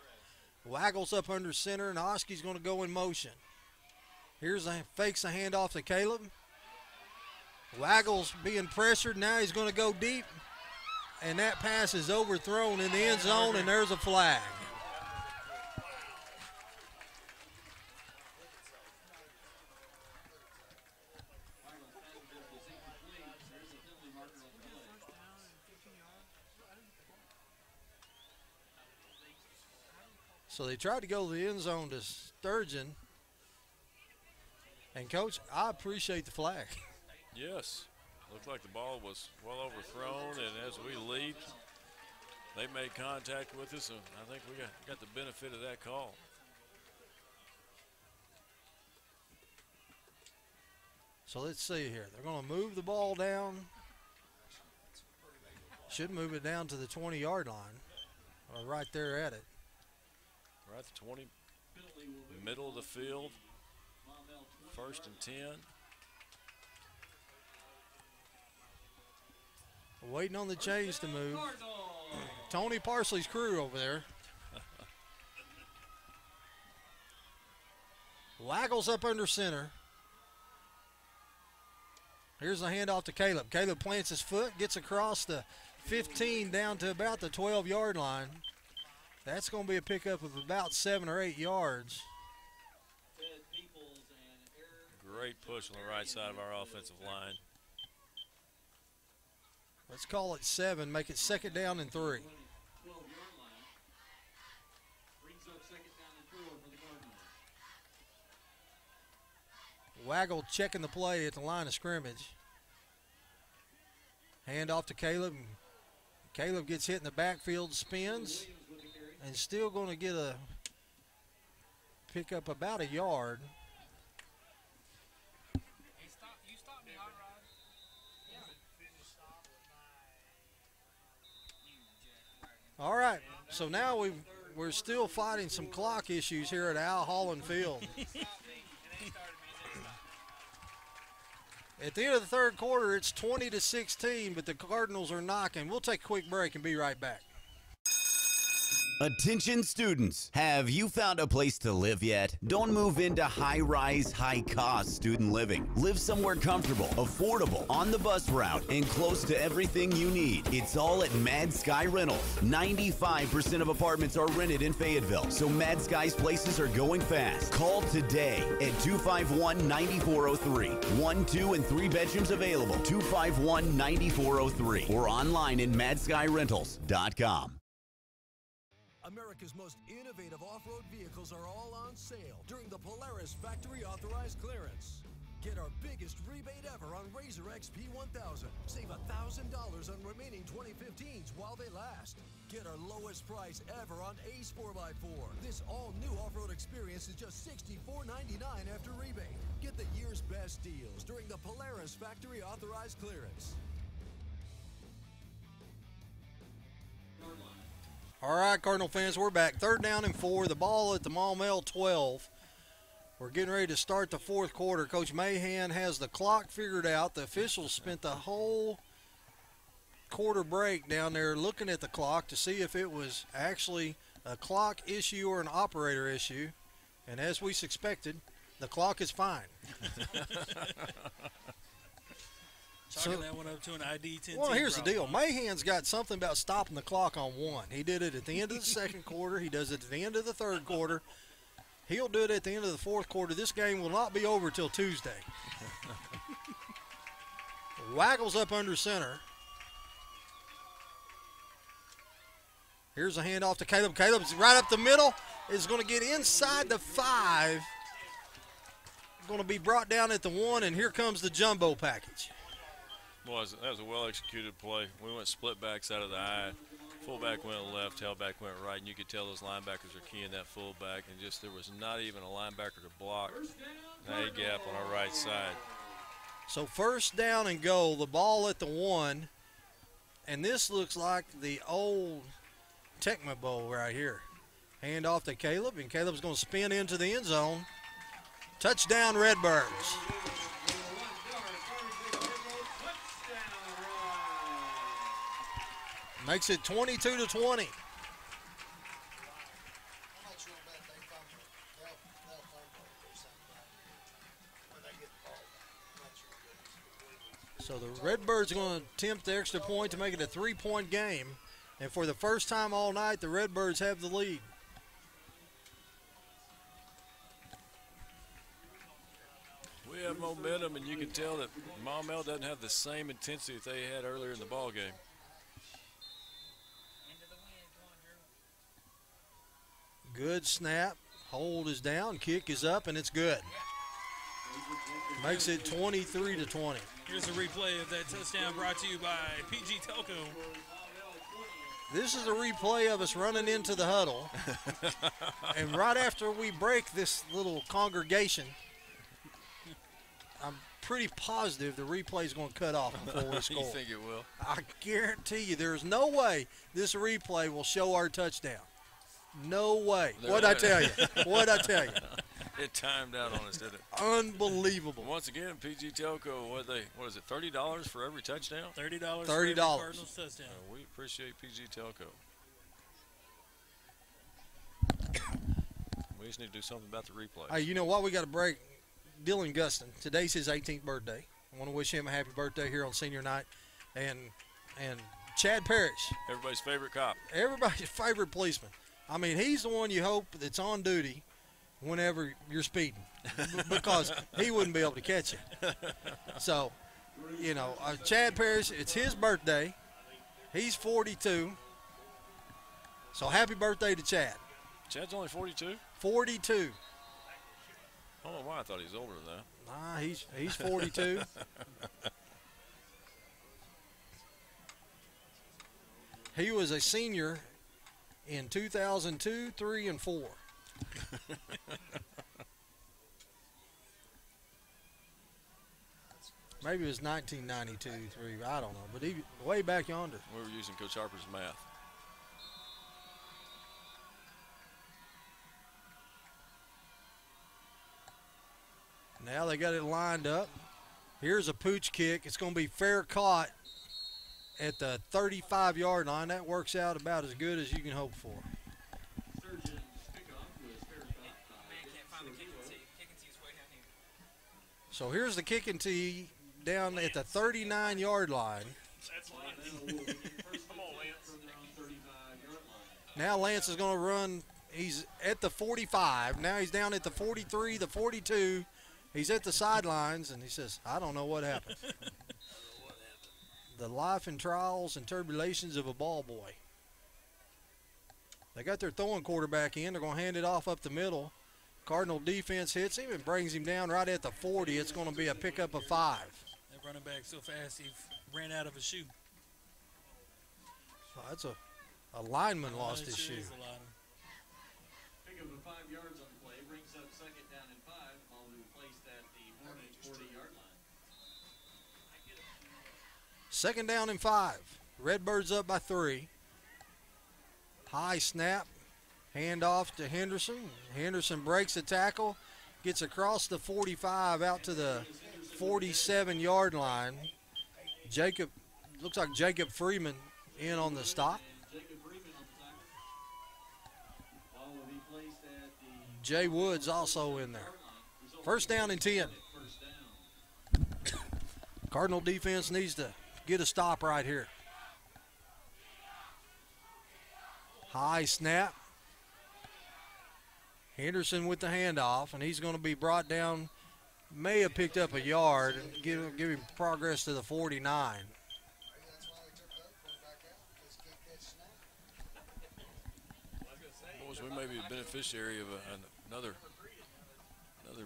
Waggles up under center, and Oski's going to go in motion. Fakes a handoff to Caleb. Waggles being pressured. Now he's going to go deep. And that pass is overthrown in the end zone, and there's a flag. So they tried to go to the end zone to Sturgeon. And, Coach, I appreciate the flag. Yes. Looked like the ball was well overthrown, and as we leaped, they made contact with us, and I think we got the benefit of that call. So let's see here. They're going to move the ball down. Should move it down to the 20-yard line, or right there at it. Right at the 20, middle of the field, 1st and 10. Waiting on the chains to move. Tony Parsley's crew over there. Waggles up under center. Here's a handoff to Caleb. Caleb plants his foot, gets across the 15 down to about the 12-yard line. That's going to be a pickup of about 7 or 8 yards. Great push on the right side of our offensive line. Let's call it 7, make it 2nd down and 3. Waggle checking the play at the line of scrimmage. Hand off to Caleb. Caleb gets hit in the backfield, spins, and still going to get a pick up about a yard. All right, so now we're still fighting some clock issues here at Al Holland Field. At the end of the third quarter, it's 20-16, but the Cardinals are knocking. We'll take a quick break and be right back. Attention students, have you found a place to live yet? Don't move into high-rise, high-cost student living. Live somewhere comfortable, affordable, on the bus route, and close to everything you need. It's all at Mad Sky Rentals. 95% of apartments are rented in Fayetteville, so Mad Sky's places are going fast. Call today at 251-9403. 1, 2, and 3 bedrooms available. 251-9403 or online at madskyrentals.com. America's most innovative off-road vehicles are all on sale during the Polaris Factory Authorized Clearance. Get our biggest rebate ever on Razor XP 1000. Save $1,000 on remaining 2015s while they last. Get our lowest price ever on Ace 4x4. This all-new off-road experience is just $64.99 after rebate. Get the year's best deals during the Polaris Factory Authorized Clearance. All right, Cardinal fans, we're back. 3rd down and 4. The ball at the Maumelle 12. We're getting ready to start the fourth quarter. Coach Mahan has the clock figured out. The officials spent the whole quarter break down there looking at the clock to see if it was actually a clock issue or an operator issue. And as we suspected, the clock is fine. Chalking that one up to an ID 10. Well, here's the deal. Mahan's got something about stopping the clock on 1. He did it at the end of the second quarter. He does it at the end of the third quarter. He'll do it at the end of the fourth quarter. This game will not be over till Tuesday. Waggles up under center. Here's a handoff to Caleb. Caleb's right up the middle. Is going to get inside the 5. Going to be brought down at the 1, and here comes the jumbo package. Well, that was a well-executed play. We went split backs out of the eye. Fullback went left, tailback went right, and you could tell those linebackers are keying that fullback, and just there was not even a linebacker to block that gap on our right side. So first down and goal, the ball at the 1, and this looks like the old Tecma Bowl right here. Hand off to Caleb, and Caleb's going to spin into the end zone. Touchdown, Redbirds. Makes it 22-20. So the Redbirds are going to attempt the extra point to make it a 3-point game. And for the first time all night, the Redbirds have the lead. We have momentum, and you can tell that Maumelle doesn't have the same intensity that they had earlier in the ball game. Good snap. Hold is down. Kick is up, and it's good. Makes it 23-20. Here's a replay of that touchdown brought to you by PG Telco. This is a replay of us running into the huddle. And right after we break this little congregation, I'm pretty positive the replay is going to cut off before we score. You think it will? I guarantee you there's no way this replay will show our touchdown. No way. What'd I tell you? What'd I tell you? It timed out on us, didn't it? Unbelievable. Once again, PG Telco, what is it, $30 for every touchdown? $30 for $30. every Cardinals touchdown. We appreciate PG Telco. We just need to do something about the replay. Hey, you know what? We got to break. Dylan Guston. Today's his 18th birthday. I want to wish him a happy birthday here on senior night. And Chad Parrish. Everybody's favorite cop. Everybody's favorite policeman. I mean, he's the one you hope that's on duty whenever you're speeding because he wouldn't be able to catch you. So, you know, Chad Parrish, it's his birthday. He's 42. So happy birthday to Chad. Chad's only 42? 42. I don't know why I thought he was older than that. Nah, he's 42. He was a senior in 2002, 3, and 4. Maybe it was 1992, 3. I don't know, but he way back yonder. We were using Coach Harper's math. Now they got it lined up. Here's a pooch kick. It's going to be fair caught at the 35-yard line. That works out about as good as you can hope for. So here's the kicking tee down at the 39-yard line. Now Lance is going to run. He's at the 45. Now he's down at the 43, the 42. He's at the sidelines, and he says, I don't know what happened. The life and trials and tribulations of a ball boy. They got their throwing quarterback in. They're going to hand it off up the middle. Cardinal defense hits him and brings him down right at the 40. It's going to be a pickup of 5. That running back so fast he ran out of a shoe. So that's a lineman lost his shoe. Pickup of 5 yards on the play brings up second down and 5. Ball will be placed at the Hornets 40-yard line. Second down and 5. Redbirds up by 3. High snap. Hand off to Henderson. Henderson breaks the tackle. Gets across the 45 out to the 47-yard line. Looks like Jacob Freeman in on the stop. Jay Woods also in there. First down and 10. Cardinal defense needs to get a stop right here. High snap. Henderson with the handoff, and he's going to be brought down. May have picked up a yard and give him progress to the 49. Boys, we may be a beneficiary of another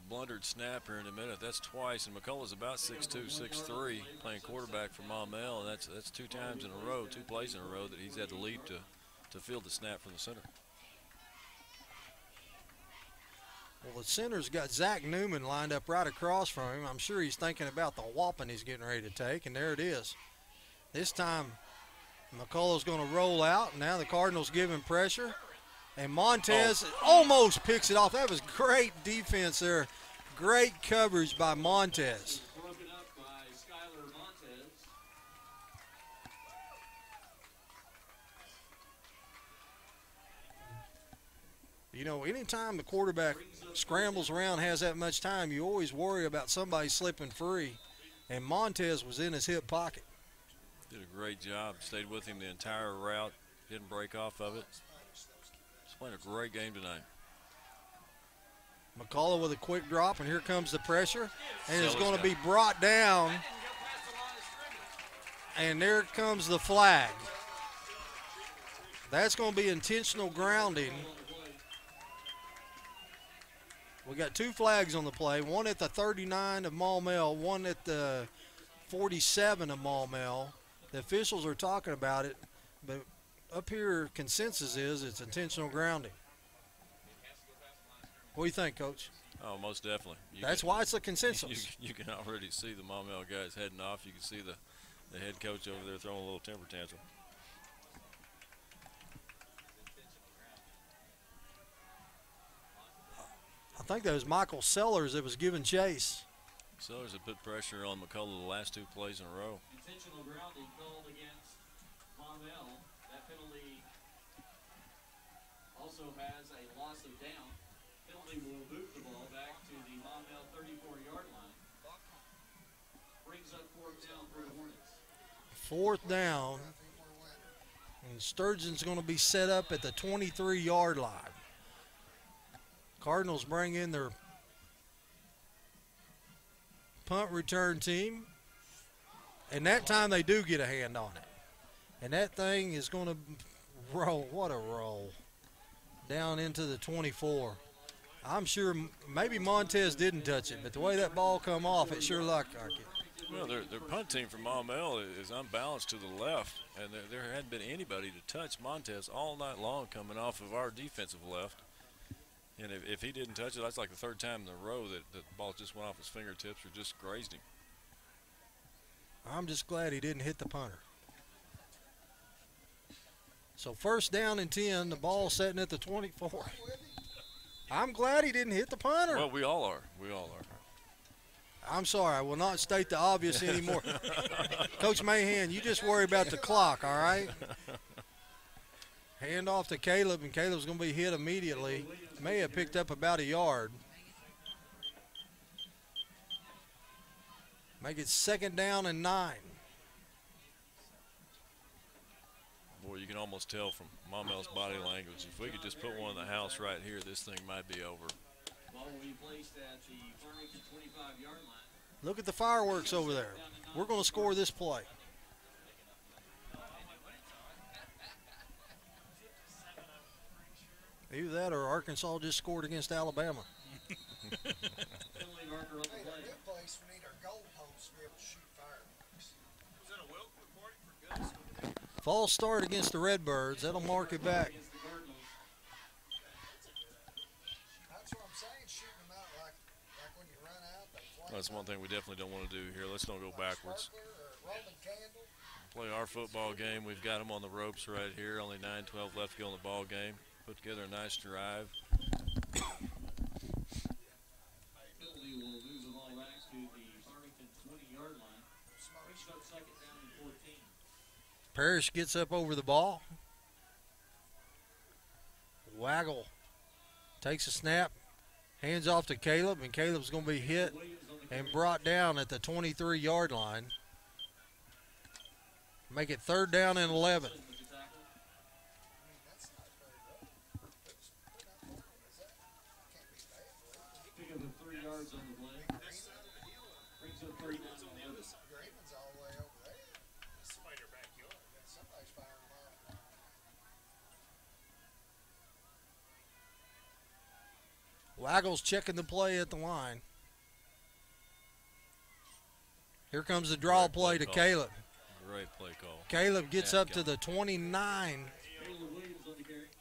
blundered snap here in a minute. That's twice, and McCullough's about 6'2", 6'3", playing quarterback for Maumelle, and that's 2 times in a row, 2 plays in a row that he's had to leap to field the snap from the center. Well, the center's got Zach Newman lined up right across from him. I'm sure he's thinking about the whopping he's getting ready to take, and there it is. This time, McCullough's going to roll out, and now the Cardinals give him pressure. And Montez almost picks it off. That was great defense there. Great coverage by Montez. Broken up by Skylar Montez. You know, anytime the quarterback scrambles around, has that much time, you always worry about somebody slipping free. And Montez was in his hip pocket. Did a great job. Stayed with him the entire route. Didn't break off of it. He's playing a great game tonight. McCullough with a quick drop, and here comes the pressure. And it's going to be brought down. And there comes the flag. That's going to be intentional grounding. We got 2 flags on the play, one at the 39 of Maumelle, one at the 47 of Maumelle. The officials are talking about it, but up here consensus is it's intentional grounding. What do you think, Coach? Oh, most definitely. That's why it's a consensus. You can already see the Maumelle guys heading off. You can see the head coach over there throwing a little temper tantrum. I think that was Michael Sellers that was giving chase. Sellers have put pressure on McCullough the last 2 plays in a row. Intentional grounding called against Maumelle. That penalty also has a loss of down. Penalty will boot the ball back to the Maumelle 34-yard line. Brings up 4th down for the Hornets. 4th down. And Sturgeon's going to be set up at the 23-yard line. Cardinals bring in their punt return team. And that time they do get a hand on it. And that thing is going to roll. What a roll. Down into the 24. I'm sure maybe Montez didn't touch it, but the way that ball come off, it sure looked like it. Well, their punt team from Maumelle is unbalanced to the left, and there hadn't been anybody to touch Montez all night long coming off of our defensive left. And if he didn't touch it, that's like the 3rd time in a row that the ball just went off his fingertips or just grazed him. I'm just glad he didn't hit the punter. So 1st down and 10, the ball sitting at the 24. I'm glad he didn't hit the punter. Well, we all are. We all are. I'm sorry, I will not state the obvious anymore. Coach Mahan, you just worry about the clock, all right? Hand off to Caleb, and Caleb's going to be hit immediately. May have picked up about a yard. Make it 2nd down and 9. Boy, you can almost tell from Maumelle's body language. If we could just put one in the house right here, this thing might be over. Ball will be placed at the Farmington 25-yard line. Look at the fireworks over there. We're going to score this play. Either that or Arkansas just scored against Alabama. Penalty marker on the play. New place, we need our goalposts to be able to shoot fireworks. Was that a welcome party for goodness? False start against the Redbirds. That'll mark it back. That's what I'm saying, shooting them out like when you run out. That's one thing we definitely don't want to do here. Let's don't go backwards. Play our football game. We've got them on the ropes right here. Only 9-12 left to go in the ball game. Put together a nice drive. Penalty will lose the ball back to the Farmington 20-yard line. Brings up 2nd down and 14. Parrish gets up over the ball. Waggle takes a snap, hands off to Caleb, and Caleb's going to be hit and brought down at the 23-yard line. Make it 3rd down and 11. pickup of 3 yards on the play. Brings up 3 down on the other. Graven's all the way over there. Somebody in their backyard. Yeah, somebody's firing them up. Waggles checking the play at the line. Here comes the draw play to Caleb. Great play call. Caleb gets up to the 29.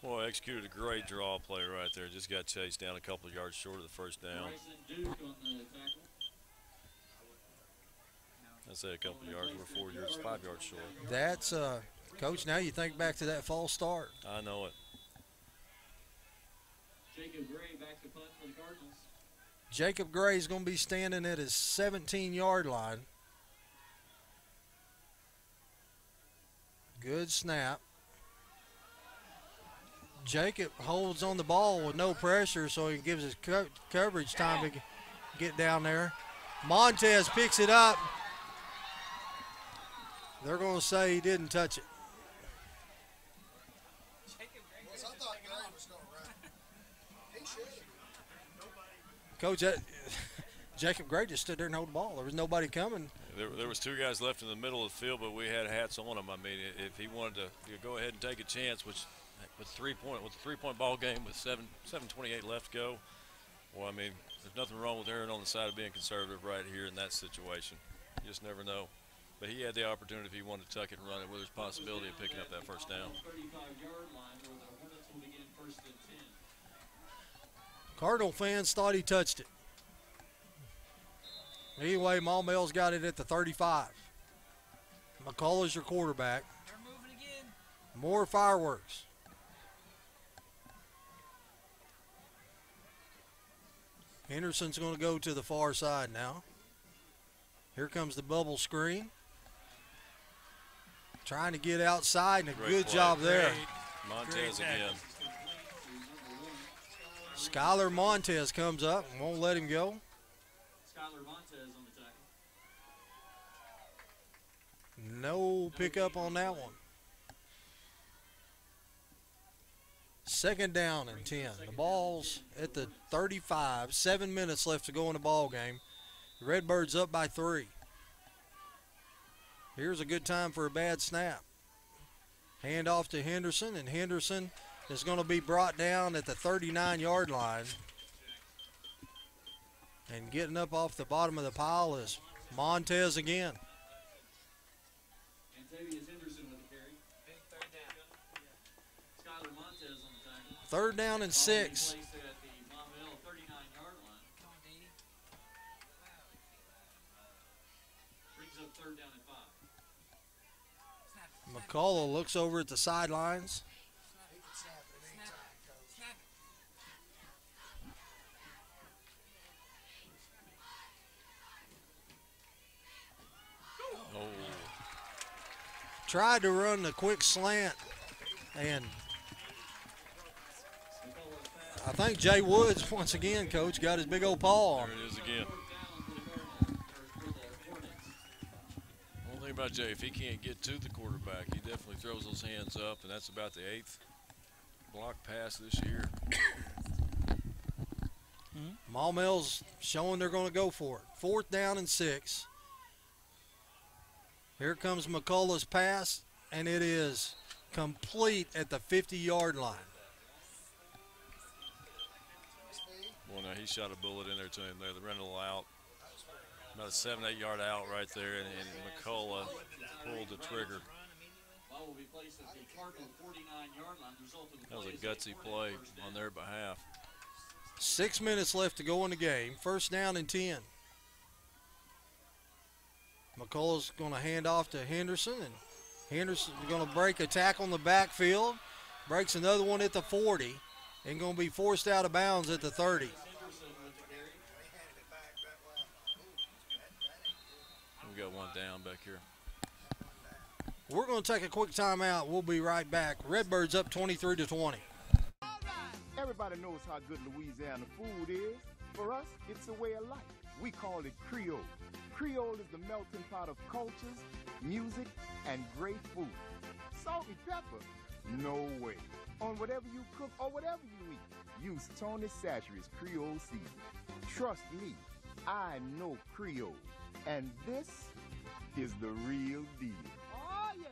Boy, executed a great draw play right there. Just got chased down a couple of yards short of the first down. I'd say a couple of yards. We're 4 yards, 5 yards short. That's, Coach, now you think back to that false start. I know it. Jacob Gray back to punt for the Cardinals. Jacob Gray is going to be standing at his 17-yard line. Good snap. Jacob holds on the ball with no pressure, so he gives his coverage time to get down there. Montez picks it up. They're going to say he didn't touch it. I thought Gray was going to run. He should. Coach, Jacob Gray just stood there and held the ball. There was nobody coming. There was 2 guys left in the middle of the field, but we had hats on them. I mean, if he wanted to go ahead and take a chance, which with a 3-point ball game with 7:28 left to go, well, I mean, there's nothing wrong with erring on the side of being conservative right here in that situation. You just never know. But he had the opportunity if he wanted to tuck it and run it, where there's possibility of picking up that first down. 35-yard line where the Hornets will begin 1st and 10. Cardinal fans thought he touched it. Anyway, Maumelle's got it at the 35. McCullough's your quarterback. They're moving again. More fireworks. Henderson's going to go to the far side now. Here comes the bubble screen. Trying to get outside, and a good job there. Montez again. Skylar Montez comes up and won't let him go. Skylar Montez on the tackle. No pickup on that one. 2nd down and 10. The ball's at the 35. 7 minutes left to go in the ball game. The Redbirds up by 3. Here's a good time for a bad snap. Hand off to Henderson, and Henderson is going to be brought down at the 39-yard line. And getting up off the bottom of the pile is Montez again. Antavius Henderson with the carry. Big 3rd down. Skylar Montez on the tackle. 3rd down and 6. Placed at the Maumelle 39-yard line. Brings up 3rd down and 5. McCullough looks over at the sidelines. He can snap it at any time, Coach. Oh. Tried to run the quick slant, and I think Jay Woods, once again, Coach, got his big old paw on. There it is again. One thing about Jay, if he can't get to the quarterback, he definitely throws those hands up, and that's about the 8th block pass this year. Maumelle's showing they're going to go for it. 4th down and 6. Here comes McCullough's pass, and it is complete at the 50-yard line. Well, now he shot a bullet in there to him there. They ran a little out. About a 7-8 yard out right there, and McCullough pulled the trigger. Ball will be placed at the Cardinal 49-yard line. That was a gutsy play on their behalf. 6 minutes left to go in the game. 1st down and 10. McCullough's going to hand off to Henderson, and Henderson's going to break a tackle in the backfield. Breaks another one at the 40, and going to be forced out of bounds at the 30. We got one down back here. We're going to take a quick timeout. We'll be right back. Redbirds up 23-20. Everybody knows how good Louisiana food is. For us, it's a way of life. We call it Creole. Creole is the melting pot of cultures, music, and great food. Salt and pepper, No way. On whatever you cook or whatever you eat, use Tony Chachere's Creole seasoning. Trust me, I know Creole. And this is the real deal. Oh, yeah.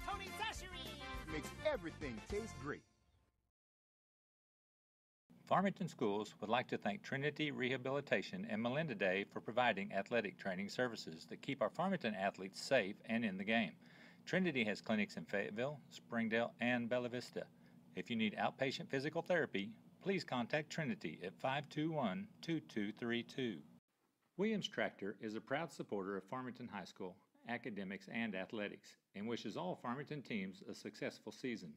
Tony Chachere's. Makes everything taste great. Farmington Schools would like to thank Trinity Rehabilitation and Melinda Day for providing athletic training services that keep our Farmington athletes safe and in the game. Trinity has clinics in Fayetteville, Springdale, and Bella Vista. If you need outpatient physical therapy, please contact Trinity at 521-2232. Williams Tractor is a proud supporter of Farmington High School, academics, and athletics, and wishes all Farmington teams a successful season.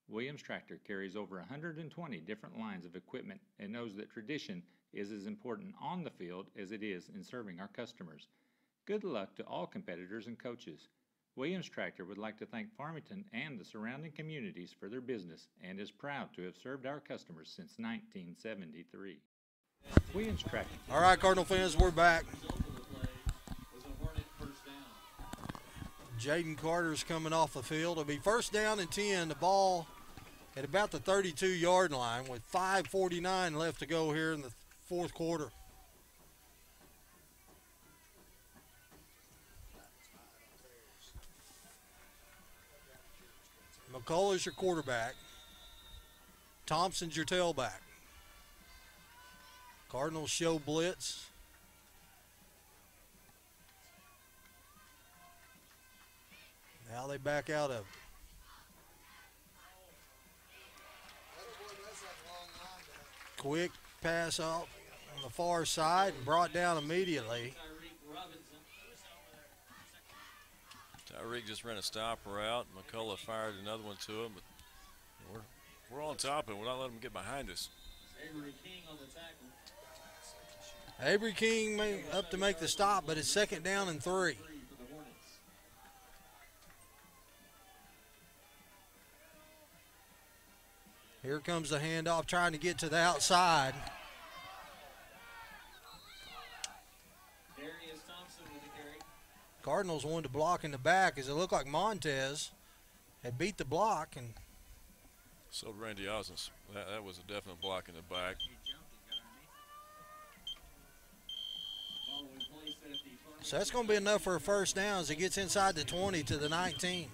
Williams Tractor carries over 120 different lines of equipment and knows that tradition is as important on the field as it is in serving our customers. Good luck to all competitors and coaches. Williams Tractor would like to thank Farmington and the surrounding communities for their business and is proud to have served our customers since 1973. Williams Tractor. All right, Cardinal fans, we're back. Jaden Carter's coming off the field. It'll be first down and 10. The ball at about the 32-yard line with 5:49 left to go here in the fourth quarter. McCullough's your quarterback. Thompson's your tailback. Cardinals show blitz. Now they back out of it. Quick pass off on the far side and brought down immediately. Tyreek just ran a stop route. McCullough fired another one to him, but we're on top of it. We're not letting them get behind us. Avery King on the tackle. Avery King up to make the stop, but it's second down and 3. Here comes the handoff, trying to get to the outside. Darius Thompson with the carry. Cardinals wanted to block in the back as it looked like Montez had beat the block. And so Randy Osnes, that was a definite block in the back. So that's going to be enough for a first down as he gets inside the 20 to the 19.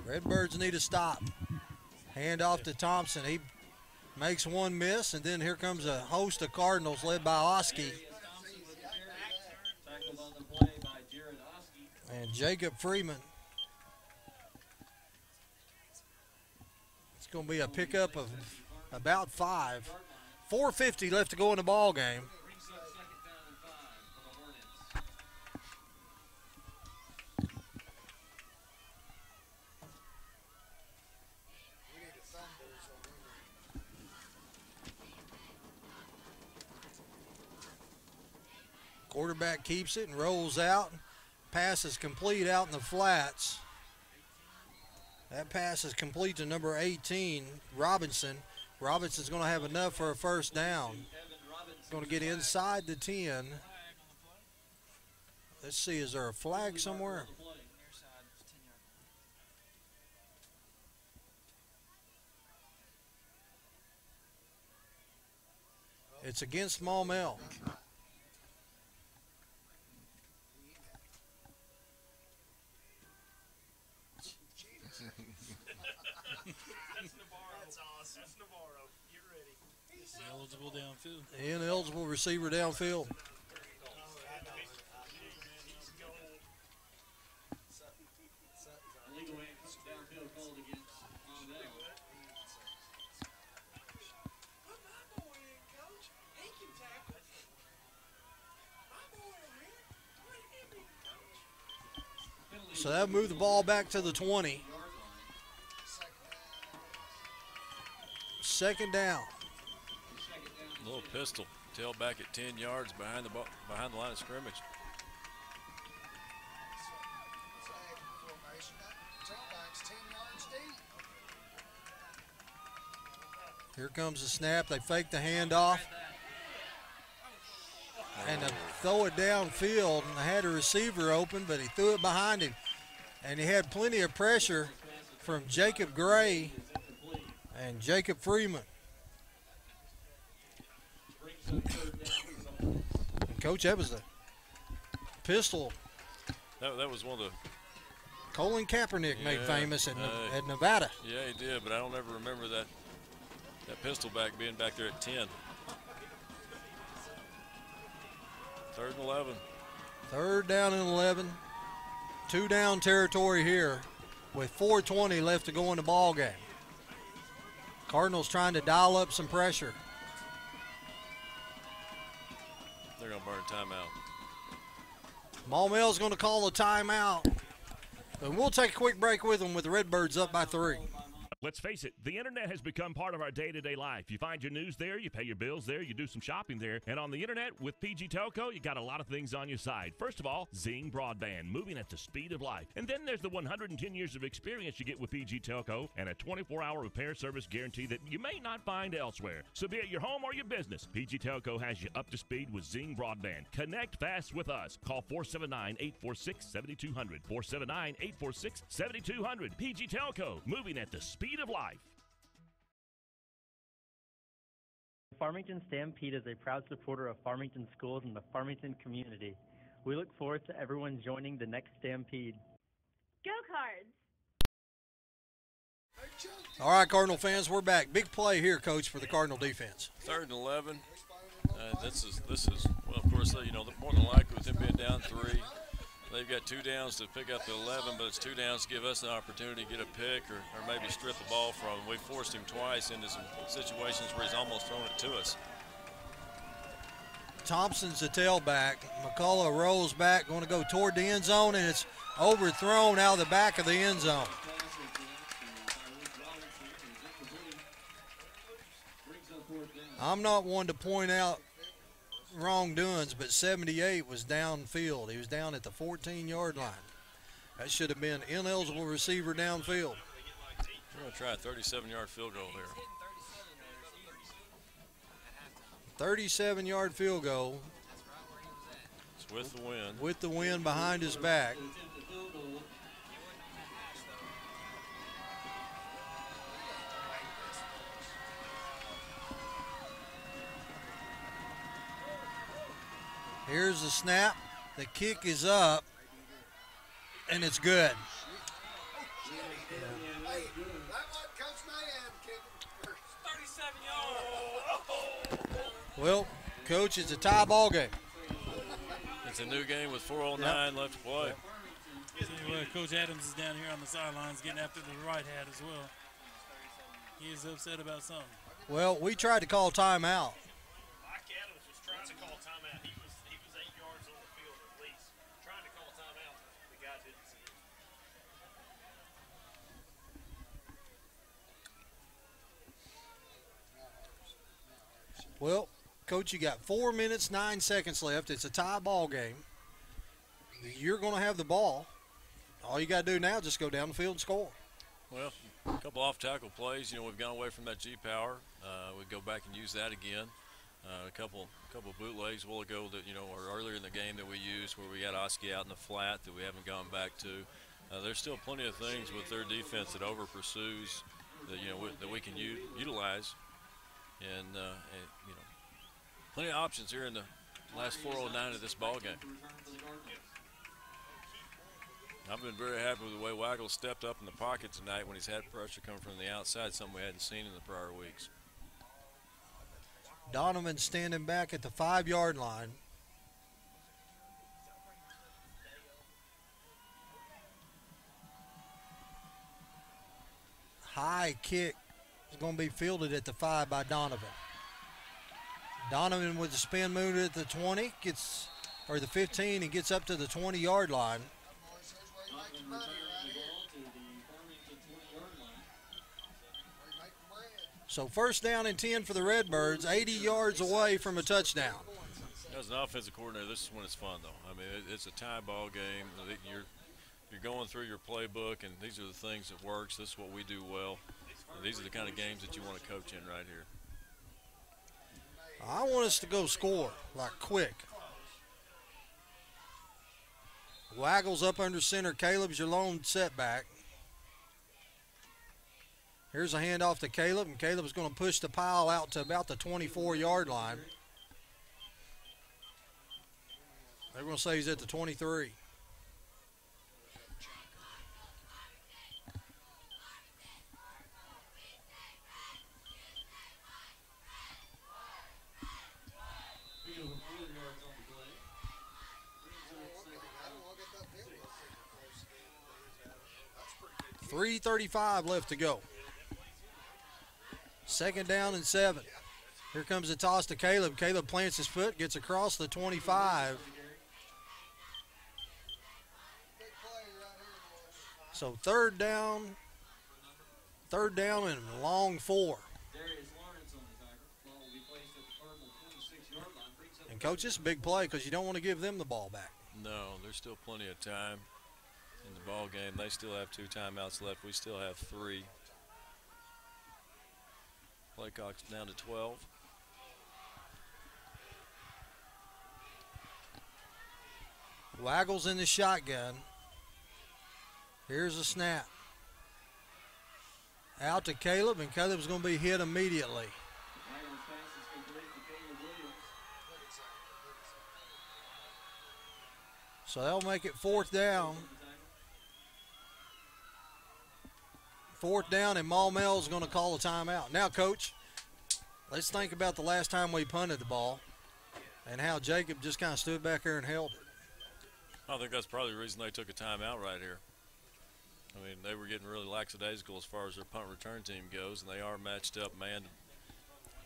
Redbirds need a stop. Hand off to Thompson. He makes one miss, and then here comes a host of Cardinals led by Oski. And Jacob Freeman. It's going to be a pickup of about 5. 4:50 left to go in the ball game. Quarterback keeps it and rolls out. Pass is complete out in the flats. That pass is complete to number 18, Robinson. Robinson's going to have enough for a first down. Going to get inside the 10. Let's see, is there a flag somewhere? It's against Maumelle. That's Navarro. Get ready. Ineligible downfield. Ineligible receiver downfield. Illegal downfield called against Maumelle. So that moved the ball back to the 20. Second down. Little pistol, tailback at 10 yards behind the line of scrimmage. Here comes the snap. They fake the handoff. And to throw it downfield, and they had a receiver open, but he threw it behind him. And he had plenty of pressure from Jacob Gray and Jacob Freeman. And Coach, that was the pistol That was one of the Colin Kaepernick made famous at Nevada. Yeah, he did, but I don't ever remember that pistol being back there at 10. 3rd and 11. 3rd down and 11. 2 down territory here with 4:20 left to go in the ball game. Cardinals trying to dial up some pressure. They're going to burn timeout. Maumelle's going to call a timeout. And we'll take a quick break with them with the Redbirds up by 3. Let's face it, the internet has become part of our day-to-day life. You find your news there, you pay your bills there, you do some shopping there, and on the internet with PG Telco, you got a lot of things on your side. First of all, Zing Broadband, moving at the speed of light. And then there's the 110 years of experience you get with PG Telco and a 24-hour repair service guarantee that you may not find elsewhere. So be it your home or your business, PG Telco has you up to speed with Zing Broadband. Connect fast with us. Call 479-846-7200. 479-846-7200. PG Telco, moving at the speed of life. Farmington Stampede is a proud supporter of Farmington schools and the Farmington community. We look forward to everyone joining the next Stampede. Go Cards! All right, Cardinal fans, we're back. Big play here, Coach, for the Cardinal defense. 3rd and 11. This is well, of course, more than likely with them being down 3. They've got 2 downs to pick up the 11, but it's 2 downs to give us an opportunity to get a pick or maybe strip the ball from him. We forced him twice into some situations where he's almost thrown it to us. Thompson's the tailback. McCullough rolls back, going to go toward the end zone, and it's overthrown out of the back of the end zone. I'm not one to point out wrongdoings, but 78 was downfield. He was down at the 14-yard line. That should have been ineligible receiver downfield. We're going to try a 37-yard field goal here. 37-yard field goal. It's with the wind. With the wind behind his back. Here's the snap. The kick is up, and it's good. Well, Coach, it's a tie ball game. It's a new game with 4:09 left to play. Well, Coach Adams is down here on the sidelines getting after the right hat as well. He is upset about something. Well, we tried to call timeout. Mike Adams was trying to call timeout. He was 8 yards on the field at least. Trying to call timeout. The guy didn't see it. Well, Coach, you got 4 minutes, 9 seconds left. It's a tie ball game. You're going to have the ball. All you got to do now is just go down the field and score. Well, a couple off-tackle plays. We've gone away from that G-power. We go back and use that again. A couple bootlegs a while ago that, or earlier in the game that we used where we got Oski out in the flat that we haven't gone back to. There's still plenty of things with their defense that over-pursues that we can utilize. And plenty of options here in the last 4:09 of this ball game. I've been very happy with the way Waggle stepped up in the pocket tonight when he's had pressure coming from the outside, something we hadn't seen in the prior weeks. Donovan standing back at the 5-yard line. High kick is going to be fielded at the 5 by Donovan. Donovan with the spin move at the 20, or the 15, and gets up to the 20-yard line. So 1st down and 10 for the Redbirds, 80 yards away from a touchdown. As an offensive coordinator, this is when it's fun, though. I mean, it's a tie ball game. You're going through your playbook, and these are the things that works. This is what we do well. These are the kind of games that you want to coach in right here. I want us to go score, like quick. Waggles up under center. Caleb's your lone setback. Here's a handoff to Caleb, and Caleb's going to push the pile out to about the 24-yard line. They're going to say he's at the 23. .335 left to go. 2nd down and 7. Here comes the toss to Caleb. Caleb plants his foot, gets across the 25. So third down and long 4. And coach, this is a big play because you don't want to give them the ball back. No, there's still plenty of time in the ball game. They still have 2 timeouts left. We still have 3. Play clock's down to 12. Waggles in the shotgun. Here's a snap. Out to Caleb, and Caleb's going to be hit immediately. So they'll make it 4th down. 4th down, and Maumelle's going to call a timeout. Now, Coach, let's think about the last time we punted the ball and how Jacob just kind of stood back there and held it. I think that's probably the reason they took a timeout right here. I mean, they were getting really lackadaisical as far as their punt return team goes, and they are matched up man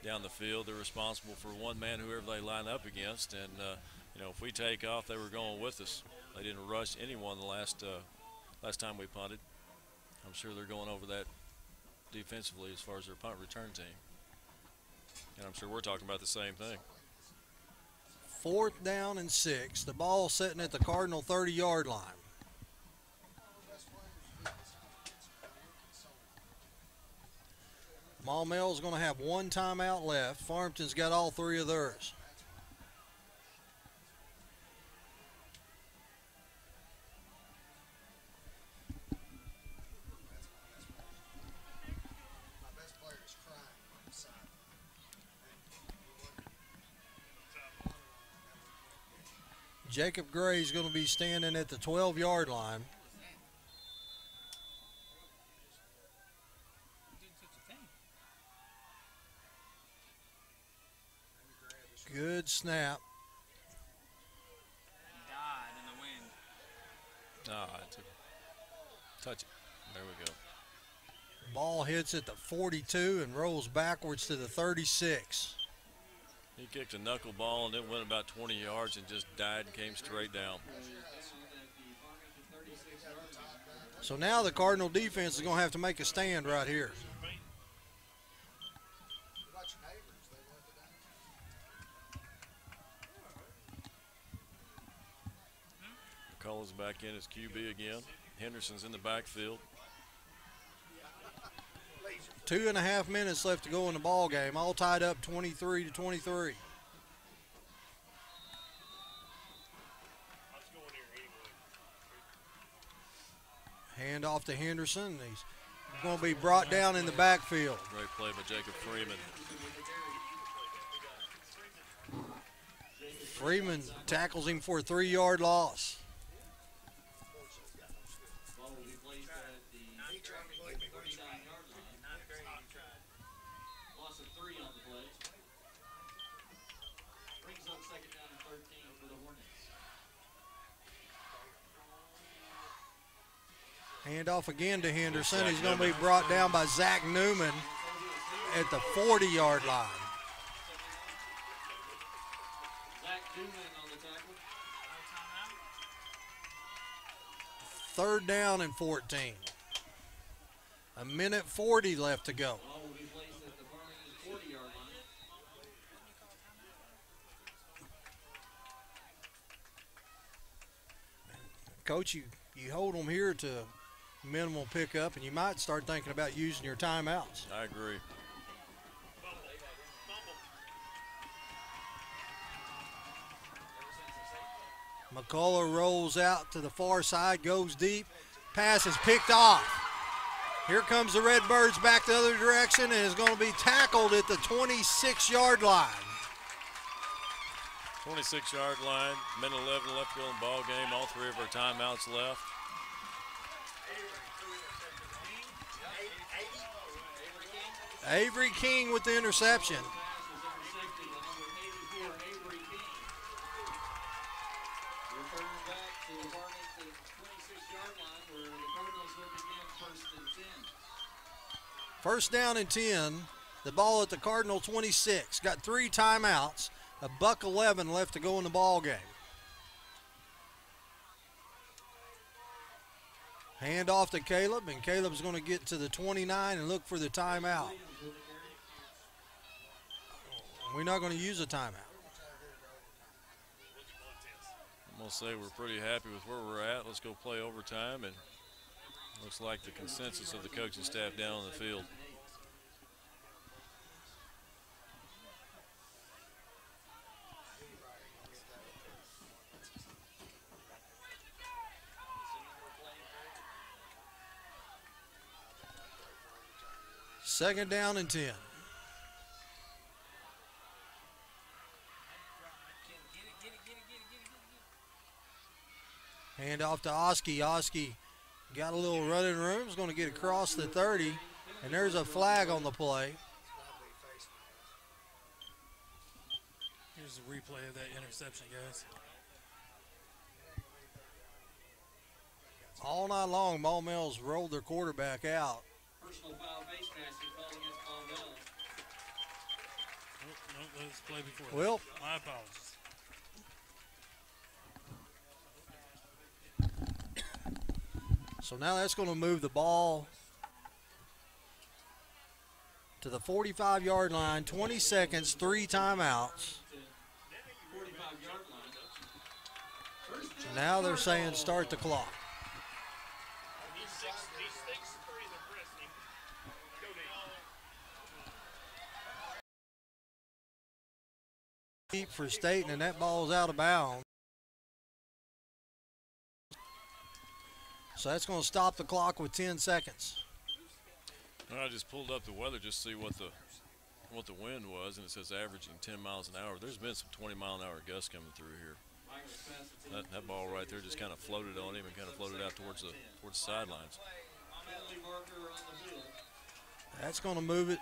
down the field. They're responsible for one man, whoever they line up against, and you know, if we take off, they were going with us. They didn't rush anyone the last time we punted. I'm sure they're going over that defensively as far as their punt return team. And I'm sure we're talking about the same thing. 4th down and 6. The ball sitting at the Cardinal 30-yard line. Maumelle's going to have 1 timeout left. Farmington's got all 3 of theirs. Jacob Gray's going to be standing at the 12-yard line. Good snap. Died in the wind. Touch it. There we go. Ball hits at the 42 and rolls backwards to the 36. He kicked a knuckleball and it went about 20 yards and just died and came straight down. So now the Cardinal defense is going to have to make a stand right here. McCullough's back in as QB again. Henderson's in the backfield. 2.5 minutes left to go in the ball game. All tied up 23-23. Hand off to Henderson. He's going to be brought down in the backfield. Great play by Jacob Freeman. Freeman tackles him for a 3-yard loss. Hand off again to Henderson. He's going to be brought down by Zach Newman at the 40-yard line. Third down and 14. 1:40 left to go. Coach, you hold them here to minimal pickup, and you might start thinking about using your timeouts. I agree. McCullough rolls out to the far side, goes deep. Pass is picked off. Here comes the Redbirds back the other direction and is going to be tackled at the 26-yard line. 26-yard line, minute 11 left to go in the ball game. All three of our timeouts left. Avery King with the interception. First down and 10. The ball at the Cardinal 26. Got 3 timeouts. $1:11 left to go in the ball game. Hand off to Caleb, and Caleb's going to get to the 29 and look for the timeout. We're not going to use a timeout. I'm going to say we're pretty happy with where we're at. Let's go play overtime, and looks like the consensus of the coaching staff down on the field. Second down and 10. Hand off to Oski. Oski got a little running room. Is going to get across the 30, and there's a flag on the play. Here's the replay of that interception, guys. All night long, Maumelle's rolled their quarterback out. Personal foul face mask called against Maumelle. No, let's play before that. Well, my apologies. So now that's going to move the ball to the 45-yard line. 20 seconds, 3 timeouts. Now they're saying start the clock. Deep for Staten, and that ball's out of bounds. So that's going to stop the clock with 10 seconds. I just pulled up the weather just to see what the wind was, and it says averaging 10 miles an hour. There's been some 20-mile-an-hour gusts coming through here. That ball right there just kind of floated on him and kind of floated out towards the sidelines. That's going to move it.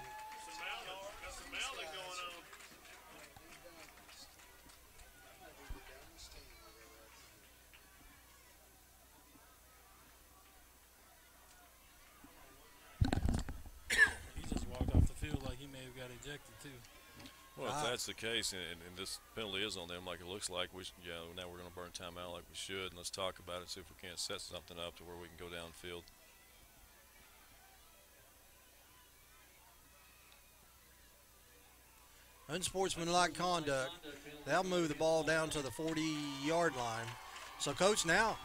Ejected too. Well, if that's the case, and this penalty is on them like it looks like, now we're going to burn timeout like we should, and let's talk about it and see if we can't set something up to where we can go downfield. Unsportsmanlike conduct. They'll move the ball down to the 40-yard line. So, Coach, now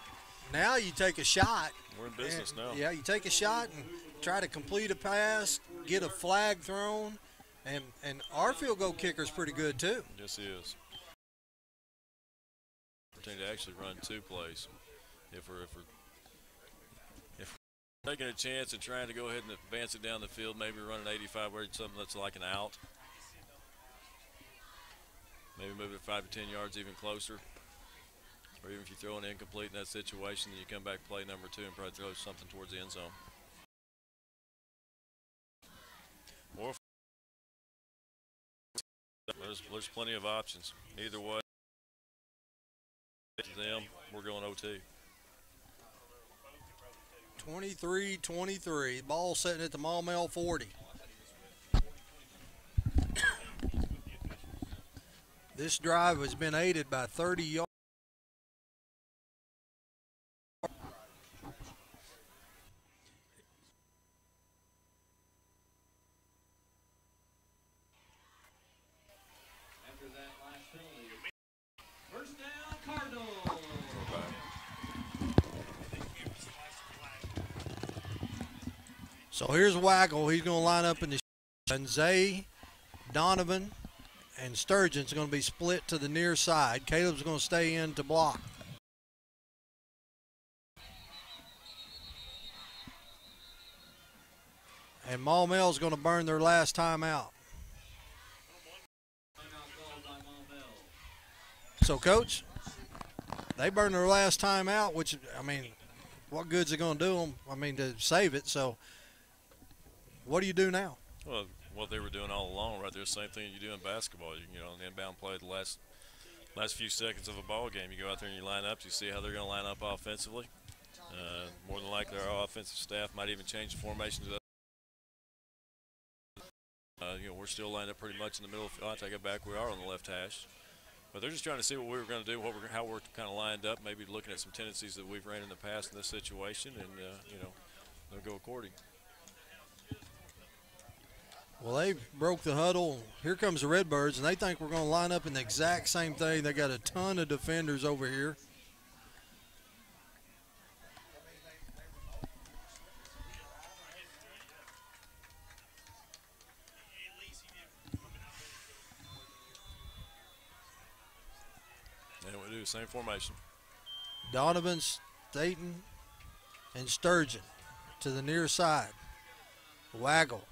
you take a shot. We're in business now. Yeah, you take a shot and try to complete a pass, get a flag thrown. And our field goal kicker is pretty good too. Yes, he is. Opportunity to actually run 2 plays. If we're taking a chance and trying to go ahead and advance it down the field, maybe run an 85 where it's something that's like an out. Maybe move it 5 to 10 yards even closer. Or even if you throw an incomplete in that situation, then you come back play number 2 and probably throw something towards the end zone. Or there's plenty of options. Either way, them, we're going OT. 23-23. Ball sitting at the Maumelle 40. This drive has been aided by 30 yards. So here's Waggle. He's going to line up in the and Zay, Donovan, and Sturgeon's going to be split to the near side. Caleb's going to stay in to block. And Maumelle's going to burn their last timeout. So, Coach, they burned their last timeout, which, I mean, what good's it going to do them? I mean, to save it. So, what do you do now? Well, what they were doing all along, right there, same thing you do in basketball. You know, an inbound play, the last few seconds of a ball game, you go out there and you line up. You see how they're going to line up offensively. More than likely, our offensive staff might even change the formation to that. You know, we're still lined up pretty much in the middle. I take it back, we are on the left hash. But they're just trying to see what we were going to do, how we're kind of lined up, maybe looking at some tendencies that we've ran in the past in this situation, and, you know, they'll go according. Well, they broke the huddle. Here comes the Redbirds, and they think we're going to line up in the exact same thing. They got a ton of defenders over here. And we do the same formation. Donovan, Staten, and Sturgeon to the near side. Waggle.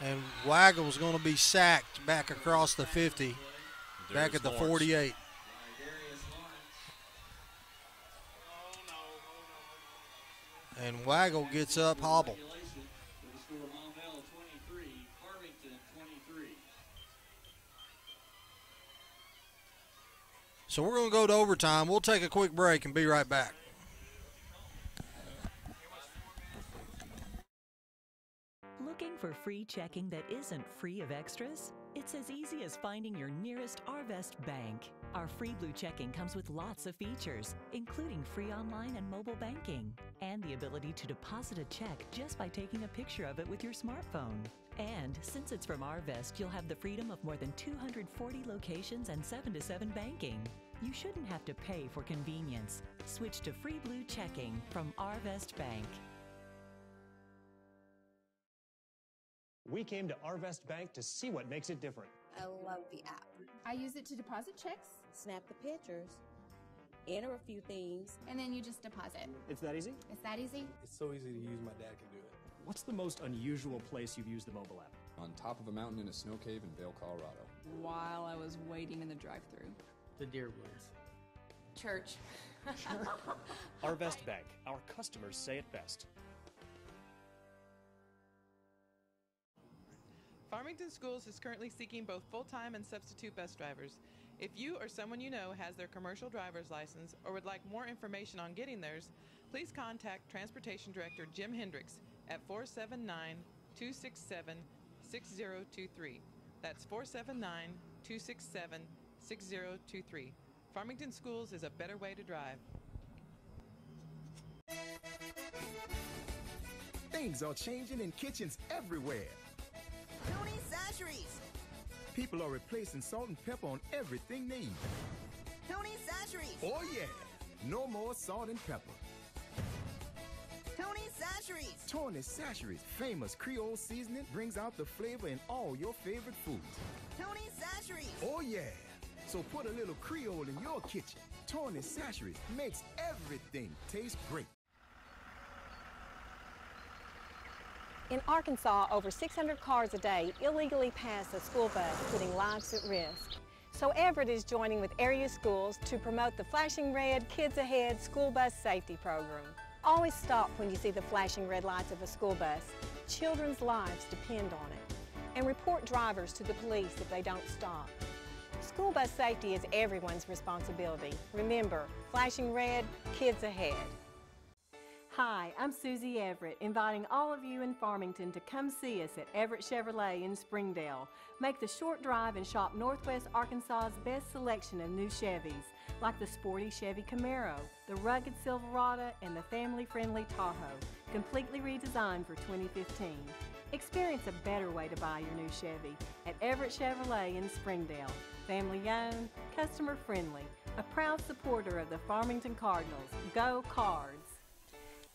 And Waggle's going to be sacked back across the 50, back at the 48. And Waggle gets up, hobble. So we're going to go to overtime. We'll take a quick break and be right back. Looking for free checking that isn't free of extras? It's as easy as finding your nearest Arvest bank. Our free blue checking comes with lots of features, including free online and mobile banking, and the ability to deposit a check just by taking a picture of it with your smartphone. And since it's from Arvest, you'll have the freedom of more than 240 locations and 7-to-7 banking. You shouldn't have to pay for convenience. Switch to free blue checking from Arvest Bank. We came to Arvest Bank to see what makes it different. I love the app. I use it to deposit checks, Snap the pictures, enter a few things, and then you just deposit. It's that easy? It's that easy? It's so easy to use, my dad can do it. What's the most unusual place you've used the mobile app? On top of a mountain in a snow cave in Vail, Colorado. While I was waiting in the drive-thru. The deer woods. Church. Arvest Bank. Our customers say it best. Farmington Schools is currently seeking both full-time and substitute bus drivers. If you or someone you know has their commercial driver's license or would like more information on getting theirs, please contact Transportation Director Jim Hendricks at 479-267-6023. That's 479-267-6023. Farmington Schools is a better way to drive. Things are changing in kitchens everywhere. Tony's Sasheries. People are replacing salt and pepper on everything they eat. Tony's Sasheries. Oh yeah, no more salt and pepper. Tony's Sasheries. Tony's Sasheries, famous Creole seasoning, brings out the flavor in all your favorite foods. Tony's Sasheries. Oh yeah, so put a little Creole in your kitchen. Tony's Sasheries makes everything taste great. In Arkansas, over 600 cars a day illegally pass a school bus, putting lives at risk. So Everett is joining with area schools to promote the Flashing Red Kids Ahead school bus safety program. Always stop when you see the flashing red lights of a school bus. Children's lives depend on it. And report drivers to the police if they don't stop. School bus safety is everyone's responsibility. Remember, Flashing Red, Kids Ahead. Hi, I'm Susie Everett, inviting all of you in Farmington to come see us at Everett Chevrolet in Springdale. Make the short drive and shop Northwest Arkansas's best selection of new Chevys, like the sporty Chevy Camaro, the rugged Silverado, and the family-friendly Tahoe, completely redesigned for 2015. Experience a better way to buy your new Chevy at Everett Chevrolet in Springdale. Family-owned, customer-friendly, a proud supporter of the Farmington Cardinals. Go Cards!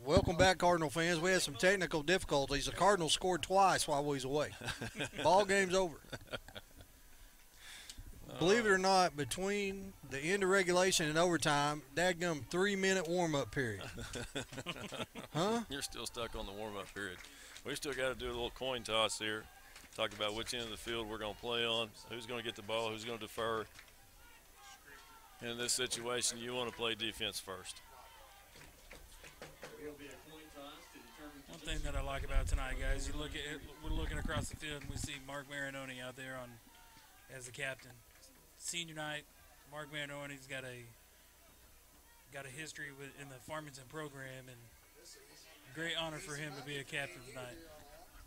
Welcome back, Cardinal fans. We had some technical difficulties. The Cardinals scored twice while we was away. Ball game's over. Believe it or not, between the end of regulation and overtime, dadgum 3-minute warm-up period. Huh? You're still stuck on the warm-up period. We still got to do a little coin toss here. Talk about which end of the field we're going to play on, who's going to get the ball, who's going to defer. In this situation, you want to play defense first. One thing that I like about tonight, guys, you look at it, we're looking across the field and we see Mark Marinoni out there as the captain. Senior night, Mark Marinoni's got a history in the Farmington program, and great honor for him to be a captain tonight.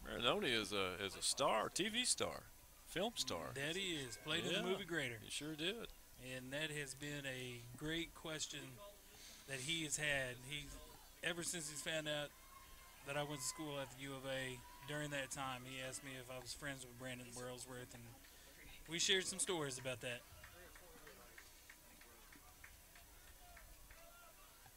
Marinoni is a star, TV star, film star. That he is. Played in the movie Grader. He sure did. And that has been a great question that he has had. Ever since he's found out that I went to school at the U of A, during that time, he asked me if I was friends with Brandon Burlsworth, and we shared some stories about that.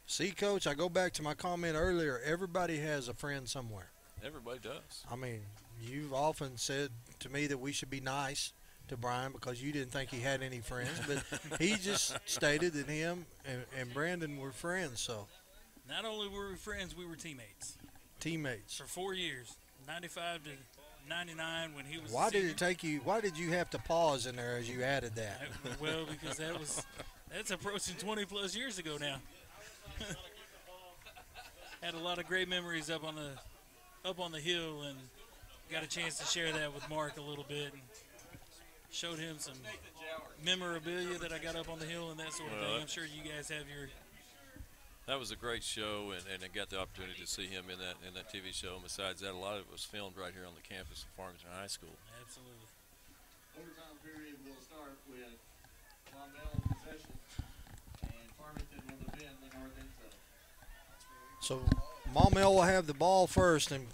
See, Coach, I go back to my comment earlier. Everybody has a friend somewhere. Everybody does. I mean, you've often said to me that we should be nice to Brian because you didn't think he had any friends, but he just stated that him and Brandon were friends. So not only were we friends, we were teammates. Teammates. For 4 years, 95 to 99 when he was Why a senior. did it take you? Why did you have to pause in there as you added that? Well, because that's approaching 20 plus years ago now. Had a lot of great memories up on the hill, and got a chance to share that with Mark a little bit, and showed him some memorabilia that I got up on the hill and that sort of thing. I'm sure you guys have your. That was a great show, and I got the opportunity to see him in that TV show. And besides that, a lot of it was filmed right here on the campus of Farmington High School. Absolutely. Overtime period will start with Maumelle possession, and Farmington will defend the north end zone. So Maumelle will have the ball first, and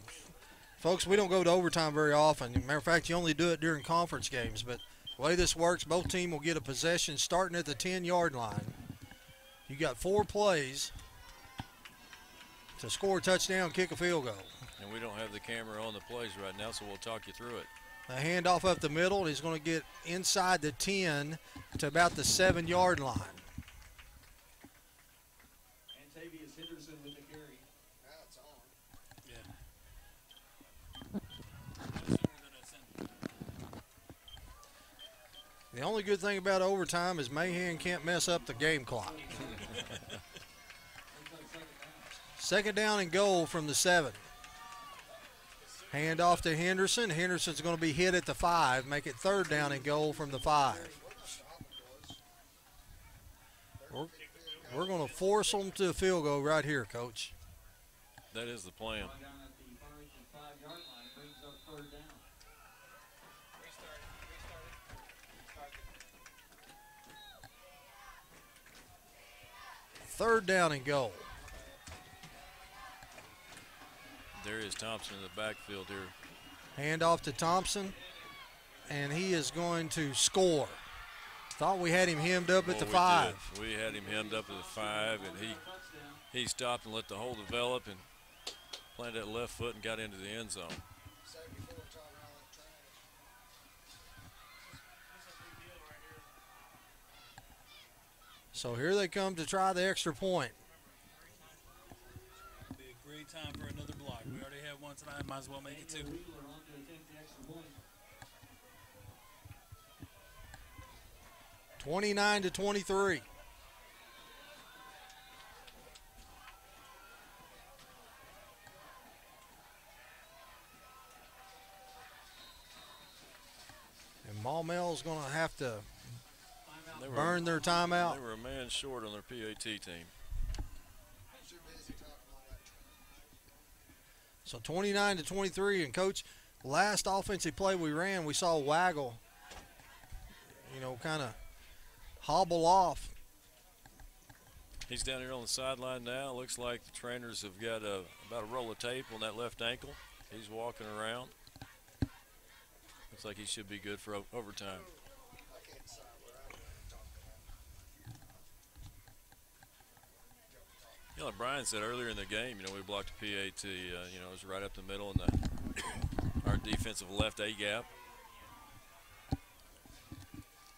folks, we don't go to overtime very often. Matter of fact, you only do it during conference games. But the way this works, both teams will get a possession starting at the 10-yard line. You got 4 plays to score a touchdown, kick a field goal. And we don't have the camera on the plays right now, so we'll talk you through it. A handoff up the middle, and he's going to get inside the 10 to about the 7-yard line. Antavius Henderson with the carry. Now it's on. Yeah. The only good thing about overtime is Mahan can't mess up the game clock. Second down and goal from the 7. Hand off to Henderson. Henderson's going to be hit at the 5. Make it third down and goal from the 5. We're going to force them to a field goal right here, Coach. That is the plan. Third down and goal. There is Thompson in the backfield here. Hand off to Thompson, and he is going to score. Thought we had him hemmed up at the 5. We had him hemmed up at the 5, and he stopped and let the hole develop and planted that left foot and got into the end zone. So here they come to try the extra point. Be a great time for another block. We already have one tonight. Might as well make it 2. 29-23. And Maumelle's going to have to burn their timeout. They were a man short on their PAT team. So 29-23, and Coach, last offensive play we ran, we saw Waggle, kind of hobble off. He's down here on the sideline now. Looks like the trainers have got about a roll of tape on that left ankle. He's walking around. Looks like he should be good for overtime. You know, like Brian said earlier in the game, you know, we blocked a PAT. You know, it was right up the middle in our defensive left A gap.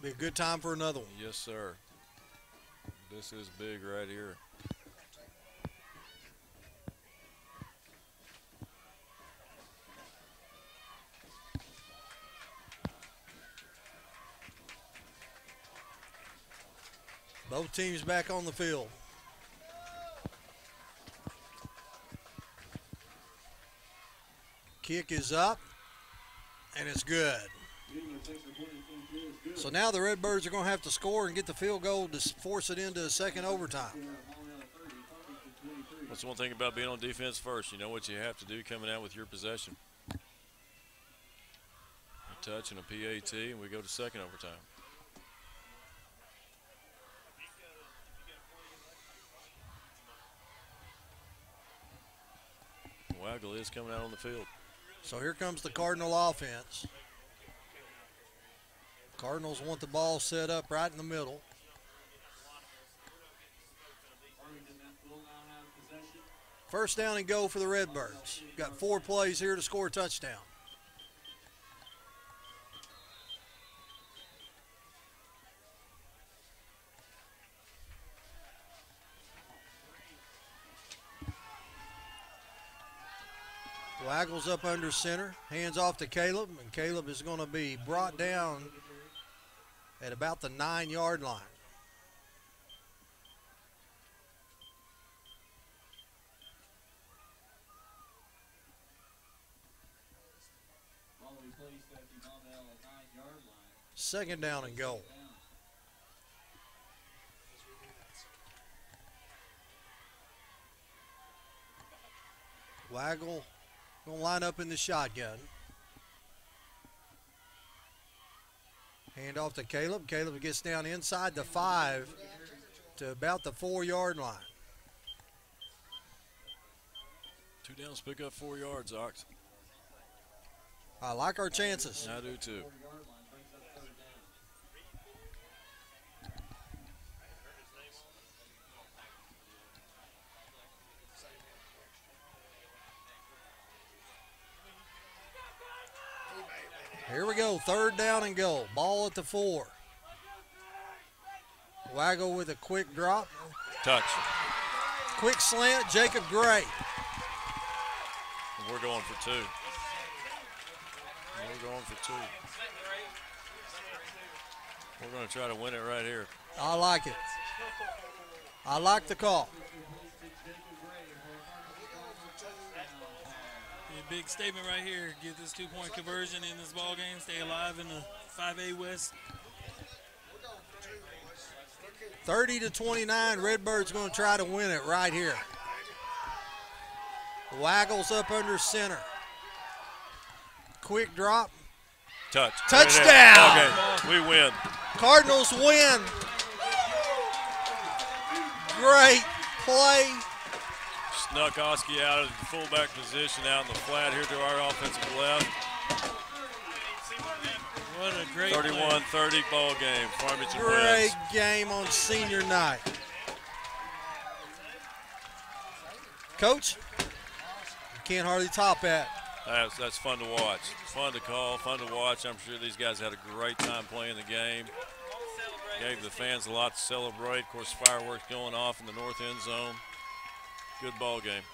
Be a good time for another one. Yes, sir. This is big right here. Both teams back on the field. Kick is up, and it's good. So now the Redbirds are going to have to score and get the field goal to force it into a second overtime. That's one thing about being on defense first. You know what you have to do coming out with your possession. A touch and a PAT, and we go to second overtime. Waggle is coming out on the field. So here comes the Cardinal offense. Cardinals want the ball set up right in the middle. First down and go for the Redbirds. Got 4 plays here to score a touchdown. Waggles up under center, hands off to Caleb, and Caleb is going to be brought down at about the 9-yard line. Second down and goal. Waggle going to line up in the shotgun. Hand off to Caleb. Caleb gets down inside the 5 to about the 4-yard line. 2 downs, pick up 4 yards, Ox. I like our chances. I do too. Here we go, third down and goal. Ball at the 4. Waggle with a quick drop. Touch. Quick slant, Jacob Gray. And we're going for 2. We're going for 2. We're going to try to win it right here. I like it. I like the call. Big statement right here. Get this 2-point conversion in this ball game. Stay alive in the 5A West. 30-29. Redbirds going to try to win it right here. Waggles up under center. Quick drop. Touch. Touchdown. Okay, we win. Cardinals win. Great play. Snuck Oski out of the fullback position out in the flat here to our offensive left. What a great 31-30 ball game. Farmington Great wins. game on senior night. Coach, you can't hardly top that. That's fun to watch. Fun to call, fun to watch. I'm sure these guys had a great time playing the game. Gave the fans a lot to celebrate. Of course, fireworks going off in the north end zone. Good ball game.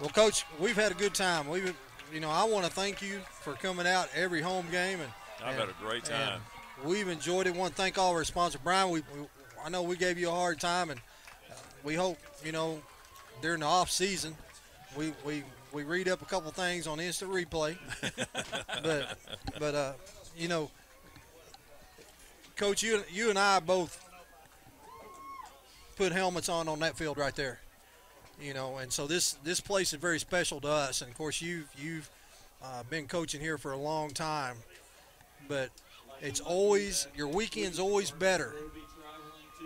Well, Coach, we've had a good time. I want to thank you for coming out every home game, and I've had a great time. We've enjoyed it. Want to thank all our sponsors. Brian, I know we gave you a hard time, and we hope during the off season we read up a couple things on instant replay. but Coach, you and I both put helmets on that field right there. And so this place is very special to us. And of course, you've been coaching here for a long time, but it's always, your weekend's always better.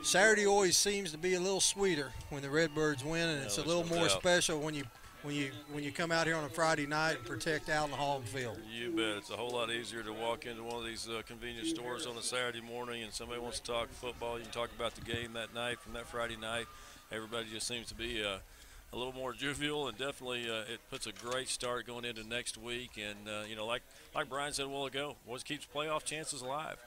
Saturday always seems to be a little sweeter when the Redbirds win, and it's a little more special when you when you come out here on a Friday night and protect out in the home field. You bet. It's a whole lot easier to walk into one of these convenience stores on a Saturday morning and somebody wants to talk football. You can talk about the game that night from that Friday night. Everybody just seems to be a little more jovial, and definitely it puts a great start going into next week. And, like Brian said a while ago, what keeps playoff chances alive?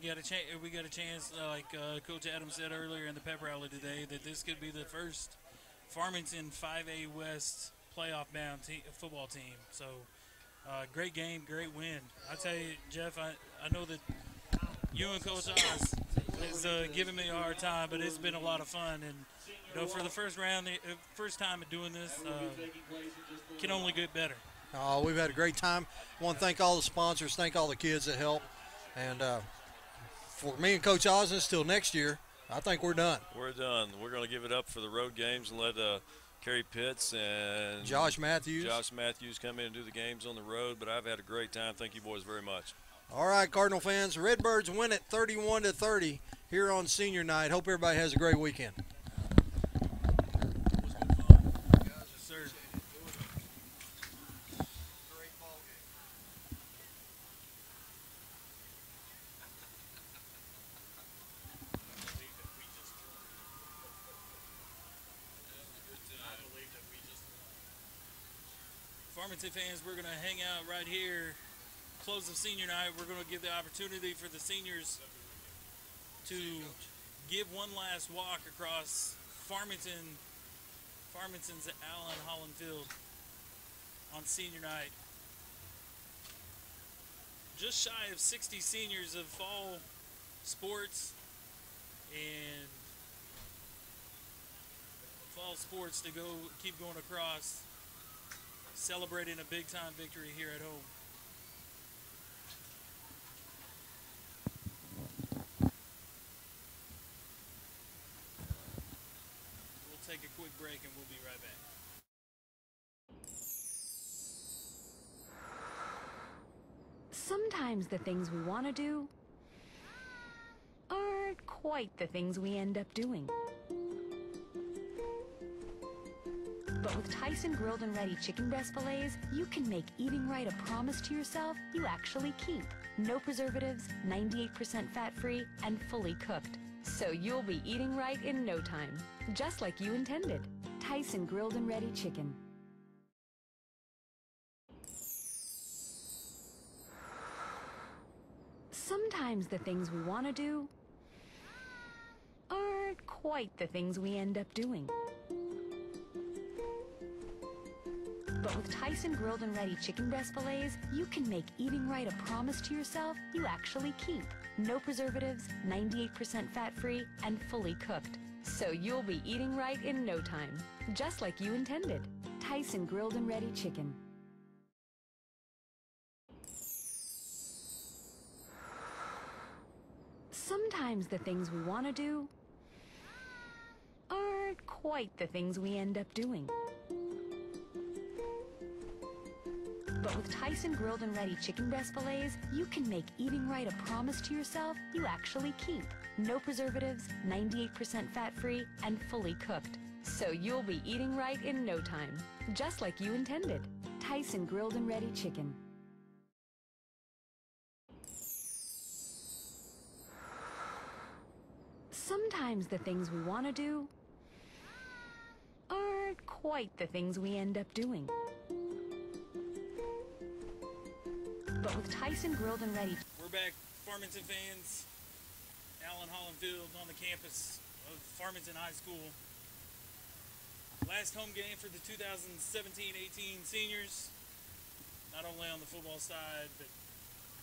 We got a chance, like Coach Adams said earlier in the pep rally today, that this could be the first Farmington 5A West playoff-bound football team. So, great game, great win. I tell you, Jeff, I know that you and Coach Oz is giving me a hard time, but it's been a lot of fun. And, for the first time of doing this, can only get better. We've had a great time. I want to thank all the sponsors, thank all the kids that help. And for me and Coach Osnes till next year, I think we're done. We're done. We're going to give it up for the road games and let Kerry Pitts and Josh Matthews come in and do the games on the road. But I've had a great time. Thank you boys very much. All right, Cardinal fans, Redbirds win it 31-30 here on senior night. Hope everybody has a great weekend. Farmington fans, we're going to hang out right here, close of senior night. We're going to give the opportunity for the seniors to give one last walk across Farmington's Allen Holland Field on senior night. Just shy of 60 seniors of fall sports and fall sports to keep going across, celebrating a big-time victory here at home. We'll take a quick break and we'll be right back. Sometimes the things we want to do aren't quite the things we end up doing. But with Tyson grilled and ready chicken breast fillets, you can make eating right a promise to yourself you actually keep. No preservatives, 98% fat-free, and fully cooked. So you'll be eating right in no time, just like you intended. Tyson grilled and ready chicken. Sometimes the things we want to do aren't quite the things we end up doing. But with Tyson grilled and ready chicken breast fillets, you can make eating right a promise to yourself you actually keep. No preservatives, 98% fat-free, and fully cooked. So you'll be eating right in no time, just like you intended. Tyson grilled and ready chicken. Sometimes the things we want to do aren't quite the things we end up doing. But with Tyson grilled and ready chicken breast fillets, you can make eating right a promise to yourself you actually keep. No preservatives, 98% fat-free, and fully cooked. So you'll be eating right in no time, just like you intended. Tyson grilled and ready chicken. Sometimes the things we want to do aren't quite the things we end up doing. But with Tyson grilled and ready. We're back, Farmington fans. Allen Holland Field on the campus of Farmington High School. Last home game for the 2017-18 seniors. Not only on the football side, but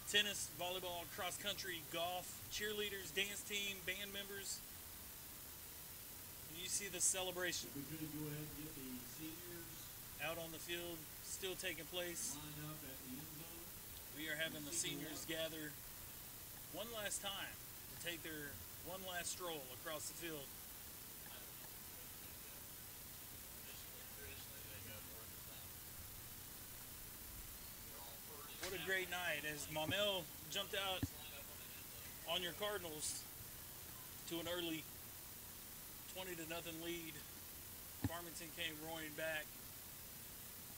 tennis, volleyball, cross country, golf, cheerleaders, dance team, band members. And you see the celebration. We're going to go ahead and get the seniors out on the field, still taking place. Line up at the end zone. We are having the seniors gather one last time to take their one last stroll across the field. What a great night as Maumelle jumped out on your Cardinals to an early 20-0 lead Farmington came roaring back,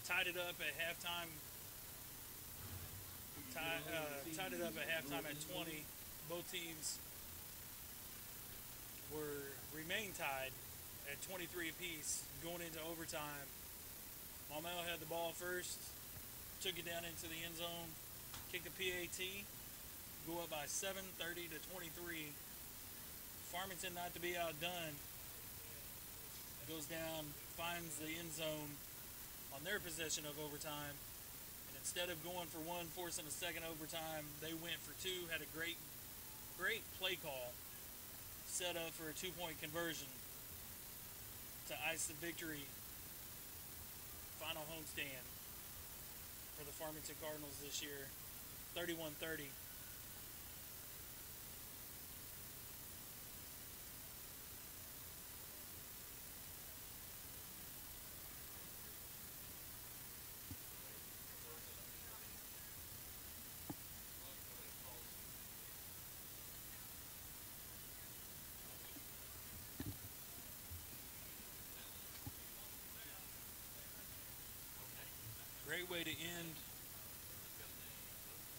tied it up at halftime. Tied it up at halftime at 20. Both teams remained tied at 23 apiece going into overtime. Maumelle had the ball first, took it down into the end zone, kicked a PAT, go up by 7, 30 to 23. Farmington, not to be outdone, goes down, finds the end zone on their possession of overtime. And instead of going for one, forcing a second overtime, they went for two, had a great play call, set up for a 2-point conversion to ice the victory. Final homestand for the Farmington Cardinals this year, 31-30. Great way to end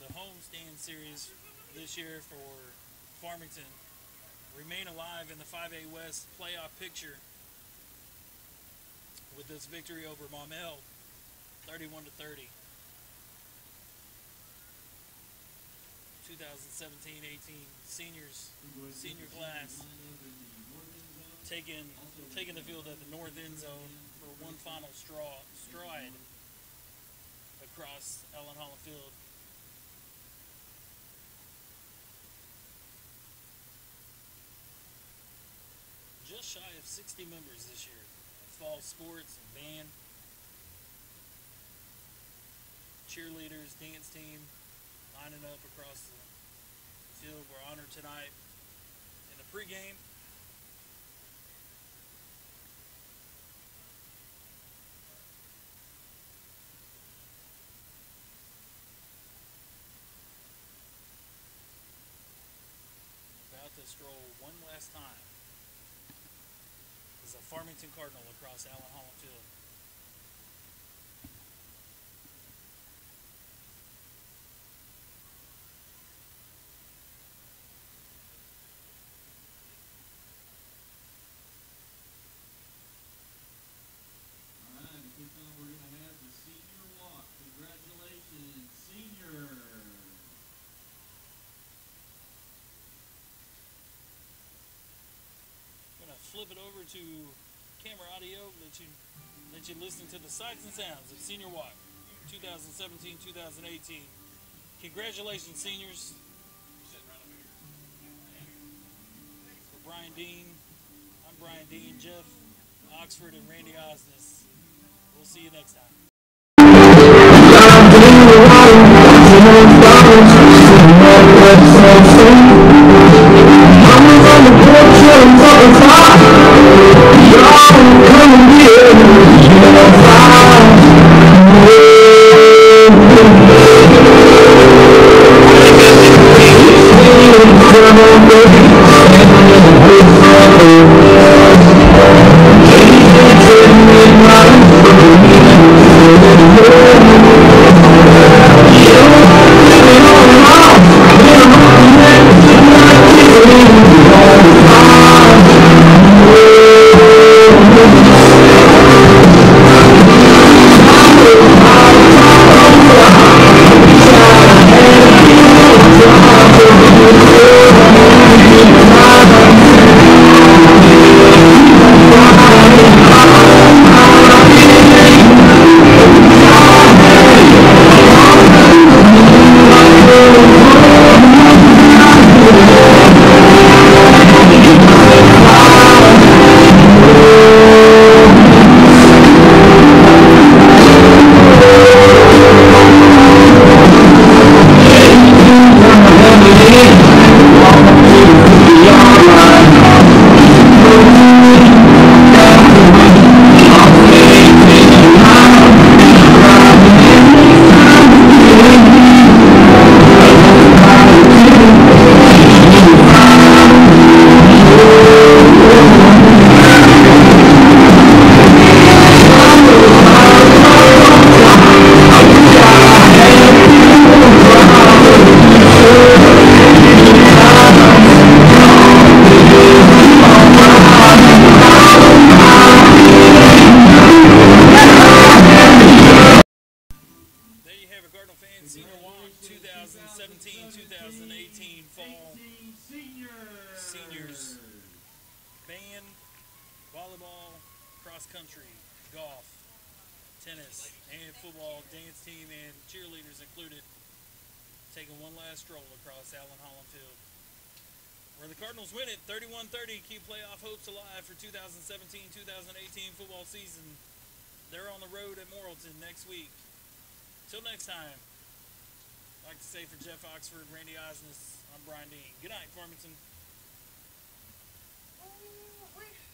the homestand series this year for Farmington. Remain alive in the 5A West playoff picture with this victory over Maumelle, 31-30. 2017-18 senior class taking the field at the north end zone for one final stride across Allen Holland Field. Just shy of 60 members this year. Fall sports and band, cheerleaders, dance team, lining up across the field. We're honored tonight in the pregame. About to stroll one last time as a Farmington Cardinal across Allen Holland Field. We're going to have the senior walk. Congratulations, senior. I'm going to flip it over to camera audio, let you listen to the sights and sounds of Senior Walk 2017-2018. Congratulations, seniors. For Brian Dean, I'm Brian Dean, Jeff Oxford, and Randy Osnes. We'll see you next time. band, volleyball, cross country, golf, tennis, and football, dance team, and cheerleaders included, taking one last stroll across Allen Holland Field, where the Cardinals win it 31-30, keep playoff hopes alive for 2017-2018 football season. They're on the road at Morrilton next week. Till next time, I'd like to say for Jeff Oxford, Randy Osnes, I'm Brian Dean. Good night, Farmington. Wait.